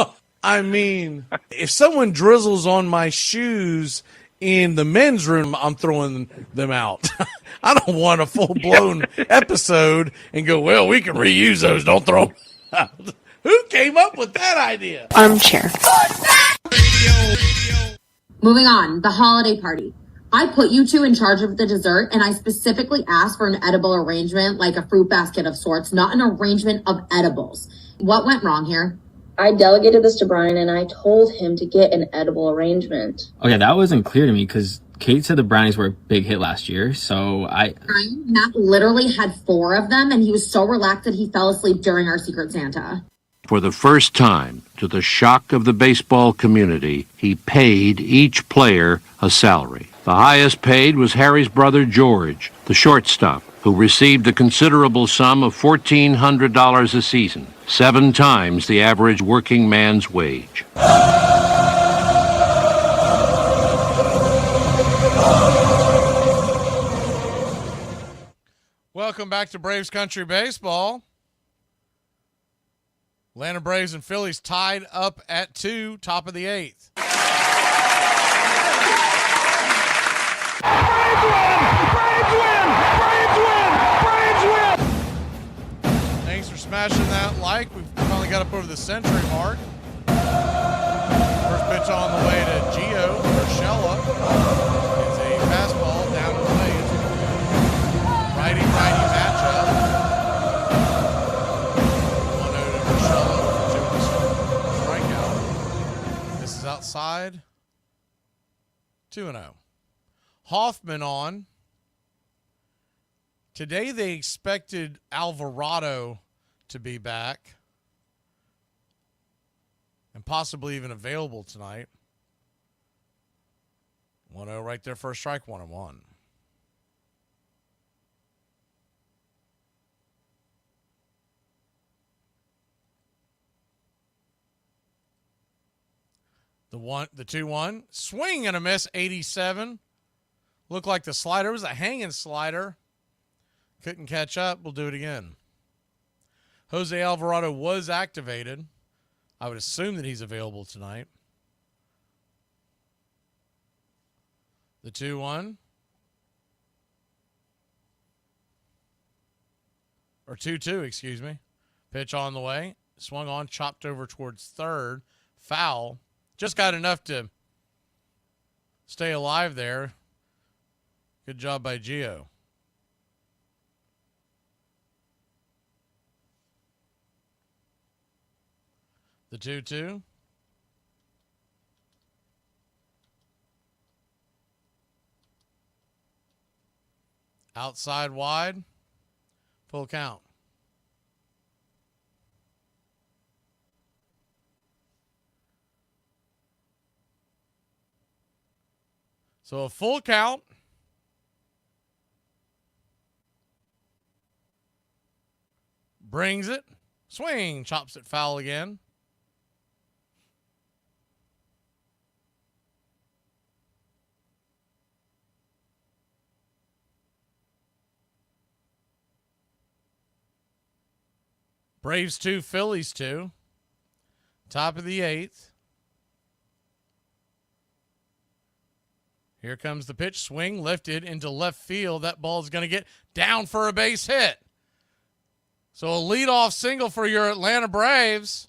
I mean, if someone drizzles on my shoes in the men's room, I'm throwing them out. I don't want a full-blown episode and go, well, we can reuse those. Don't throw them out. Who came up with that idea? Armchair. Moving on, the holiday party. I put you two in charge of the dessert, and I specifically asked for an edible arrangement, like a fruit basket of sorts, not an arrangement of edibles. What went wrong here? I delegated this to Brian, and I told him to get an edible arrangement. Okay, that wasn't clear to me because Kate said the brownies were a big hit last year, so Brian, Matt literally had 4 of them, and he was so relaxed that he fell asleep during our Secret Santa. For the first time, to the shock of the baseball community, he paid each player a salary. The highest paid was Harry's brother George, the shortstop, who received a considerable sum of $1,400 a season, 7 times the average working man's wage. Welcome back to Braves Country Baseball. Atlanta Braves and Phillies tied up at 2, top of the 8th. Thanks for smashing that like. We've finally got up over the century mark. First pitch on the way to Gio Urshela. It's a fastball down the way. Righty-righty matchup. 1-0 to Urshela for strikeout. This is outside. 2-0. Hoffman on. Today they expected Alvarado to be back. and possibly even available tonight. 1-0 right there for a strike, 1-1. The 2-1. Swing and a miss, 87. Looked like the slider was a hanging slider. Couldn't catch up. We'll do it again. Jose Alvarado was activated. I would assume that he's available tonight. The 2-1. Or 2-2, excuse me. Pitch on the way. Swung on, chopped over towards third. Foul. Just got enough to stay alive there. Good job by Gio. The 2-2. Outside wide. Full count. So a full count. Brings it. Swing. Chops it foul again. Braves 2, Phillies 2. Top of the 8th. Here comes the pitch. Swing lifted into left field. That ball is going to get down for a base hit. So a leadoff single for your Atlanta Braves.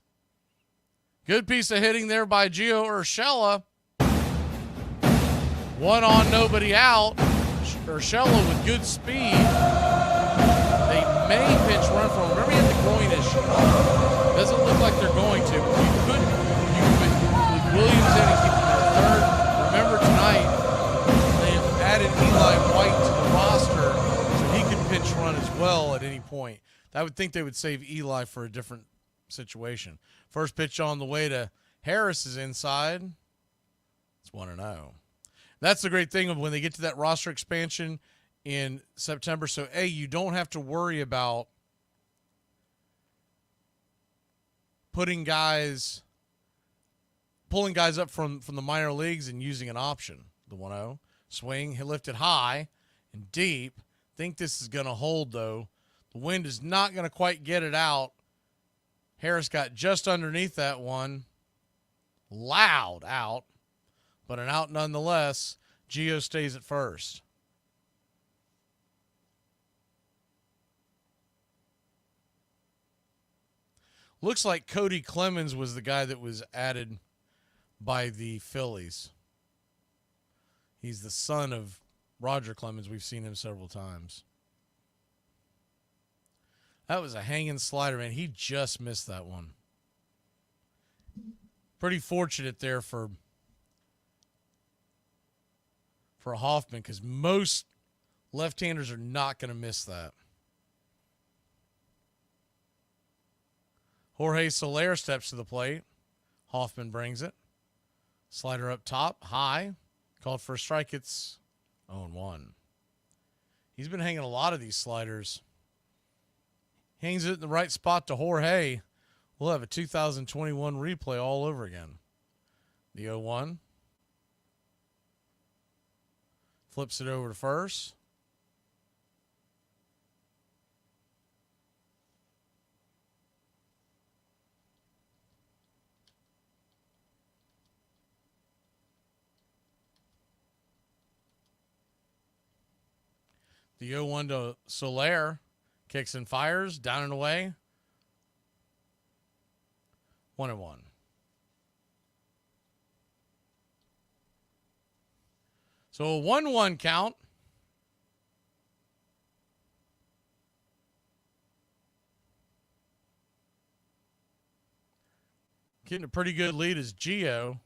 Good piece of hitting there by Gio Urshela. 1 on, nobody out. Urshela with good speed. They may pitch run from. Remember, he had the groin issue. Doesn't look like they're going to. But you could, with Williams in and keeping their third. Remember tonight, they've added Eli White to the roster, so he could pitch run as well at any point. I would think they would save Eli for a different situation. First pitch on the way to Harris is inside. It's 1-0. That's the great thing of when they get to that roster expansion in September. So, A, you don't have to worry about pulling guys up from the minor leagues and using an option. The 1-0. Swing, he lifted high and deep. Think this is going to hold, though. The wind is not going to quite get it out. Harris got just underneath that one. Loud out, but an out nonetheless. Gio stays at first. Looks like Cody Clemens was the guy that was added by the Phillies. He's the son of Roger Clemens. We've seen him several times. That was a hanging slider, man. He just missed that one. Pretty fortunate there for Hoffman, because most left-handers are not going to miss that. Jorge Soler steps to the plate. Hoffman brings it. Slider up top, high. Called for a strike. It's 0-1. He's been hanging a lot of these sliders. Hangs it in the right spot to Jorge. We'll have a 2021 replay all over again. The 0-1. Flips it over to first. The 0-1 to Soler. Kicks and fires. Down and away. 1-1. So a 1-1 count. Getting a pretty good lead is Gio.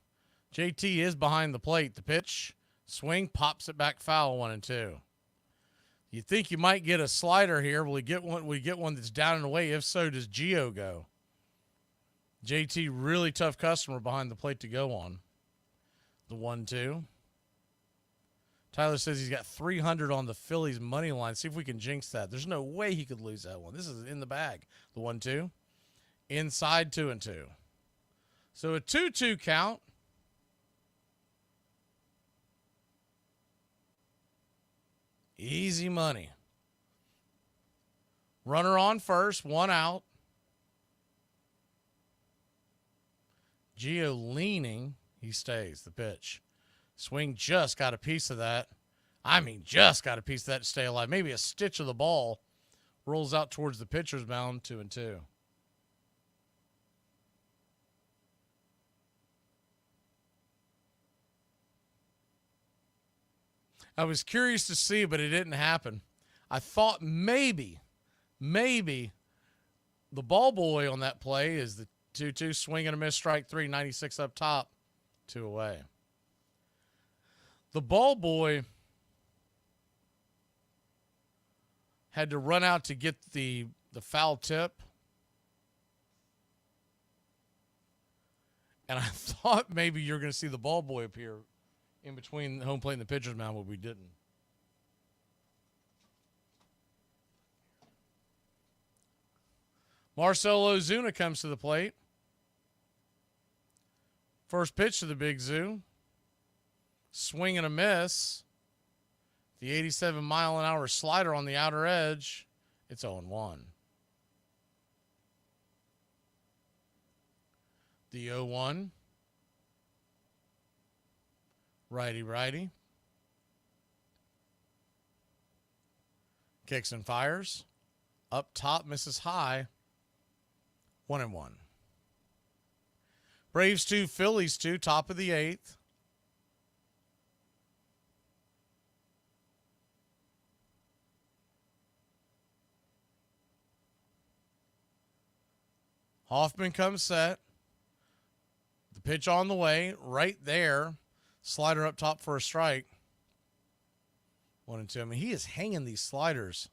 JT is behind the plate. The pitch. Swing. Pops it back foul. 1-2. You think you might get a slider here. Will we get one? We get one that's down and away. If so, does Gio go? JT, really tough customer behind the plate to go on. The 1-2. Tyler says he's got 300 on the Phillies money line. See if we can jinx that. There's no way he could lose that one. This is in the bag. The 1-2. Inside 2-2. So a 2-2 count. Easy money. Runner on first, 1 out. Gio leaning. He stays. The pitch. Swing just got a piece of that. I mean, just got a piece of that to stay alive. Maybe a stitch of the ball. Rolls out towards the pitcher's mound, 2-2. I was curious to see, but it didn't happen. I thought maybe the ball boy on that play is the 2-2 swing and a miss, strike 3, 96 up top, 2 away. The ball boy had to run out to get the foul tip. And I thought maybe you're going to see the ball boy appear in between the home plate and the pitcher's mound, but we didn't. Marcell Ozuna comes to the plate. First pitch to the Big Zoo. Swing and a miss. The 87-mile-an-hour slider on the outer edge. It's 0-1. The 0-1. Righty. Kicks and fires. Up top, misses high. 1-1. Braves 2, Phillies 2, top of the 8th. Hoffman comes set. The pitch on the way, right there. Slider up top for a strike. 1-2. I mean, he is hanging these sliders.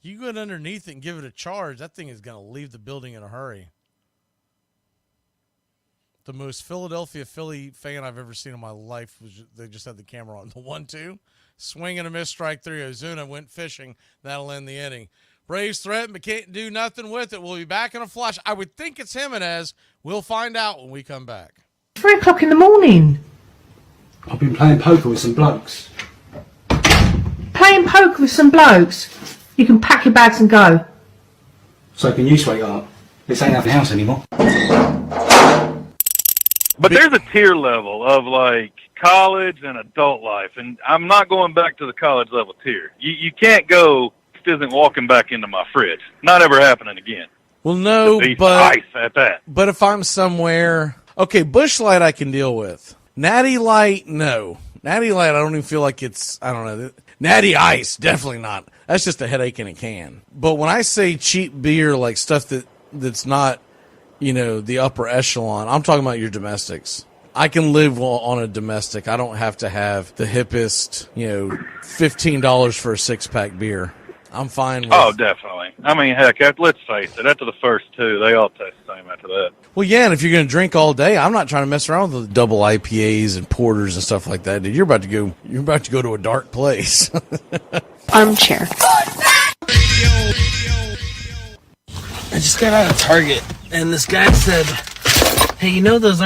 You go underneath it and give it a charge, that thing is going to leave the building in a hurry. The most Philadelphia Philly fan I've ever seen in my life was they just had the camera on. The 1-2. Swing and a miss, strike 3. Ozuna went fishing. That'll end the inning. Braves threaten, but can't do nothing with it. We'll be back in a flash. I would think it's Jimenez. We'll find out when we come back. 3 o'clock in the morning. I've been playing poker with some blokes. Playing poker with some blokes? You can pack your bags and go. So can you, sweetheart? This ain't the house anymore. But there's a tier level of like college and adult life, and I'm not going back to the college level tier. You can't go, this isn't walking back into my fridge. Not ever happening again. Well, no, but ice at that. But if I'm somewhere, okay, Busch Light I can deal with. Natty Light, no. Natty Light, I don't even feel like it's, I don't know. Natty Ice, definitely not. That's just a headache in a can. But when I say cheap beer, like stuff that's not, you know, the upper echelon, I'm talking about your domestics. I can live on a domestic. I don't have to have the hippest, you know, $15 for a 6-pack beer. I'm fine with. Oh, definitely. I mean, heck, let's face it. After the first 2, they all taste the same after that. Well, yeah, and if you're going to drink all day, I'm not trying to mess around with the double IPAs and porters and stuff like that. Dude, you're about to go to a dark place. Armchair. I just got out of Target, and this guy said, "Hey, you know that's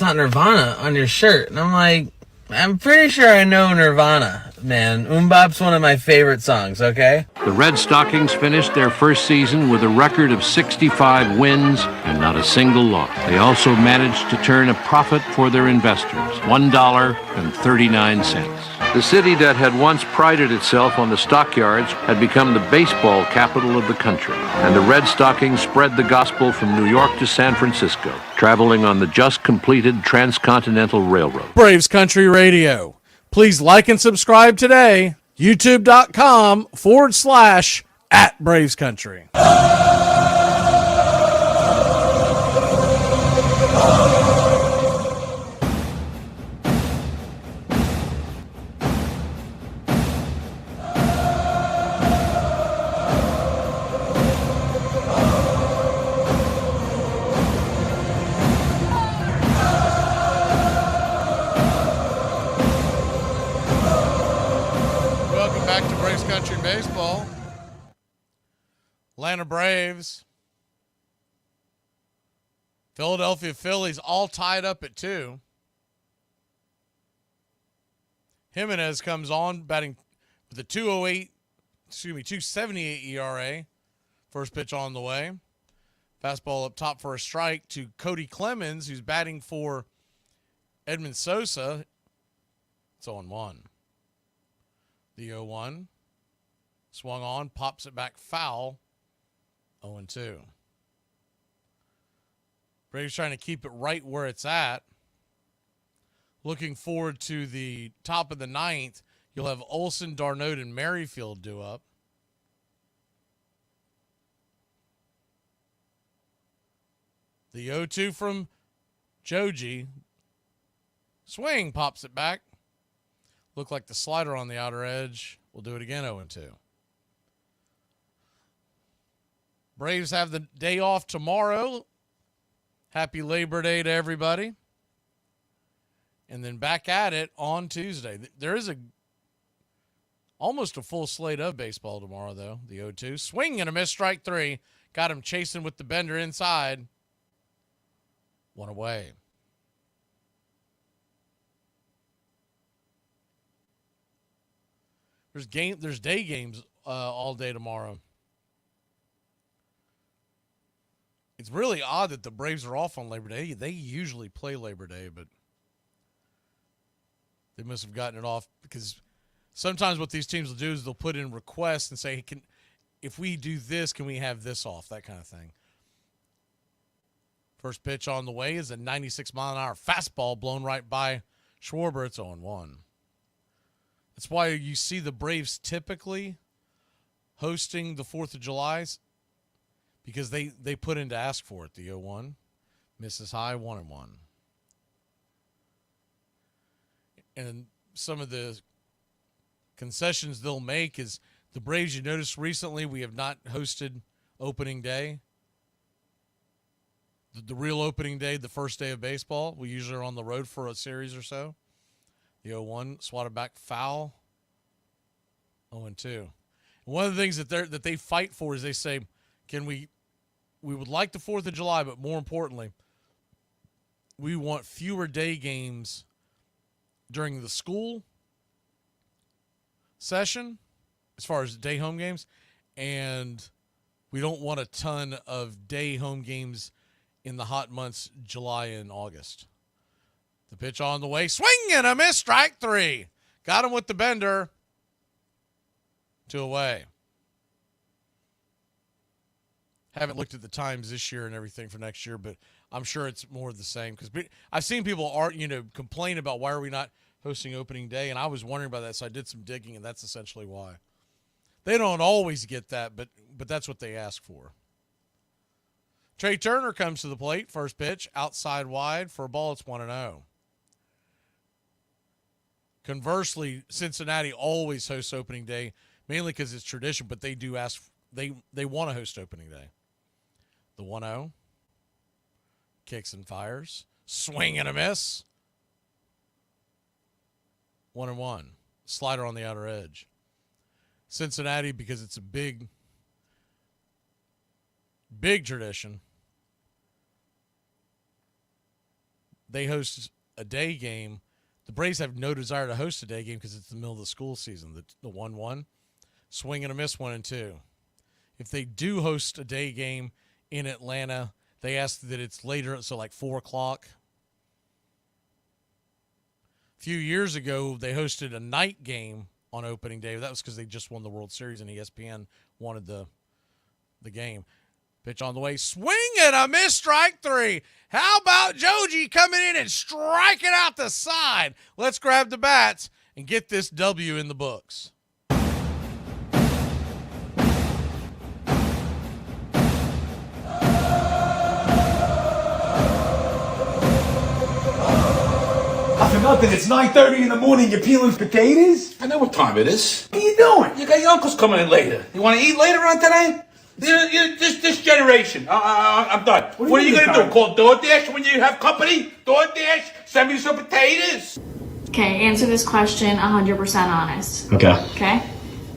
not Nirvana on your shirt." And I'm like, I'm pretty sure I know Nirvana, man. Bop's one of my favorite songs, okay? The Red Stockings finished their first season with a record of 65 wins and not a single loss. They also managed to turn a profit for their investors, $1.39. The city that had once prided itself on the stockyards had become the baseball capital of the country, and the Red Stockings spread the gospel from New York to San Francisco, traveling on the just completed Transcontinental Railroad. Braves Country Radio. Please like and subscribe today. YouTube.com/@Braves Country. Baseball. Atlanta Braves. Philadelphia Phillies all tied up at 2. Jimenez comes on batting with a 278 ERA. First pitch on the way. Fastball up top for a strike to Cody Clemens, who's batting for Edmund Sosa. It's 0-1. The 0-1. Swung on, pops it back foul. 0-2. Braves trying to keep it right where it's at. Looking forward to the top of the 9th. You'll have Olsen, Darnold, and Merrifield due up. The 0-2 from Joji. Swing, pops it back. Looked like the slider on the outer edge. We'll do it again, 0-2. Braves have the day off tomorrow. Happy Labor Day to everybody. And then back at it on Tuesday. There is almost a full slate of baseball tomorrow, though. The 0-2. Swing and a miss, strike 3. Got him chasing with the bender inside. 1 away. There's day games all day tomorrow. It's really odd that the Braves are off on Labor Day. They usually play Labor Day, but they must have gotten it off because sometimes what these teams will do is they'll put in requests and say, hey, if we do this, can we have this off? That kind of thing. First pitch on the way is a 96-mile-an-hour fastball blown right by Schwarber. It's 0-1. That's why you see the Braves typically hosting the 4th of July because they put in to ask for it. The 0-1 misses high, 1-1. And some of the concessions they'll make is the Braves, you noticed recently, we have not hosted opening day. The real opening day, the first day of baseball. We usually are on the road for a series or so. The 0-1 swatted back foul. 0-2. One of the things that they fight for is they say, we would like the 4th of July, but more importantly, we want fewer day games during the school session as far as day home games, and we don't want a ton of day home games in the hot months, July and August. The pitch on the way. Swing and a miss. Strike 3. Got him with the bender. 2 away. Haven't looked at the times this year and everything for next year, but I'm sure it's more of the same. Because I've seen people complain about why are we not hosting opening day, and I was wondering about that, so I did some digging, and that's essentially why. They don't always get that, but that's what they ask for. Trey Turner comes to the plate. First pitch, outside wide for a ball. It's 1-0. Conversely, Cincinnati always hosts opening day, mainly because it's tradition, but they do ask, they want to host opening day. The 1-0. Kicks and fires. Swing and a miss. 1-1. Slider on the outer edge. Cincinnati, because it's a big tradition, they host a day game. The Braves have no desire to host a day game because it's the middle of the school season. The 1-1, swing and a miss, 1-2. If they do host a day game in Atlanta, they ask that it's later, so like 4 o'clock. A few years ago, they hosted a night game on opening day. That was because they just won the World Series and ESPN wanted the game. Pitch on the way. Swing and a miss. Strike 3. How about Joji coming in and striking out the side? Let's grab the bats and get this W in the books. For nothing, it's 9:30 in the morning, you're peeling potatoes? I know what time it is. What are you doing? You got your uncle's coming in later. You want to eat later on today? This generation. I'm done. What are you going to do? Call DoorDash when you have company? DoorDash, send me some potatoes. Okay, answer this question 100% honest. Okay. Okay?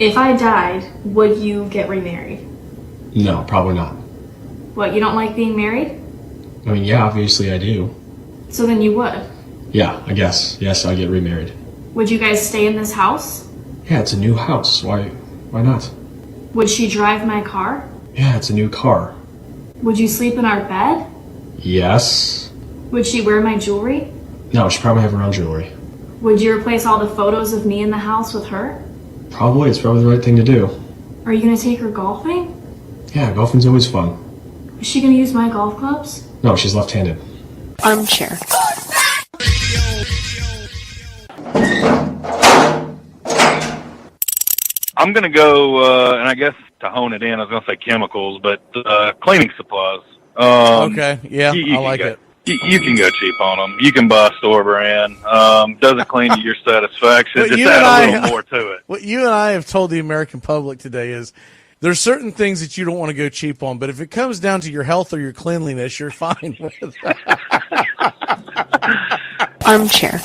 If I died, would you get remarried? No, probably not. What, you don't like being married? I mean, yeah, obviously I do. So then you would. Yeah, I guess. Yes, I'll get remarried. Would you guys stay in this house? Yeah, it's a new house. Why not? Would she drive my car? Yeah, it's a new car. Would you sleep in our bed? Yes. Would she wear my jewelry? No, she probably have her own jewelry. Would you replace all the photos of me in the house with her? Probably. It's probably the right thing to do. Are you gonna take her golfing? Yeah, golfing's always fun. Is she gonna use my golf clubs? No, she's left-handed. Armchair. I'm going to go, and I guess to hone it in, I was going to say chemicals, but cleaning supplies. Okay, yeah, I like it. You can go cheap on them. You can buy store brand. Doesn't clean to your satisfaction. Just add a little more to it. What you and I have told the American public today is there's certain things that you don't want to go cheap on, but if it comes down to your health or your cleanliness, you're fine with it. Armchair.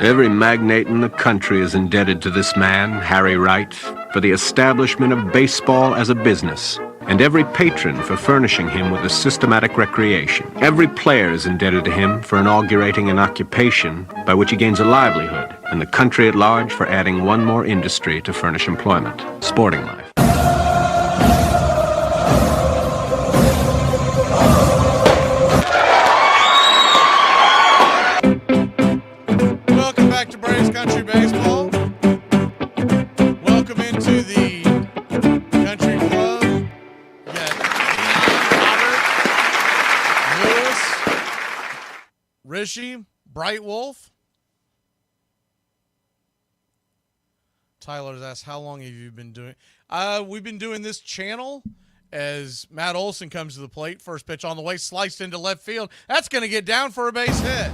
Every magnate in the country is indebted to this man, Harry Wright, for the establishment of baseball as a business, and every patron for furnishing him with a systematic recreation. Every player is indebted to him for inaugurating an occupation by which he gains a livelihood, and the country at large for adding one more industry to furnish employment: sporting life. Welcome back to Braves Country Baseball. Welcome into the Country Club. We got Robert, Lewis, Rishi, Bright Wolf. Tyler's asked, how long have you been doing? We've been doing this channel as Matt Olson comes to the plate. First pitch on the way, sliced into left field. That's going to get down for a base hit.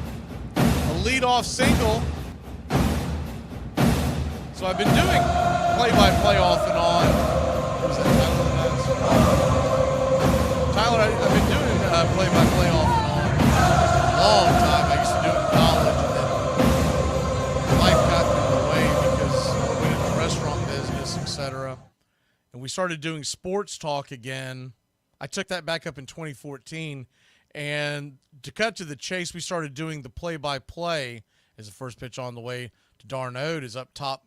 A leadoff single. So I've been doing play-by-play off and on. What was that, Tyler? I've been doing play-by-play off and on a long time. I used to do it in college, and then life got in the way because I went into the restaurant business, etc. And we started doing sports talk again. I took that back up in 2014. And to cut to the chase, we started doing the play-by-play as the first pitch on the way to Darnode is up top.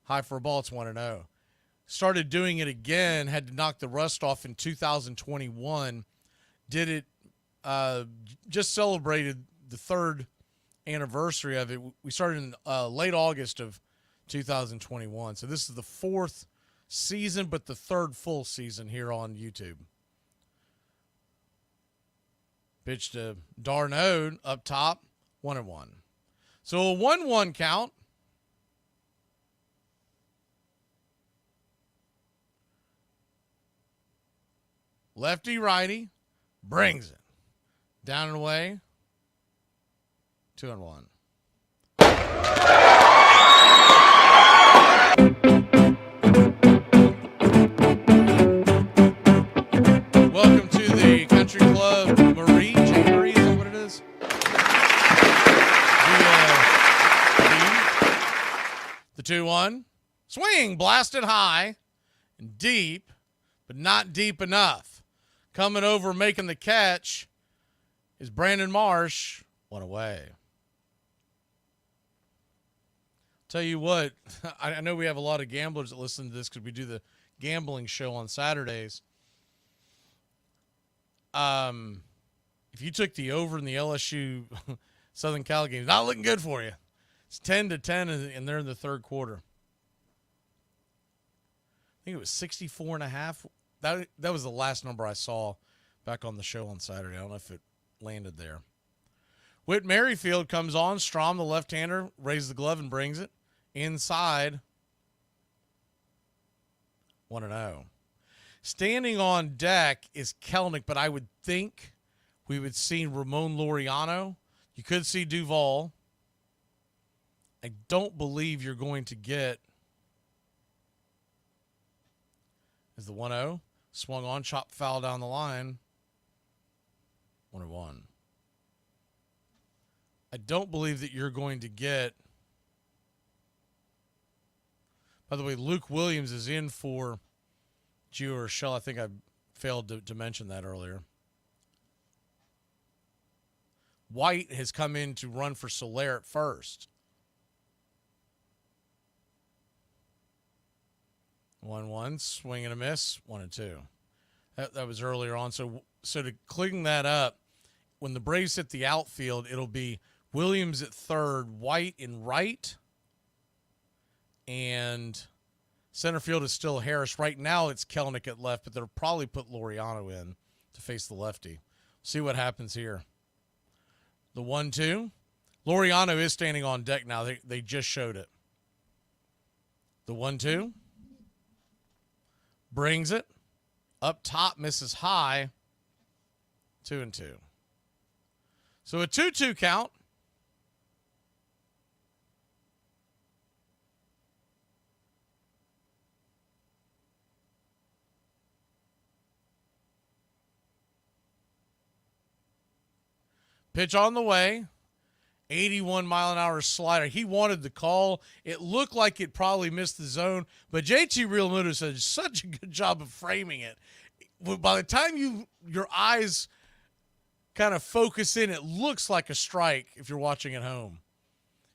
High for a ball, it's 1-0. Started doing it again, had to knock the rust off in 2021. Did it, just celebrated the third anniversary of it. We started in late August of 2021. So this is the fourth season, but the third full season here on YouTube. Pitch to Darnode up top, 1-1. So a 1-1 count. Lefty righty brings it down and away. 2-1. Welcome to the Country Club. Marie, J. Marie, is that what it is? The 2-1. Swing, blasted high and deep, but not deep enough. Coming over, making the catch is Brandon Marsh. One away. Tell you what, I know we have a lot of gamblers that listen to this because we do the gambling show on Saturdays. If you took the over in the LSU Southern Cal game, not looking good for you. It's 10-10, and they're in the third quarter. I think it was 64.5. That was the last number I saw back on the show on Saturday. I don't know if it landed there. Whit Merrifield comes on. Strom, the left-hander, raises the glove and brings it inside. 1-0. Standing on deck is Kelnick, but I would think we would see Ramon Laureano. You could see Duvall. I don't believe you're going to get is the 1-0. Swung on, chopped foul down the line. 1-1. I don't believe that you're going to get By the way, Luke Williams is in for Gio Urshela. I think I failed to mention that earlier. White has come in to run for Soler at first. 1-1, swing and a miss, 1-2. That was earlier on. So to clean that up, when the Braves hit the outfield, it'll be Williams at third, White in right, and center field is still Harris. Right now it's Kelenic at left, but they'll probably put Laureano in to face the lefty. See what happens here. The 1-2. Laureano is standing on deck now. They just showed it. The 1-2. Brings it. Up top, misses high. 2-2. So a 2-2 count. Pitch on the way. 81-mile-an-hour slider. He wanted the call. It looked like it probably missed the zone, but JT Realmuto did such a good job of framing it. By the time your eyes kind of focus in, it looks like a strike if you're watching at home.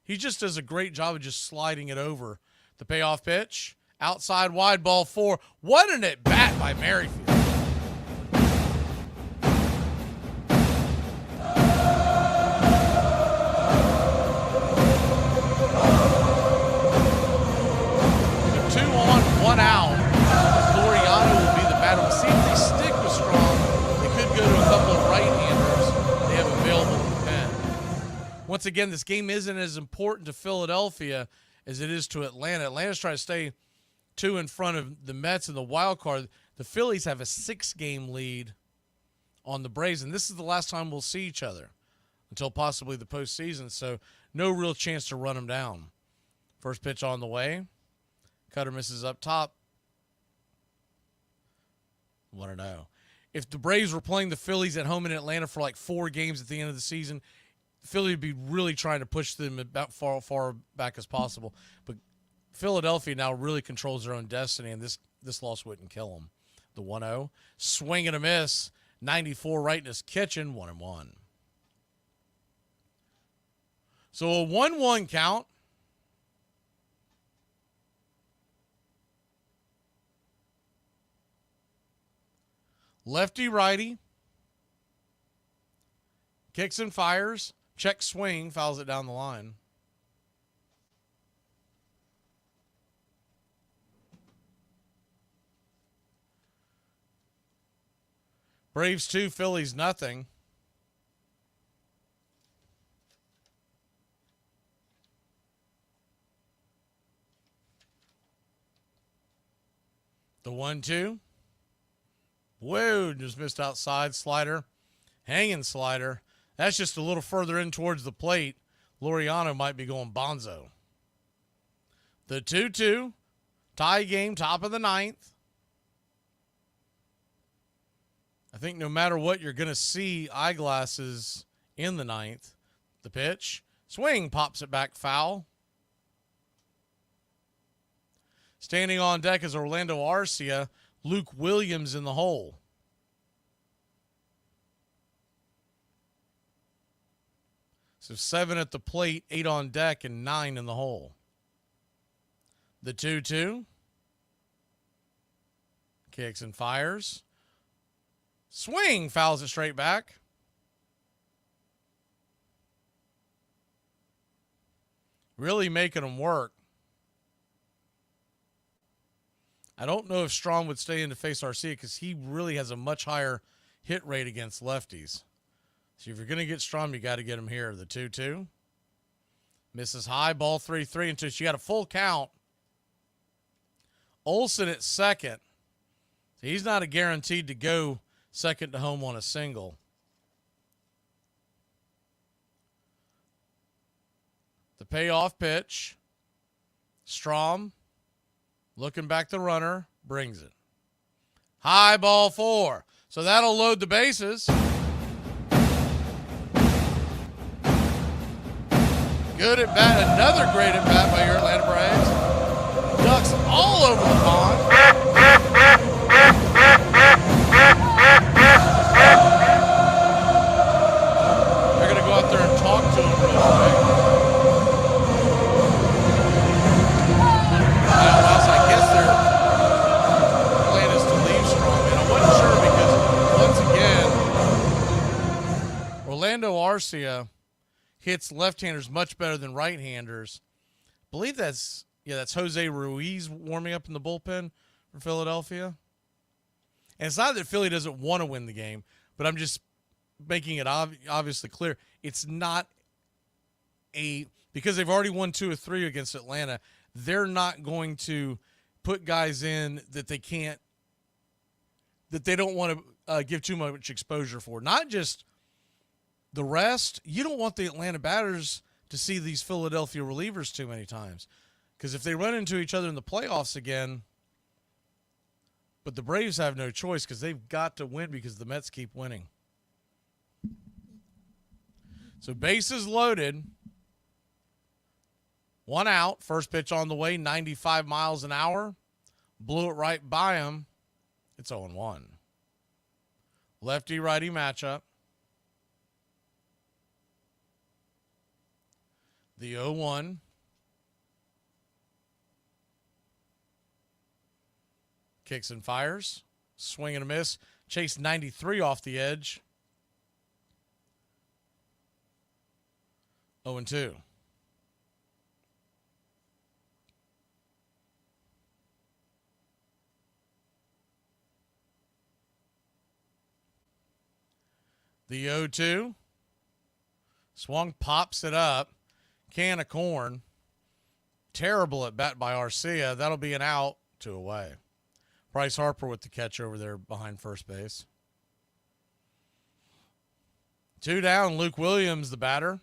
He just does a great job of just sliding it over. The payoff pitch, outside wide, ball 4. What an at-bat by Merrifield. One out. Laureano will be the batter. We'll see if they stick with Strong. They could go to a couple of right-handers they have available in the pen. Once again, this game isn't as important to Philadelphia as it is to Atlanta. Atlanta's trying to stay 2 in front of the Mets in the wild card. The Phillies have a 6-game lead on the Braves, and this is the last time we'll see each other until possibly the postseason, so no real chance to run them down. First pitch on the way. Cutter misses up top. 1-0. If the Braves were playing the Phillies at home in Atlanta for like 4 games at the end of the season, Philly would be really trying to push them about far back as possible. But Philadelphia now really controls their own destiny, and this loss wouldn't kill them. The 1-0. Swing and a miss. 94 right in his kitchen. 1-1. So a 1-1 count. Lefty righty. Kicks and fires. Check swing. Fouls it down the line. Braves 2, Phillies nothing. The 1-2. Whoa, just missed outside. Slider. Hanging slider. That's just a little further in towards the plate. Laureano might be going bonzo. The 2-2. Tie game, top of the 9th. I think no matter what, you're going to see eyeglasses in the 9th. The pitch. Swing, pops it back, foul. Standing on deck is Orlando Arcia. Luke Williams in the hole. So 7 at the plate, 8 on deck, and 9 in the hole. The 2-2. Kicks and fires. Swing, fouls it straight back. Really making them work. I don't know if Strong would stay in to face Arcia because he really has a much higher hit rate against lefties. So if you're going to get Strong, you got to get him here. The 2-2. Misses high, ball 3-3 until she got a full count. Olsen at second. So he's not guaranteed to go second to home on a single. The payoff pitch. Strom. Looking back the runner, brings it. High ball 4. So that'll load the bases. Good at bat. Another great at bat by your Atlanta Braves. ducks all over the pond. They're going to go out there and talk to him real quick. I guess their plan is to leave strong. And I wasn't sure because, once again, Orlando Arcia hits left-handers much better than right-handers. I believe that's Jose Ruiz warming up in the bullpen for Philadelphia. And it's not that Philly doesn't want to win the game, but I'm just making it obviously clear. It's not because they've already won 2 or 3 against Atlanta, they're not going to put guys in that they don't want to give too much exposure for. Not just the rest. You don't want the Atlanta batters to see these Philadelphia relievers too many times. Because if they run into each other in the playoffs again, but the Braves have no choice because they've got to win because the Mets keep winning. So bases loaded. 1 out. First pitch on the way, 95 miles an hour. Blew it right by him. It's 0-1. Lefty-righty matchup. The 0-1. Kicks and fires. Swing and a miss. Chase 93 off the edge. 0-2. The 0-2. Swung, pops it up. Can of corn. Terrible at bat by Arcia. That'll be an out. 2 away. Bryce Harper with the catch over there behind first base. 2 down. Luke Williams, the batter.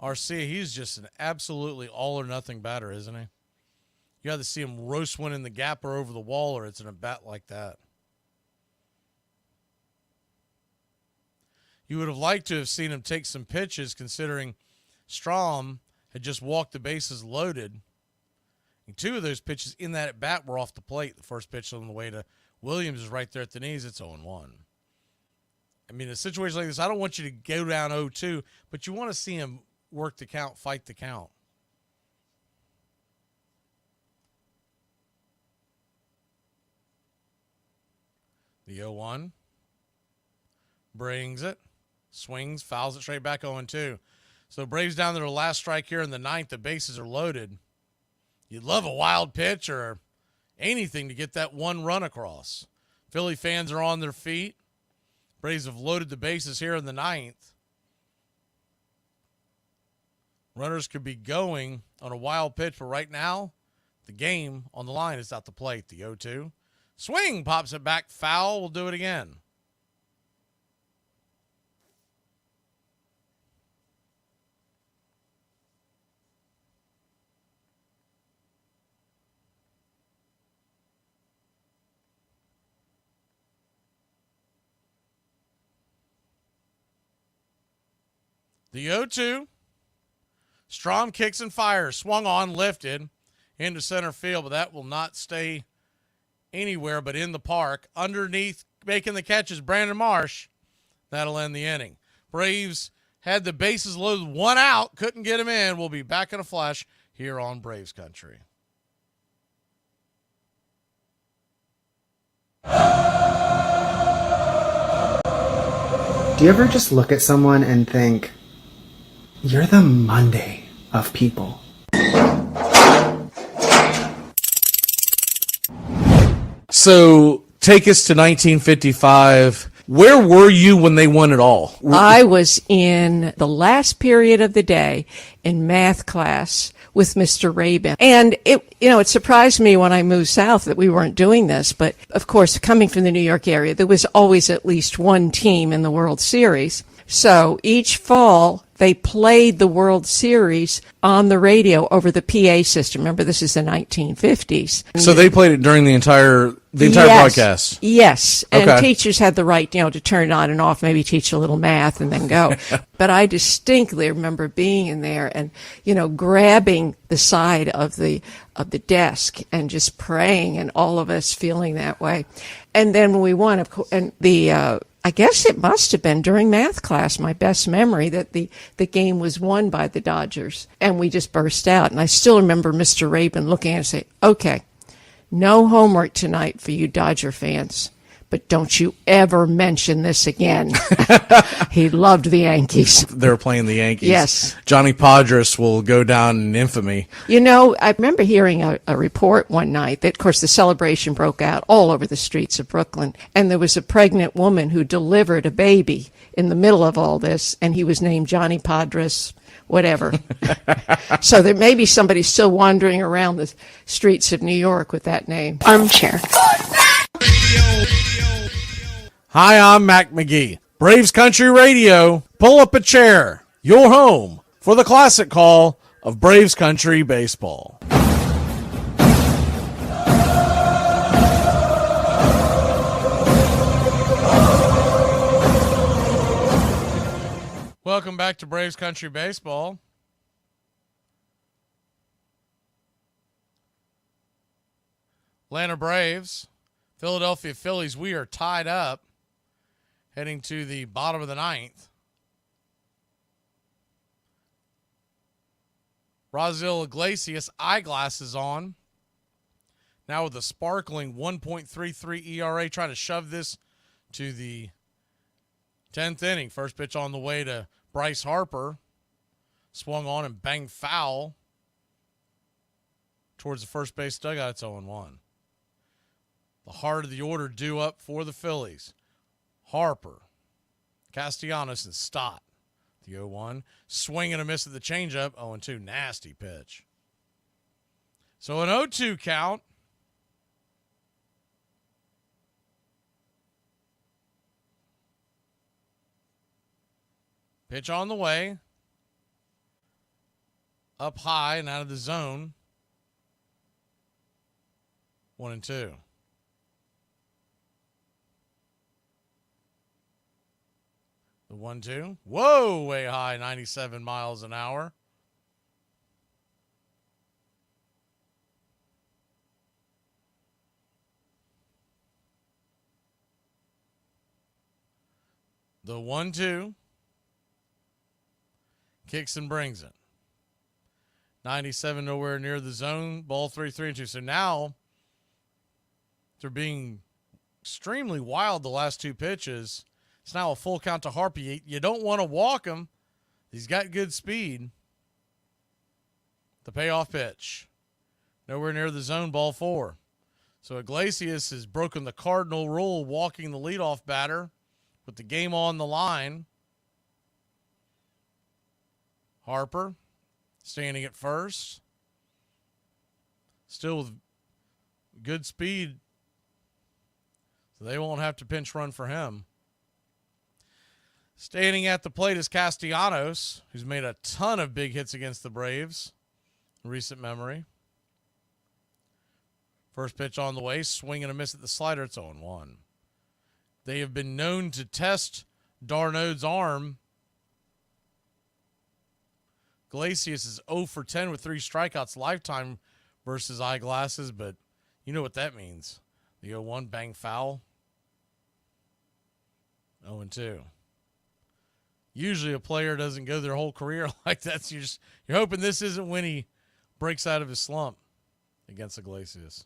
Arcia, he's just an absolutely all-or-nothing batter, isn't he? You got to see him roast one in the gap or over the wall, or it's in a bat like that. You would have liked to have seen him take some pitches, considering Strom had just walked the bases loaded. And 2 of those pitches in that at-bat were off the plate. The first pitch on the way to Williams is right there at the knees. It's 0-1. I mean, a situation like this, I don't want you to go down 0-2, but you want to see him work the count, fight the count. The 0-1. Brings it. Swings, fouls it straight back 0-2. So Braves down to their last strike here in the 9th. The bases are loaded. You'd love a wild pitch or anything to get that 1 run across. Philly fans are on their feet. Braves have loaded the bases here in the 9th. Runners could be going on a wild pitch, but right now, the game on the line is at the plate. The 0-2. Swing, pops it back, foul. We'll do it again. The 0-2. Strom kicks and fires. Swung on, lifted into center field, but that will not stay anywhere but in the park. Underneath, making the catches, Brandon Marsh. That'll end the inning. Braves had the bases loaded, 1 out. Couldn't get him in. We'll be back in a flash here on Braves Country. Do you ever just look at someone and think, you're the Monday of people? So take us to 1955. Where were you when they won it all? I was in the last period of the day in math class with Mr. Rabin. And it surprised me when I moved south that we weren't doing this. But of course, coming from the New York area, there was always at least one team in the World Series. So each fall, they played the World Series on the radio over the PA system. Remember, this is the 1950s. So they played it during the entire The entire broadcast? Yes. And Okay. teachers had the right, to turn it on and off, maybe teach a little math and then go. But I distinctly remember being in there and, grabbing the side of the desk and just praying, and all of us feeling that way. And then when we won, of course, and I guess it must have been during math class, my best memory, that the game was won by the Dodgers. And we just burst out. And I still remember Mr. Rabin looking at us and say, okay, no homework tonight for you Dodger fans, but don't you ever mention this again. He loved the Yankees. They were playing the Yankees. Yes. Johnny Podres will go down in infamy. I remember hearing a report one night that, of course, the celebration broke out all over the streets of Brooklyn, and there was a pregnant woman who delivered a baby in the middle of all this, and he was named Johnny Podres, whatever. So there may be somebody still wandering around the streets of New York with that name. Armchair. Hi, I'm Mac Magee. Braves Country Radio. Pull up a chair. Your home for the classic call of Braves Country Baseball. Welcome back to Braves Country Baseball. Atlanta Braves, Philadelphia Phillies, we are tied up heading to the bottom of the ninth. Raisel Iglesias, eyeglasses on, now with a sparkling 1.33 ERA, trying to shove this to the 10th inning. First pitch on the way to Bryce Harper. Swung on and banged foul towards the first base dugout. It's 0-1. The heart of the order due up for the Phillies. Harper, Castellanos, and Stott. The 0-1. Swing and a miss at the changeup. 0-2. Nasty pitch. So an 0-2 count. Pitch on the way. Up high and out of the zone. 1-2. The 1-2. Whoa, way high, 97 miles an hour. The 1-2. Kicks and brings it. 97 nowhere near the zone. Ball 3-3-2. So now they're being extremely wild the last two pitches. It's now a full count to Harper. You don't want to walk him. He's got good speed. The payoff pitch. Nowhere near the zone, ball 4. So Iglesias has broken the cardinal rule, walking the leadoff batter with the game on the line. Harper standing at first. Still with good speed. So they won't have to pinch run for him. Standing at the plate is Castellanos, who's made a ton of big hits against the Braves in recent memory. First pitch on the way, swing and a miss at the slider. It's 0-1. They have been known to test Darnold's arm. Iglesias is 0 for 10 with 3 strikeouts lifetime versus eyeglasses, but you know what that means. The 0-1 bang foul. 0-2. Usually a player doesn't go their whole career like that. So you're hoping this isn't when he breaks out of his slump against Iglesias.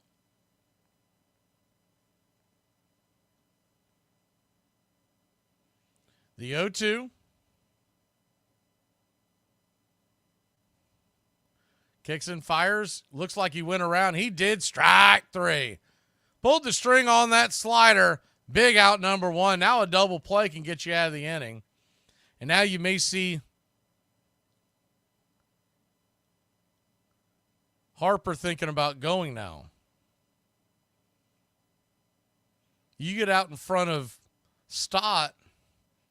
The 0-2. Kicks and fires. Looks like he went around. He did. Strike 3. Pulled the string on that slider. Big out number 1. Now a double play can get you out of the inning. And now you may see Harper thinking about going now. You get out in front of Stott,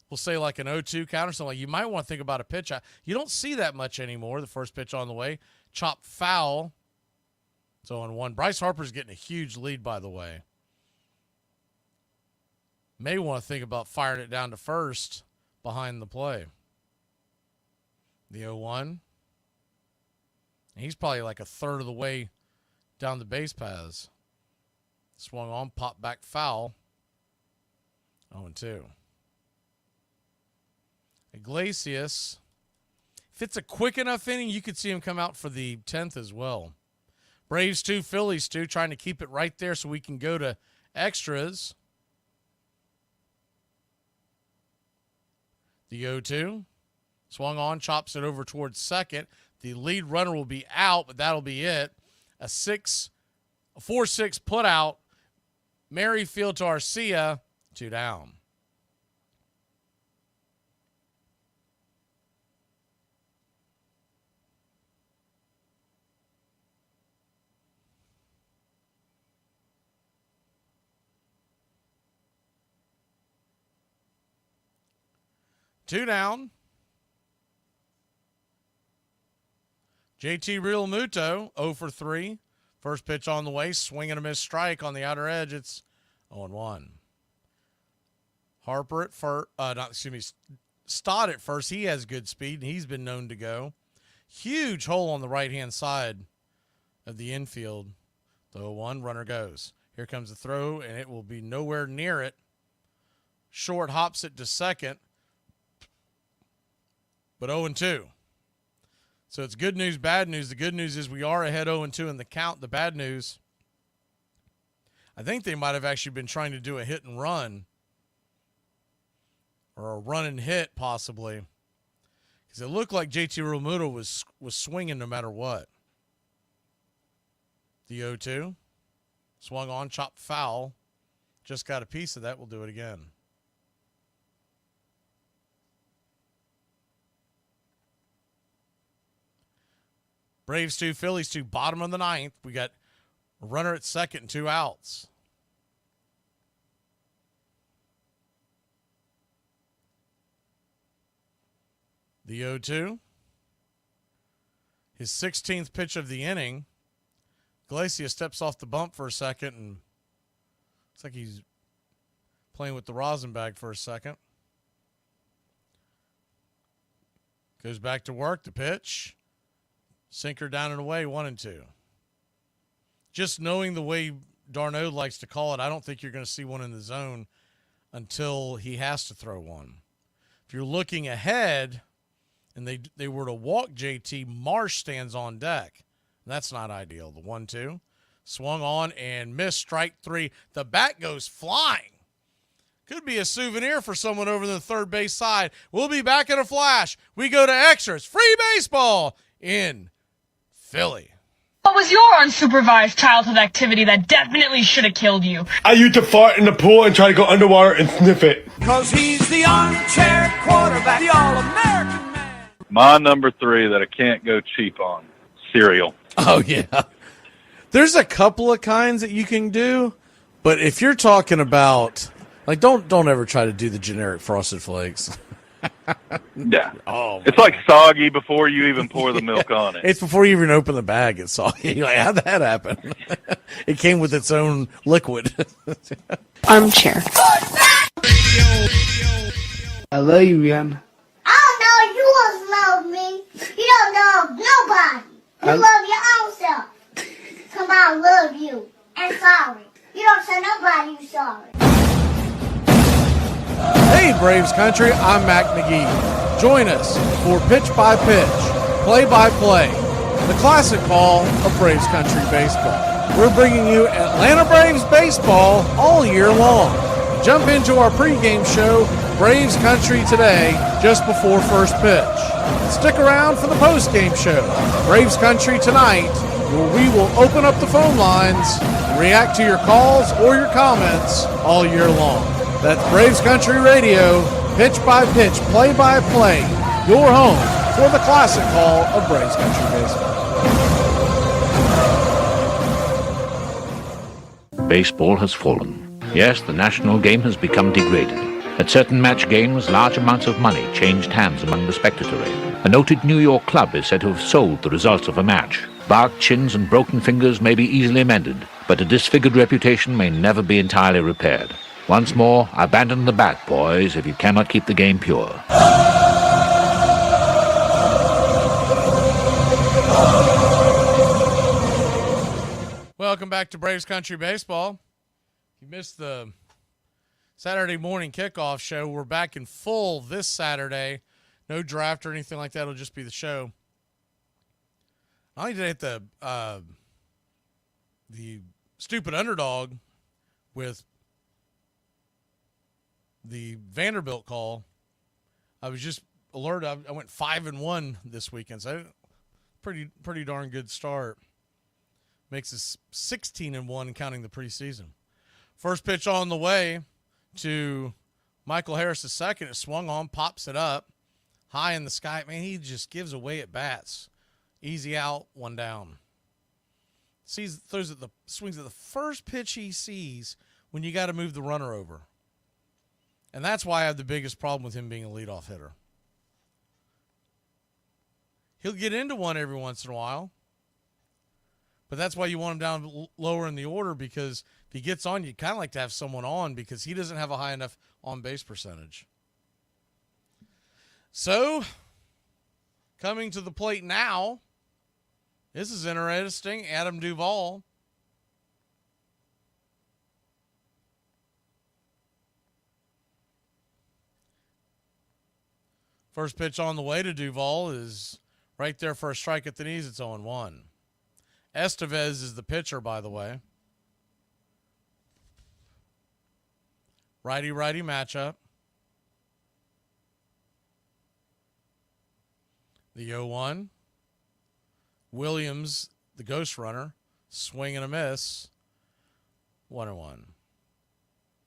we'll say like an 0-2 count or something. You might want to think about a pitch. You don't see that much anymore. The first pitch on the way. Chopped foul. So 0-1. Bryce Harper's getting a huge lead, by the way. May want to think about firing it down to first behind the play. The 0-1. He's probably like a third of the way down the base paths. Swung on, pop back foul. 0-2. Iglesias. If it's a quick enough inning, you could see him come out for the 10th as well. Braves 2, Phillies 2, trying to keep it right there so we can go to extras. The 0-2. Swung on, chops it over towards second. The lead runner will be out, but that'll be it. A 4-6 put out. Merrifield to Arcia, 2 down. Two down. JT Realmuto, 0 for 3. First pitch on the way, swing and a miss strike on the outer edge. It's 0-1. Harper at first, Stott at first. He has good speed, and he's been known to go. Huge hole on the right-hand side of the infield. The 0-1, runner goes. Here comes the throw, and it will be nowhere near it. Short hops it to second, but 0-2. So it's good news, bad news. The good news is we are ahead 0-2 in the count. The bad news, I think they might have actually been trying to do a hit and run or a run and hit possibly, because it looked like JT Realmuto was swinging no matter what. The 0-2, swung on, chopped foul. Just got a piece of that. We'll do it again. Braves 2, Phillies 2, bottom of the 9th. We got a runner at second and 2 outs. The 0-2. His 16th pitch of the inning. Iglesias steps off the bump for a second, and looks like he's playing with the rosin bag for a second. Goes back to work, the pitch. Sinker down and away, 1-2. Just knowing the way Darno likes to call it, I don't think you're going to see one in the zone until he has to throw one. If you're looking ahead and they were to walk JT, Marsh stands on deck. That's not ideal. The 1-2. Swung on and missed, strike 3. The bat goes flying. Could be a souvenir for someone over the third base side. We'll be back in a flash. We go to extras. Free baseball in Philly. What was your unsupervised childhood activity that definitely should have killed you? I used to fart in the pool and try to go underwater and sniff it. Cause he's the armchair quarterback, the all-American man. My number 3 that I can't go cheap on, cereal. Oh, yeah. There's a couple of kinds that you can do, but if you're talking about, like, don't ever try to do the generic Frosted Flakes. Yeah. Oh, it's like soggy before you even pour the milk on it. It's before you even open the bag. It's soggy. You're like, how'd that happen? It came with its own liquid. Armchair. I love you, Rihanna. I don't know you love me. You don't love nobody. You love your own self. Come on, love you. And sorry. You don't tell nobody you sorry. Hey, Braves Country, I'm Mac Magee. Join us for Pitch by Pitch, Play by Play, the classic call of Braves Country Baseball. We're bringing you Atlanta Braves baseball all year long. Jump into our pregame show, Braves Country Today, just before first pitch. Stick around for the postgame show, Braves Country Tonight, where we will open up the phone lines and react to your calls or your comments all year long. That's Braves Country Radio, pitch by pitch, play by play, your home for the classic call of Braves Country Baseball. Baseball has fallen. Yes, the national game has become degraded. At certain match games, large amounts of money changed hands among the spectatorry. A noted New York club is said to have sold the results of a match. Barked chins and broken fingers may be easily mended, but a disfigured reputation may never be entirely repaired. Once more, abandon the bat, boys, if you cannot keep the game pure. Welcome back to Braves Country Baseball. If you missed the Saturday morning kickoff show, we're back in full this Saturday. No draft or anything like that. It'll just be the show. Not only did I hit the stupid underdog with the Vanderbilt call, I was just alerted. I went 5-1 this weekend, so pretty darn good start. Makes us 16-1 counting the preseason. First pitch on the way to Michael Harris II. It swung on, pops it up high in the sky. Man, he just gives away at bats. Easy out, one down. Swings at the first pitch he sees when you got to move the runner over. And that's why I have the biggest problem with him being a leadoff hitter. He'll get into one every once in a while. But that's why you want him down lower in the order, because if he gets on, you kind of like to have someone on because he doesn't have a high enough on-base percentage. So, coming to the plate now, this is interesting. Adam Duvall. First pitch on the way to Duvall is right there for a strike at the knees. It's 0-1. Estevez is the pitcher, by the way. Righty-righty matchup. The 0-1. Williams, the ghost runner, swing and a miss. 1-1.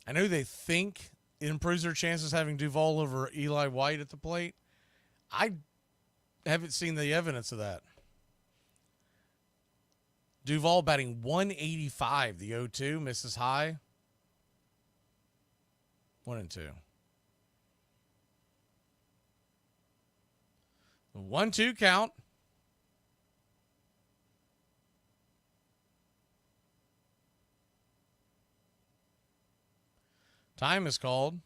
I know they think it improves their chances having Duvall over Eli White at the plate. I haven't seen the evidence of that. Duvall batting 185. The 0-2 misses high. 1-2. The 1-2 count. Time is called.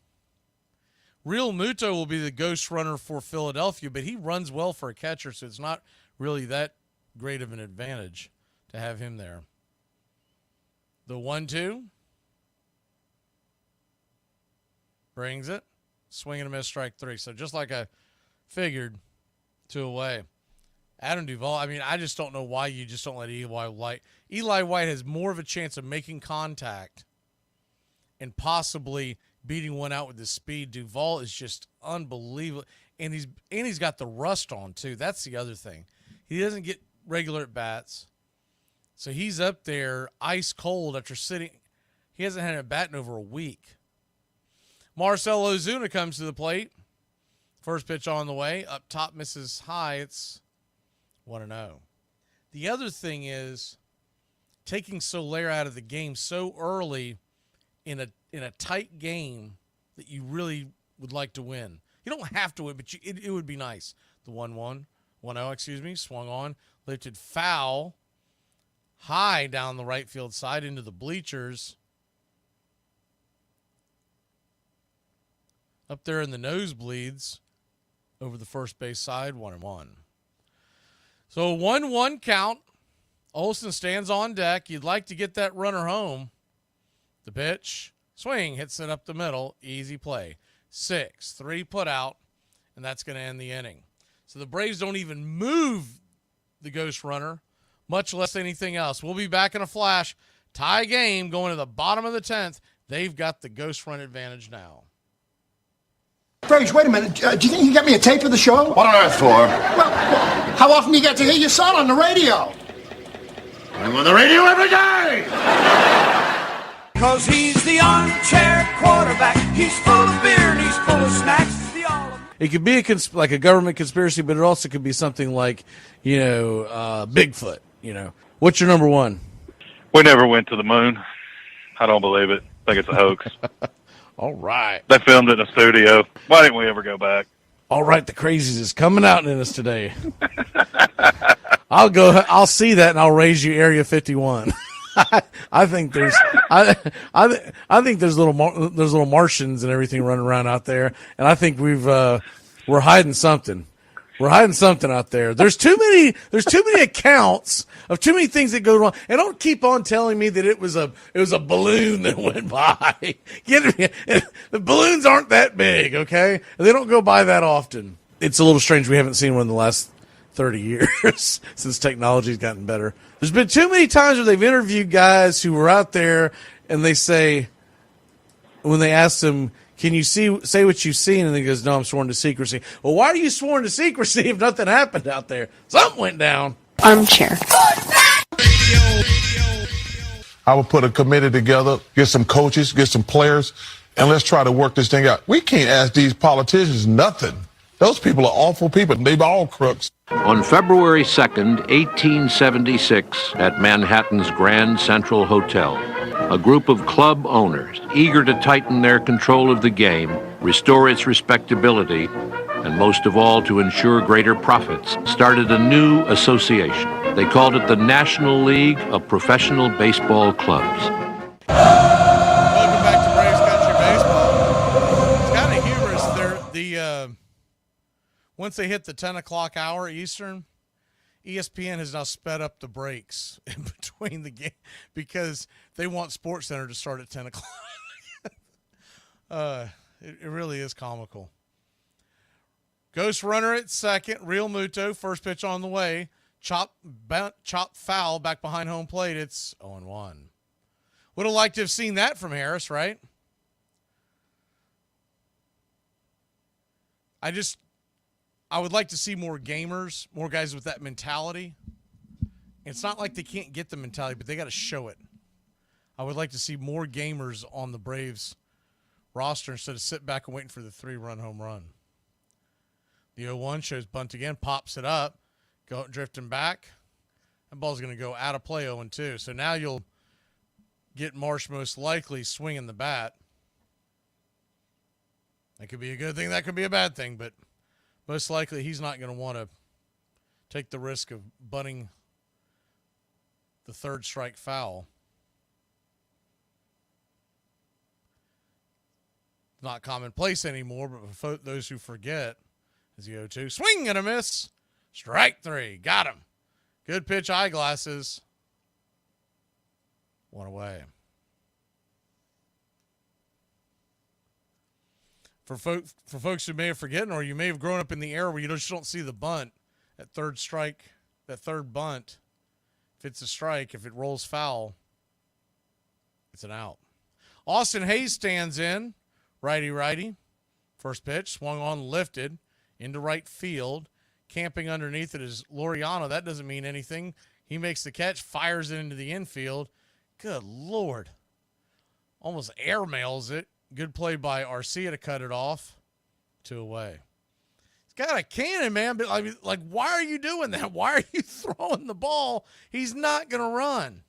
Real Muto will be the ghost runner for Philadelphia, but he runs well for a catcher, so it's not really that great of an advantage to have him there. The 1-2. Brings it. Swing and a miss, strike 3. So just like I figured, 2 away. Adam Duvall, I mean, I just don't know why you just don't let Eli White. Eli White has more of a chance of making contact and possibly beating one out with his speed. Duvall is just unbelievable. And he's got the rust on, too. That's the other thing. He doesn't get regular at-bats. So he's up there ice cold after sitting. He hasn't had a bat in over a week. Marcell Ozuna comes to the plate. First pitch on the way. Up top misses high. It's 1-0. The other thing is taking Soler out of the game so early in a tight game that you really would like to win. You don't have to win, but it would be nice. The 1-0, swung on, lifted foul, high down the right field side into the bleachers. Up there in the nosebleeds over the first base side, 1-1. So 1-1 count. Olsen stands on deck. You'd like to get that runner home. The pitch, swing, hits it up the middle. Easy play. 6-3 put out, and that's going to end the inning. So the Braves don't even move the ghost runner, much less anything else. We'll be back in a flash. Tie game going to the bottom of the 10th. They've got the ghost run advantage now. Braves, wait a minute. Do you think you get me a tape of the show? What on earth for? Well, how often do you get to hear your son on the radio? I'm on the radio every day! Cause he's the armchair quarterback. He's full of beer and he's full of snacks. It could be like a government conspiracy, but it also could be something like, Bigfoot. What's your number one? We never went to the moon. I don't believe it. I think it's a hoax. All right. They filmed it in a studio. Why didn't we ever go back? All right, the crazies is coming out in us today. I'll see that and I'll raise you Area 51. I think there's I think there's little Martians and everything running around out there, and I think we're hiding something. We're hiding something out there. There's too many accounts of too many things that go wrong. And don't keep on telling me that it was a balloon that went by. The balloons aren't that big, okay? They don't go by that often. It's a little strange we haven't seen one in the last 30 years since technology's gotten better. There's been too many times where they've interviewed guys who were out there and they say, when they ask them, can you say what you've seen? And he goes, no, I'm sworn to secrecy. Well, why are you sworn to secrecy if nothing happened out there? Something went down. Armchair. I would put a committee together, get some coaches, get some players, and let's try to work this thing out. We can't ask these politicians nothing. Those people are awful people. They're all crooks. On February 2nd, 1876, at Manhattan's Grand Central Hotel, a group of club owners, eager to tighten their control of the game, restore its respectability, and most of all to ensure greater profits, started a new association. They called it the National League of Professional Baseball Clubs. Welcome back to Braves Country Baseball. It's kind of humorous. Once they hit the 10 o'clock hour Eastern, ESPN has now sped up the breaks in between the game because they want SportsCenter to start at 10 o'clock. It really is comical. Ghost runner at second, Real Muto, first pitch on the way. Chop foul back behind home plate. It's 0-1. Would have liked to have seen that from Harris, right? I would like to see more gamers, more guys with that mentality. It's not like they can't get the mentality, but they got to show it. I would like to see more gamers on the Braves roster instead of sitting back and waiting for the 3-run home run. The 0-1 shows bunt again, pops it up, drifting back. That ball's going to go out of play 0-2. So now you'll get Marsh most likely swinging the bat. That could be a good thing. That could be a bad thing, but most likely he's not going to want to take the risk of bunting the third strike foul. Not commonplace anymore, but for those who forget, is the 0-2. Swing and a miss. Strike 3. Got him. Good pitch, eyeglasses. One away. For folks who may have forgotten, or you may have grown up in the era where you just don't see the bunt, that third strike, that third bunt, if it's a strike, if it rolls foul, it's an out. Austin Hayes stands in, righty. First pitch, swung on, lifted into right field. Camping underneath it is Laureano. That doesn't mean anything. He makes the catch, fires it into the infield. Good Lord. Almost airmails it. Good play by Arcia to cut it off. 2 away. He's got a cannon, man, but why are you doing that? Why are you throwing the ball? He's not going to run.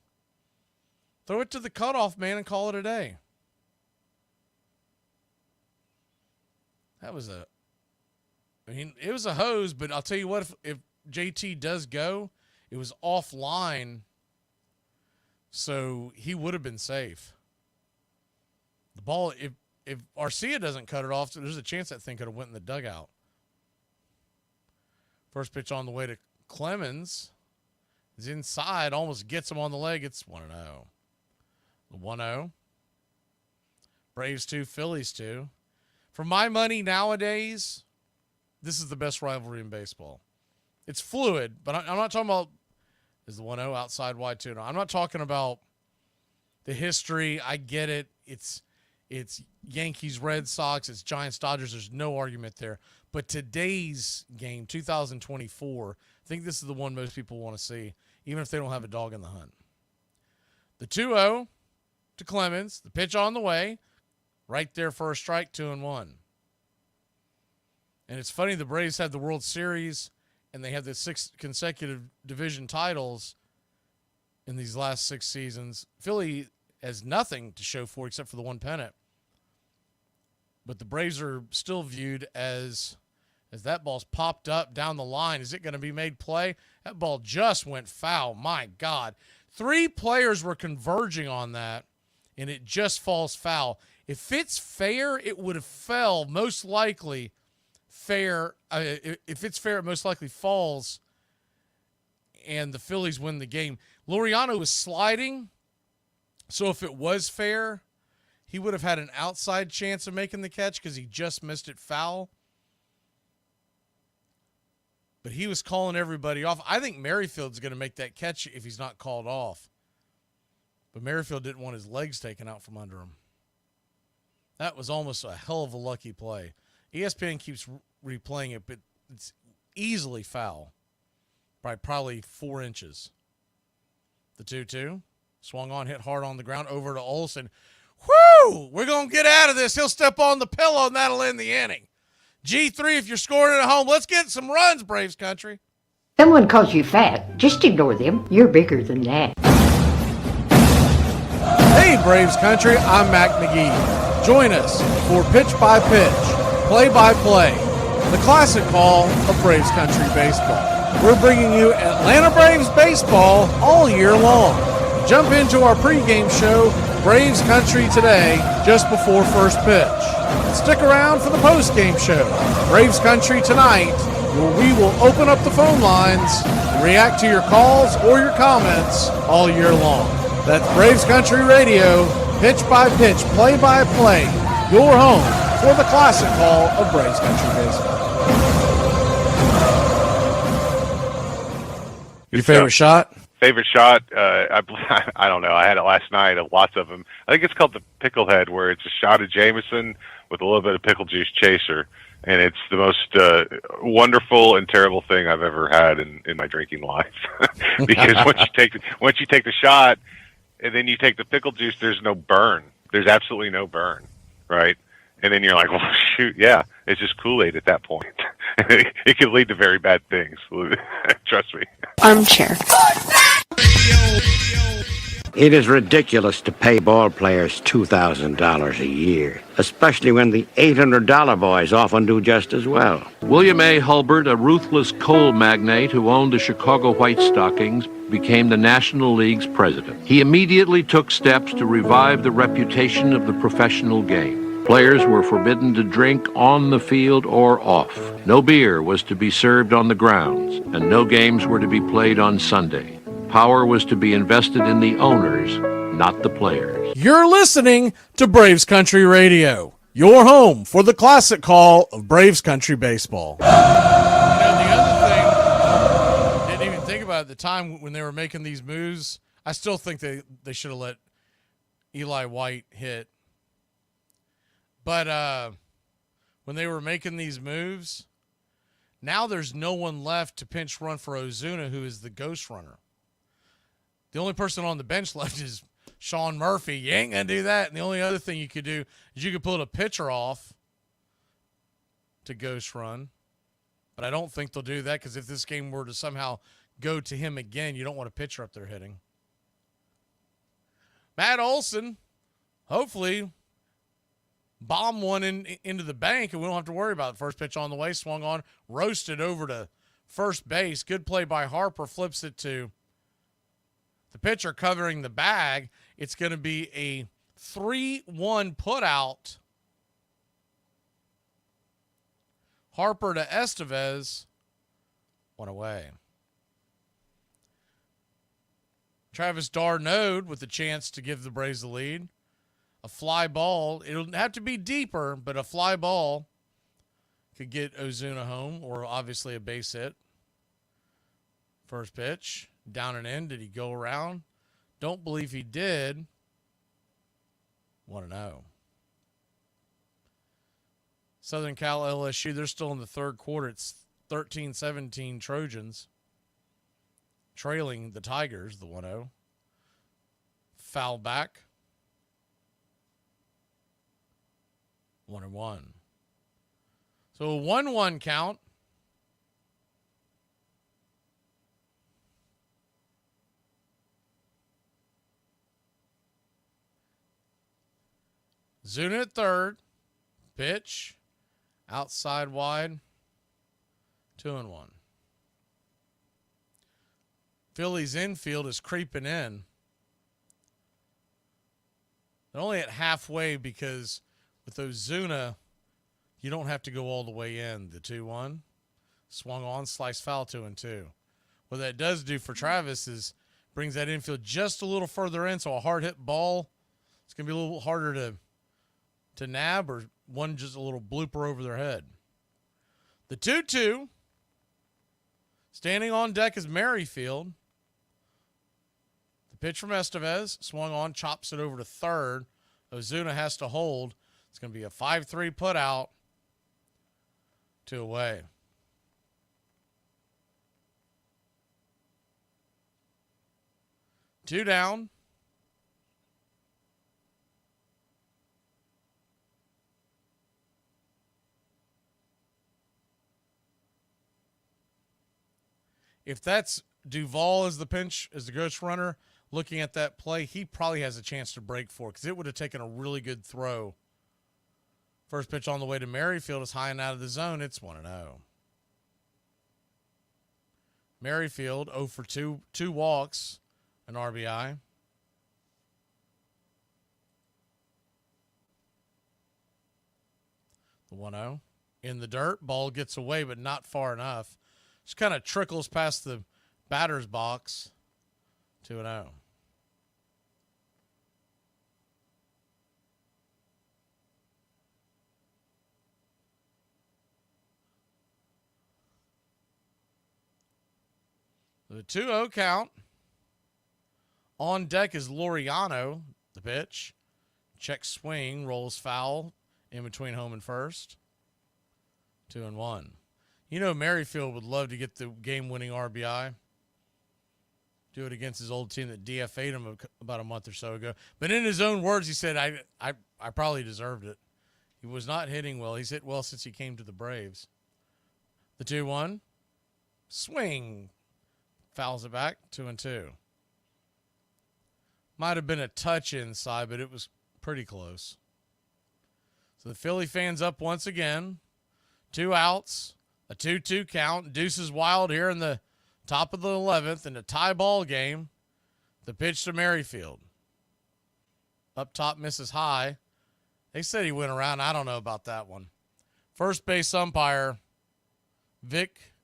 Throw it to the cutoff, man, and call it a day. It was a hose, but I'll tell you what, if JT does go, it was offline, so he would have been safe. The ball, if Arcia doesn't cut it off, there's a chance that thing could have went in the dugout. First pitch on the way to Clemens. Is inside, almost gets him on the leg. It's 1-0. The 1-0. Braves 2, Phillies 2. For my money nowadays, this is the best rivalry in baseball. It's fluid, but I'm not talking about, is the 1-0 outside wide 2? No, I'm not talking about the history. I get it. It's Yankees, Red Sox, it's Giants, Dodgers. There's no argument there. But today's game, 2024, I think this is the one most people want to see, even if they don't have a dog in the hunt. The 2-0 to Clemens, the pitch on the way, right there for a strike, 2-1. And it's funny, the Braves had the World Series, and they had the 6 consecutive division titles in these last 6 seasons. Philly has nothing to show for except for the one pennant. But the Braves are still viewed as that ball's popped up down the line. Is it going to be made play? That ball just went foul. My God. Three players were converging on that, and it just falls foul. If it's fair, it would have fell most likely fair. If it's fair, it most likely falls, and the Phillies win the game. Laureano was sliding, so if it was fair, he would have had an outside chance of making the catch because he just missed it foul. But he was calling everybody off. I think Merrifield's going to make that catch if he's not called off. But Merrifield didn't want his legs taken out from under him. That was almost a hell of a lucky play. ESPN keeps replaying it, but it's easily foul by probably 4 inches. The 2-2. Swung on, hit hard on the ground, over to Olsen. Whoo! We're going to get out of this. He'll step on the pillow, and that'll end the inning. G3, if you're scoring at home, let's get some runs, Braves country. Someone calls you fat, just ignore them. You're bigger than that. Hey, Braves country, I'm Mac Magee. Join us for Pitch by Pitch, Play by Play, the classic call of Braves country baseball. We're bringing you Atlanta Braves baseball all year long. Jump into our pregame show, Braves Country Today, just before first pitch. Stick around for the postgame show, Braves Country Tonight, where we will open up the phone lines and react to your calls or your comments all year long. That's Braves Country Radio, pitch by pitch, play by play, your home for the classic call of Braves Country Baseball. Your favorite shot? Favorite shot? I don't know. I had it last night. Lots of them. I think it's called the Picklehead, where it's a shot of Jameson with a little bit of pickle juice chaser, and it's the most wonderful and terrible thing I've ever had in my drinking life. Because once you take the shot, and then you take the pickle juice, there's no burn. There's absolutely no burn, right? And then you're like, well, shoot, yeah, it's just Kool-Aid at that point. It can lead to very bad things. Trust me. Armchair. It is ridiculous to pay ball players $2,000 a year, especially when the $800 boys often do just as well. William A. Hulbert, a ruthless coal magnate who owned the Chicago White Stockings, became the National League's president. He immediately took steps to revive the reputation of the professional game. Players were forbidden to drink on the field or off. No beer was to be served on the grounds, and no games were to be played on Sunday. Power was to be invested in the owners, not the players. You're listening to Braves Country Radio, your home for the classic call of Braves Country Baseball. The other thing, didn't even think about it at the time when they were making these moves. I still think they should have let Eli White hit. But when they were making these moves, now there's no one left to pinch run for Ozuna, who is the ghost runner. The only person on the bench left is Sean Murphy. You ain't going to do that. And the only other thing you could do is you could pull a pitcher off to ghost run. But I don't think they'll do that, because if this game were to somehow go to him again, you don't want a pitcher up there hitting. Matt Olson, hopefully, bomb one into the bank, and we don't have to worry about it. First pitch on the way, swung on, roasted over to first base. Good play by Harper, flips it to the pitcher covering the bag. It's going to be a 3-1 put out. Harper to Estevez, one away. Travis d'Arnaud with the chance to give the Braves the lead. A fly ball. It'll have to be deeper, but a fly ball could get Ozuna home, or obviously a base hit. First pitch, down and in. Did he go around? Don't believe he did. 1-0. Southern Cal LSU, they're still in the third quarter. It's 13-17 Trojans, trailing the Tigers, the 1-0. Foul back. 1-1. So a 1-1 count. Zuna at third. Pitch. Outside wide. 2-1. Phillies infield is creeping in. They're only at halfway because with Ozuna, you don't have to go all the way in. The 2-1 swung on, slice foul 2-2. What that does do for Travis is brings that infield just a little further in, so a hard hit ball, it's going to be a little harder to nab, or one just a little blooper over their head. The 2-2, standing on deck is Merrifield. The pitch from Estevez, swung on, chops it over to third. Ozuna has to hold. It's going to be a 5-3 put out, 2 away. Two down. If that's Duvall as the ghost runner, looking at that play, he probably has a chance to break for it because it would have taken a really good throw. First pitch on the way to Merrifield is high and out of the zone. It's 1-0. Merrifield 0 for 2 walks, an RBI. The 1-0. In the dirt, ball gets away, but not far enough. Just kind of trickles past the batter's box. 2-0. The 2-0 count. On deck is Laureano, the pitch. Check swing, rolls foul in between home and first. 2-1. You know Merrifield would love to get the game-winning RBI. Do it against his old team that DFA'd him about a month or so ago. But in his own words, he said, I probably deserved it. He was not hitting well. He's hit well since he came to the Braves. The 2-1. Swing. Fouls it back. 2-2. Might have been a touch inside, but it was pretty close. So the Philly fans up once again. 2 outs. A 2-2 count. Deuces wild here in the top of the 11th in a tie ball game. The pitch to Merrifield. Up top misses high. They said he went around. I don't know about that one. First base umpire, Vic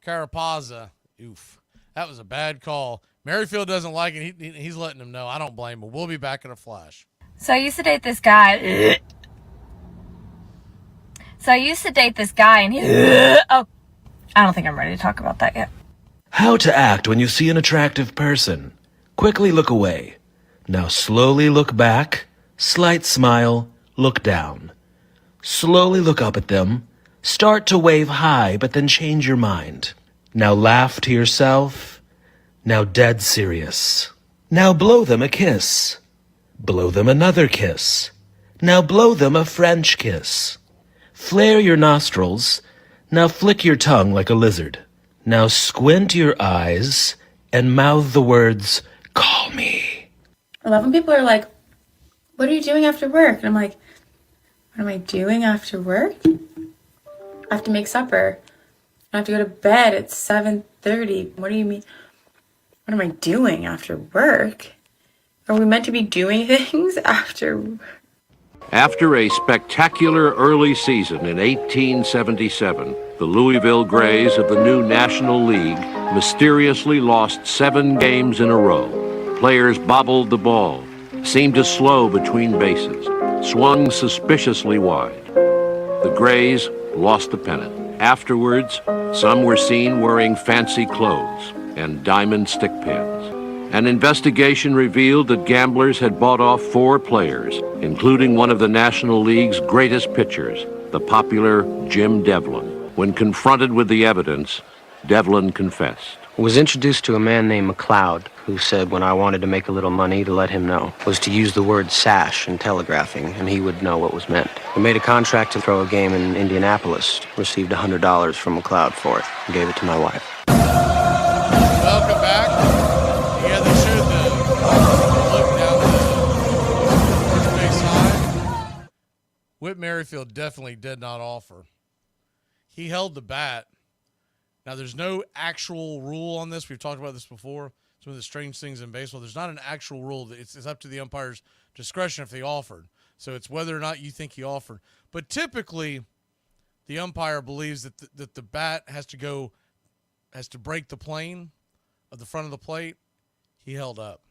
Carapazza. Oof. That was a bad call. Merrifield doesn't like it. He's letting him know. I don't blame him. We'll be back in a flash. So I used to date this guy. And he... Oh, I don't think I'm ready to talk about that yet. How to act when you see an attractive person. Quickly look away. Now slowly look back. Slight smile. Look down. Slowly look up at them. Start to wave hi, but then change your mind. Now laugh to yourself. Now dead serious. Now blow them a kiss. Blow them another kiss. Now blow them a French kiss. Flare your nostrils. Now flick your tongue like a lizard. Now squint your eyes and mouth the words, call me. I love when people are like, what are you doing after work? And I'm like, what am I doing after work? I have to make supper. I have to go to bed at 7:30. What do you mean? What am I doing after work? Are we meant to be doing things after work? After a spectacular early season in 1877, the Louisville Grays of the new National League mysteriously lost 7 games in a row. Players bobbled the ball, seemed to slow between bases, swung suspiciously wide. The Grays lost the pennant. Afterwards, some were seen wearing fancy clothes and diamond stick pins. An investigation revealed that gamblers had bought off 4 players, including one of the National League's greatest pitchers, the popular Jim Devlin. When confronted with the evidence, Devlin confessed. I was introduced to a man named McLeod, who said when I wanted to make a little money to let him know was to use the word sash in telegraphing, and he would know what was meant. We made a contract to throw a game in Indianapolis, received $100 from McLeod for it, and gave it to my wife. Welcome back. Yeah, they showed the look down the first base side. Whit Merrifield definitely did not offer. He held the bat, Now, there's no actual rule on this. We've talked about this before. It's one of the strange things in baseball. There's not an actual rule. It's up to the umpire's discretion if they offered. So it's whether or not you think he offered. But typically, the umpire believes that the bat has to break the plane of the front of the plate. He held up.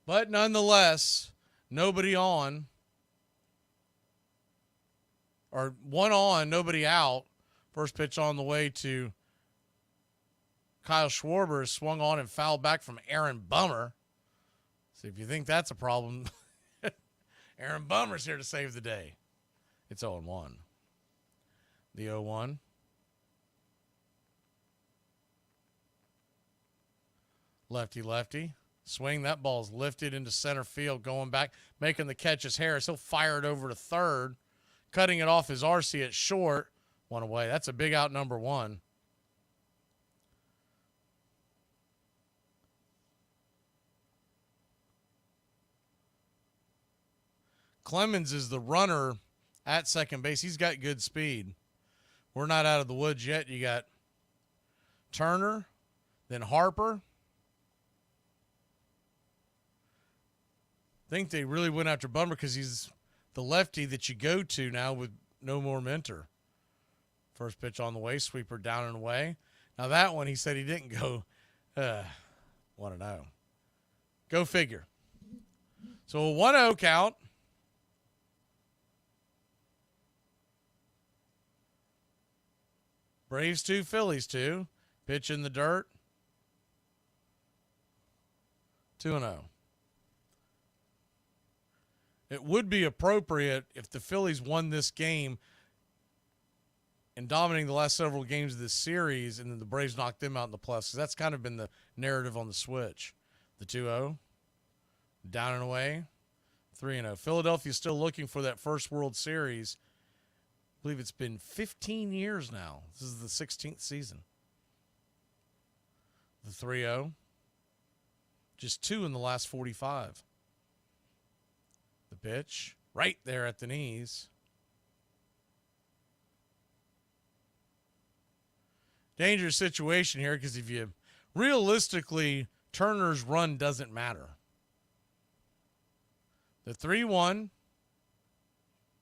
But nonetheless, nobody on, or one on, nobody out. First pitch on the way to Kyle Schwarber is swung on and fouled back from Aaron Bummer. So if you think that's a problem, Aaron Bummer's here to save the day. It's 0-1. The 0-1. Lefty. Swing. That ball's lifted into center field, going back, making the catch is Harris. He'll fire it over to third. Cutting it off is RC at short. One away. That's a big out, number one. Clemens is the runner at second base. He's got good speed. We're not out of the woods yet. You got Turner, then Harper. I think they really went after Bummer because he's the lefty that you go to now with no more mentor. First pitch on the way, sweeper down and away. Now that one, he said he didn't go. Want to know. Go figure. So a 1-0 count. Braves 2, Phillies 2. Pitch in the dirt. 2-0. It would be appropriate if the Phillies won this game and dominating the last several games of this series, and then the Braves knocked them out in the playoffs, because that's kind of been the narrative on the switch. The 2-0, down and away, 3-0. Philadelphia's still looking for that first World Series. I believe it's been 15 years now. This is the 16th season. The 3-0, just 2 in the last 45. The pitch, right there at the knees. Dangerous situation here because if you realistically, Turner's run doesn't matter. The 3-1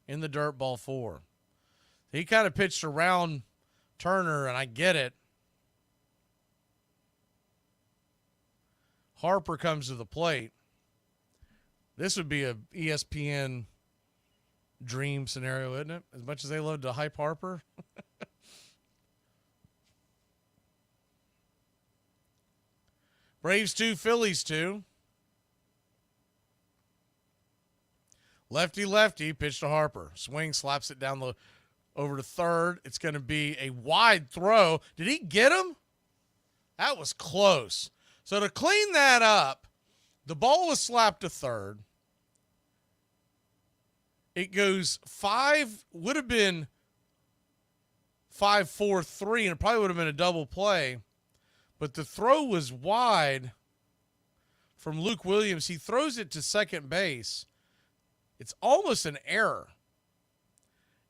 in the dirt, ball 4. He kind of pitched around Turner, and I get it. Harper comes to the plate. This would be a ESPN dream scenario, isn't it? As much as they love to hype Harper. Braves 2, Phillies 2. Lefty, pitch to Harper. Swing, slaps it down over to third. It's going to be a wide throw. Did he get him? That was close. So to clean that up, the ball was slapped to third. It goes 5, would have been 5-4-3, and it probably would have been a double play. But the throw was wide from Luke Williams. He throws it to second base. It's almost an error.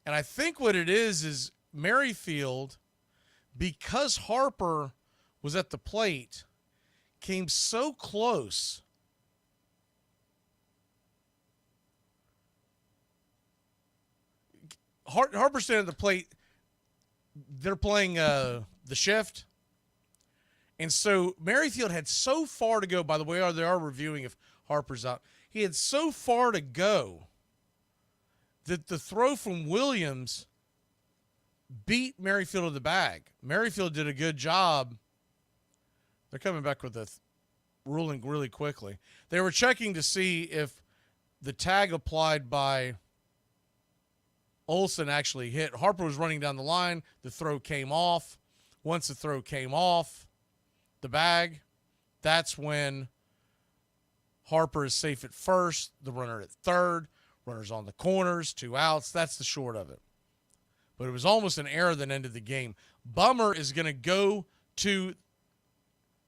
And I think what it is Merrifield, because Harper was at the plate, came so close. Harper standing at the plate. They're playing the shift. And so Merrifield had so far to go. By the way, they are reviewing if Harper's out. He had so far to go that the throw from Williams beat Merrifield to the bag. Merrifield did a good job. They're coming back with the ruling really quickly. They were checking to see if the tag applied by Olsen actually hit. Harper was running down the line. The throw came off. Once the throw came off the bag, that's when Harper is safe at first, the runner at third, runners on the corners, 2 outs. That's the short of it. But it was almost an error that ended the game. Bummer is going to go to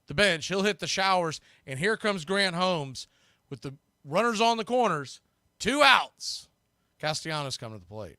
the bench. He'll hit the showers, and here comes Grant Holmes with the runners on the corners, 2 outs. Castellanos coming to the plate.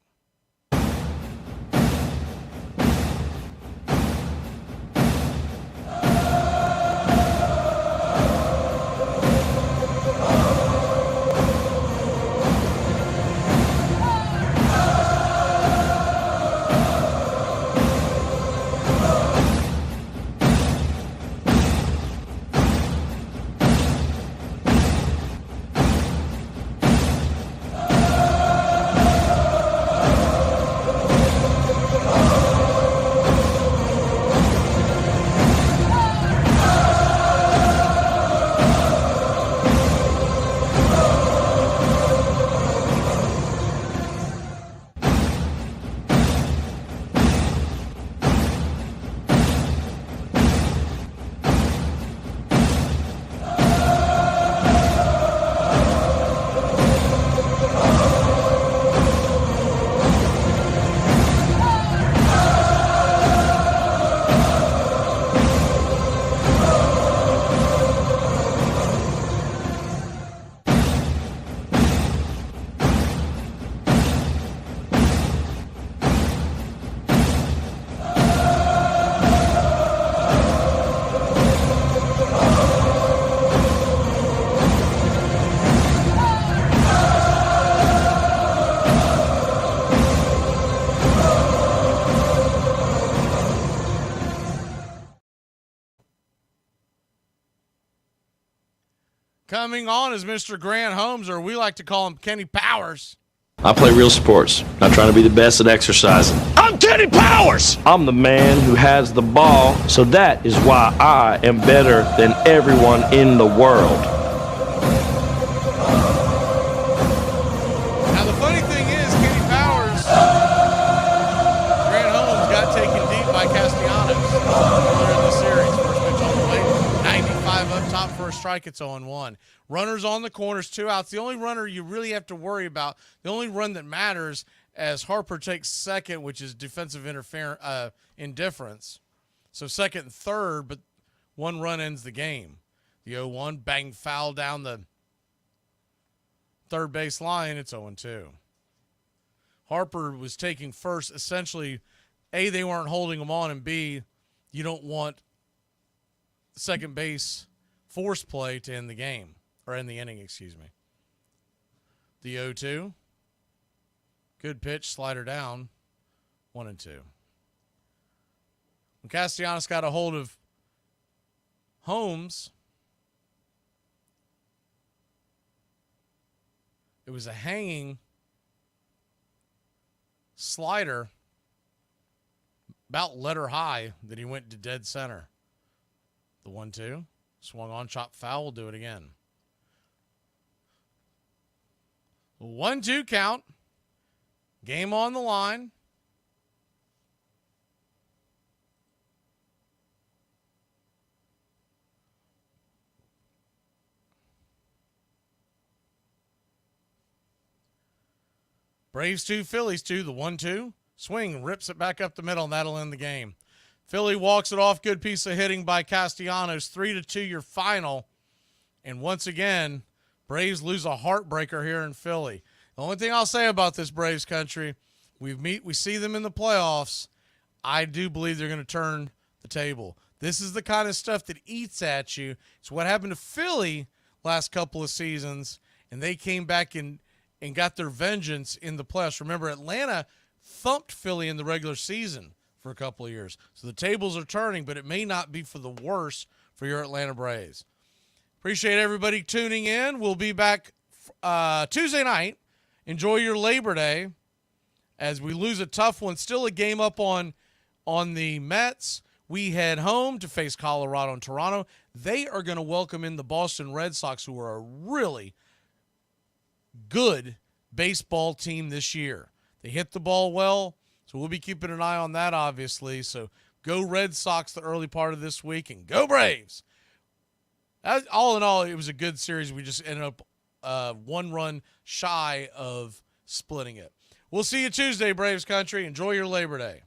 Coming on is Mr. Grant Holmes, or we like to call him Kenny Powers. I play real sports, not trying to be the best at exercising. I'm Kenny Powers! I'm the man who has the ball, so that is why I am better than everyone in the world. Now, the funny thing is, Kenny Powers, Grant Holmes got taken deep by Castellanos earlier in the series. First pitch on the way, 95 up top for a strike. It's 0-1. Runners on the corners, 2 outs. The only runner you really have to worry about, the only run that matters, as Harper takes second, which is defensive indifference. So second and third, but 1 run ends the game. The 0-1, bang foul down the third base line. It's 0-2. Harper was taking first. Essentially, A, they weren't holding him on, and B, you don't want second base force play to end the game. Or in the inning, excuse me. The 0-2. Good pitch, slider down. 1-2. When Castellanos got a hold of Holmes, it was a hanging slider about letter high that he went to dead center. The 1-2. Swung on, chop foul. We'll do it again. 1-2 count. Game on the line. Braves 2, Phillies 2. The 1-2. Swing, rips it back up the middle, and that'll end the game. Philly walks it off. Good piece of hitting by Castellanos. 3-2 your final. And once again, Braves lose a heartbreaker here in Philly. The only thing I'll say about this Braves country, we see them in the playoffs. I do believe they're going to turn the table. This is the kind of stuff that eats at you. It's what happened to Philly last couple of seasons, and they came back and got their vengeance in the playoffs. Remember, Atlanta thumped Philly in the regular season for a couple of years. So the tables are turning, but it may not be for the worse for your Atlanta Braves. Appreciate everybody tuning in. We'll be back Tuesday night. Enjoy your Labor Day as we lose a tough one. Still a game up on the Mets. We head home to face Colorado and Toronto. They are going to welcome in the Boston Red Sox, who are a really good baseball team this year. They hit the ball well, so we'll be keeping an eye on that, obviously. So go Red Sox the early part of this week, and go Braves. All in all, it was a good series. We just ended up 1 run shy of splitting it. We'll see you Tuesday, Braves country. Enjoy your Labor Day.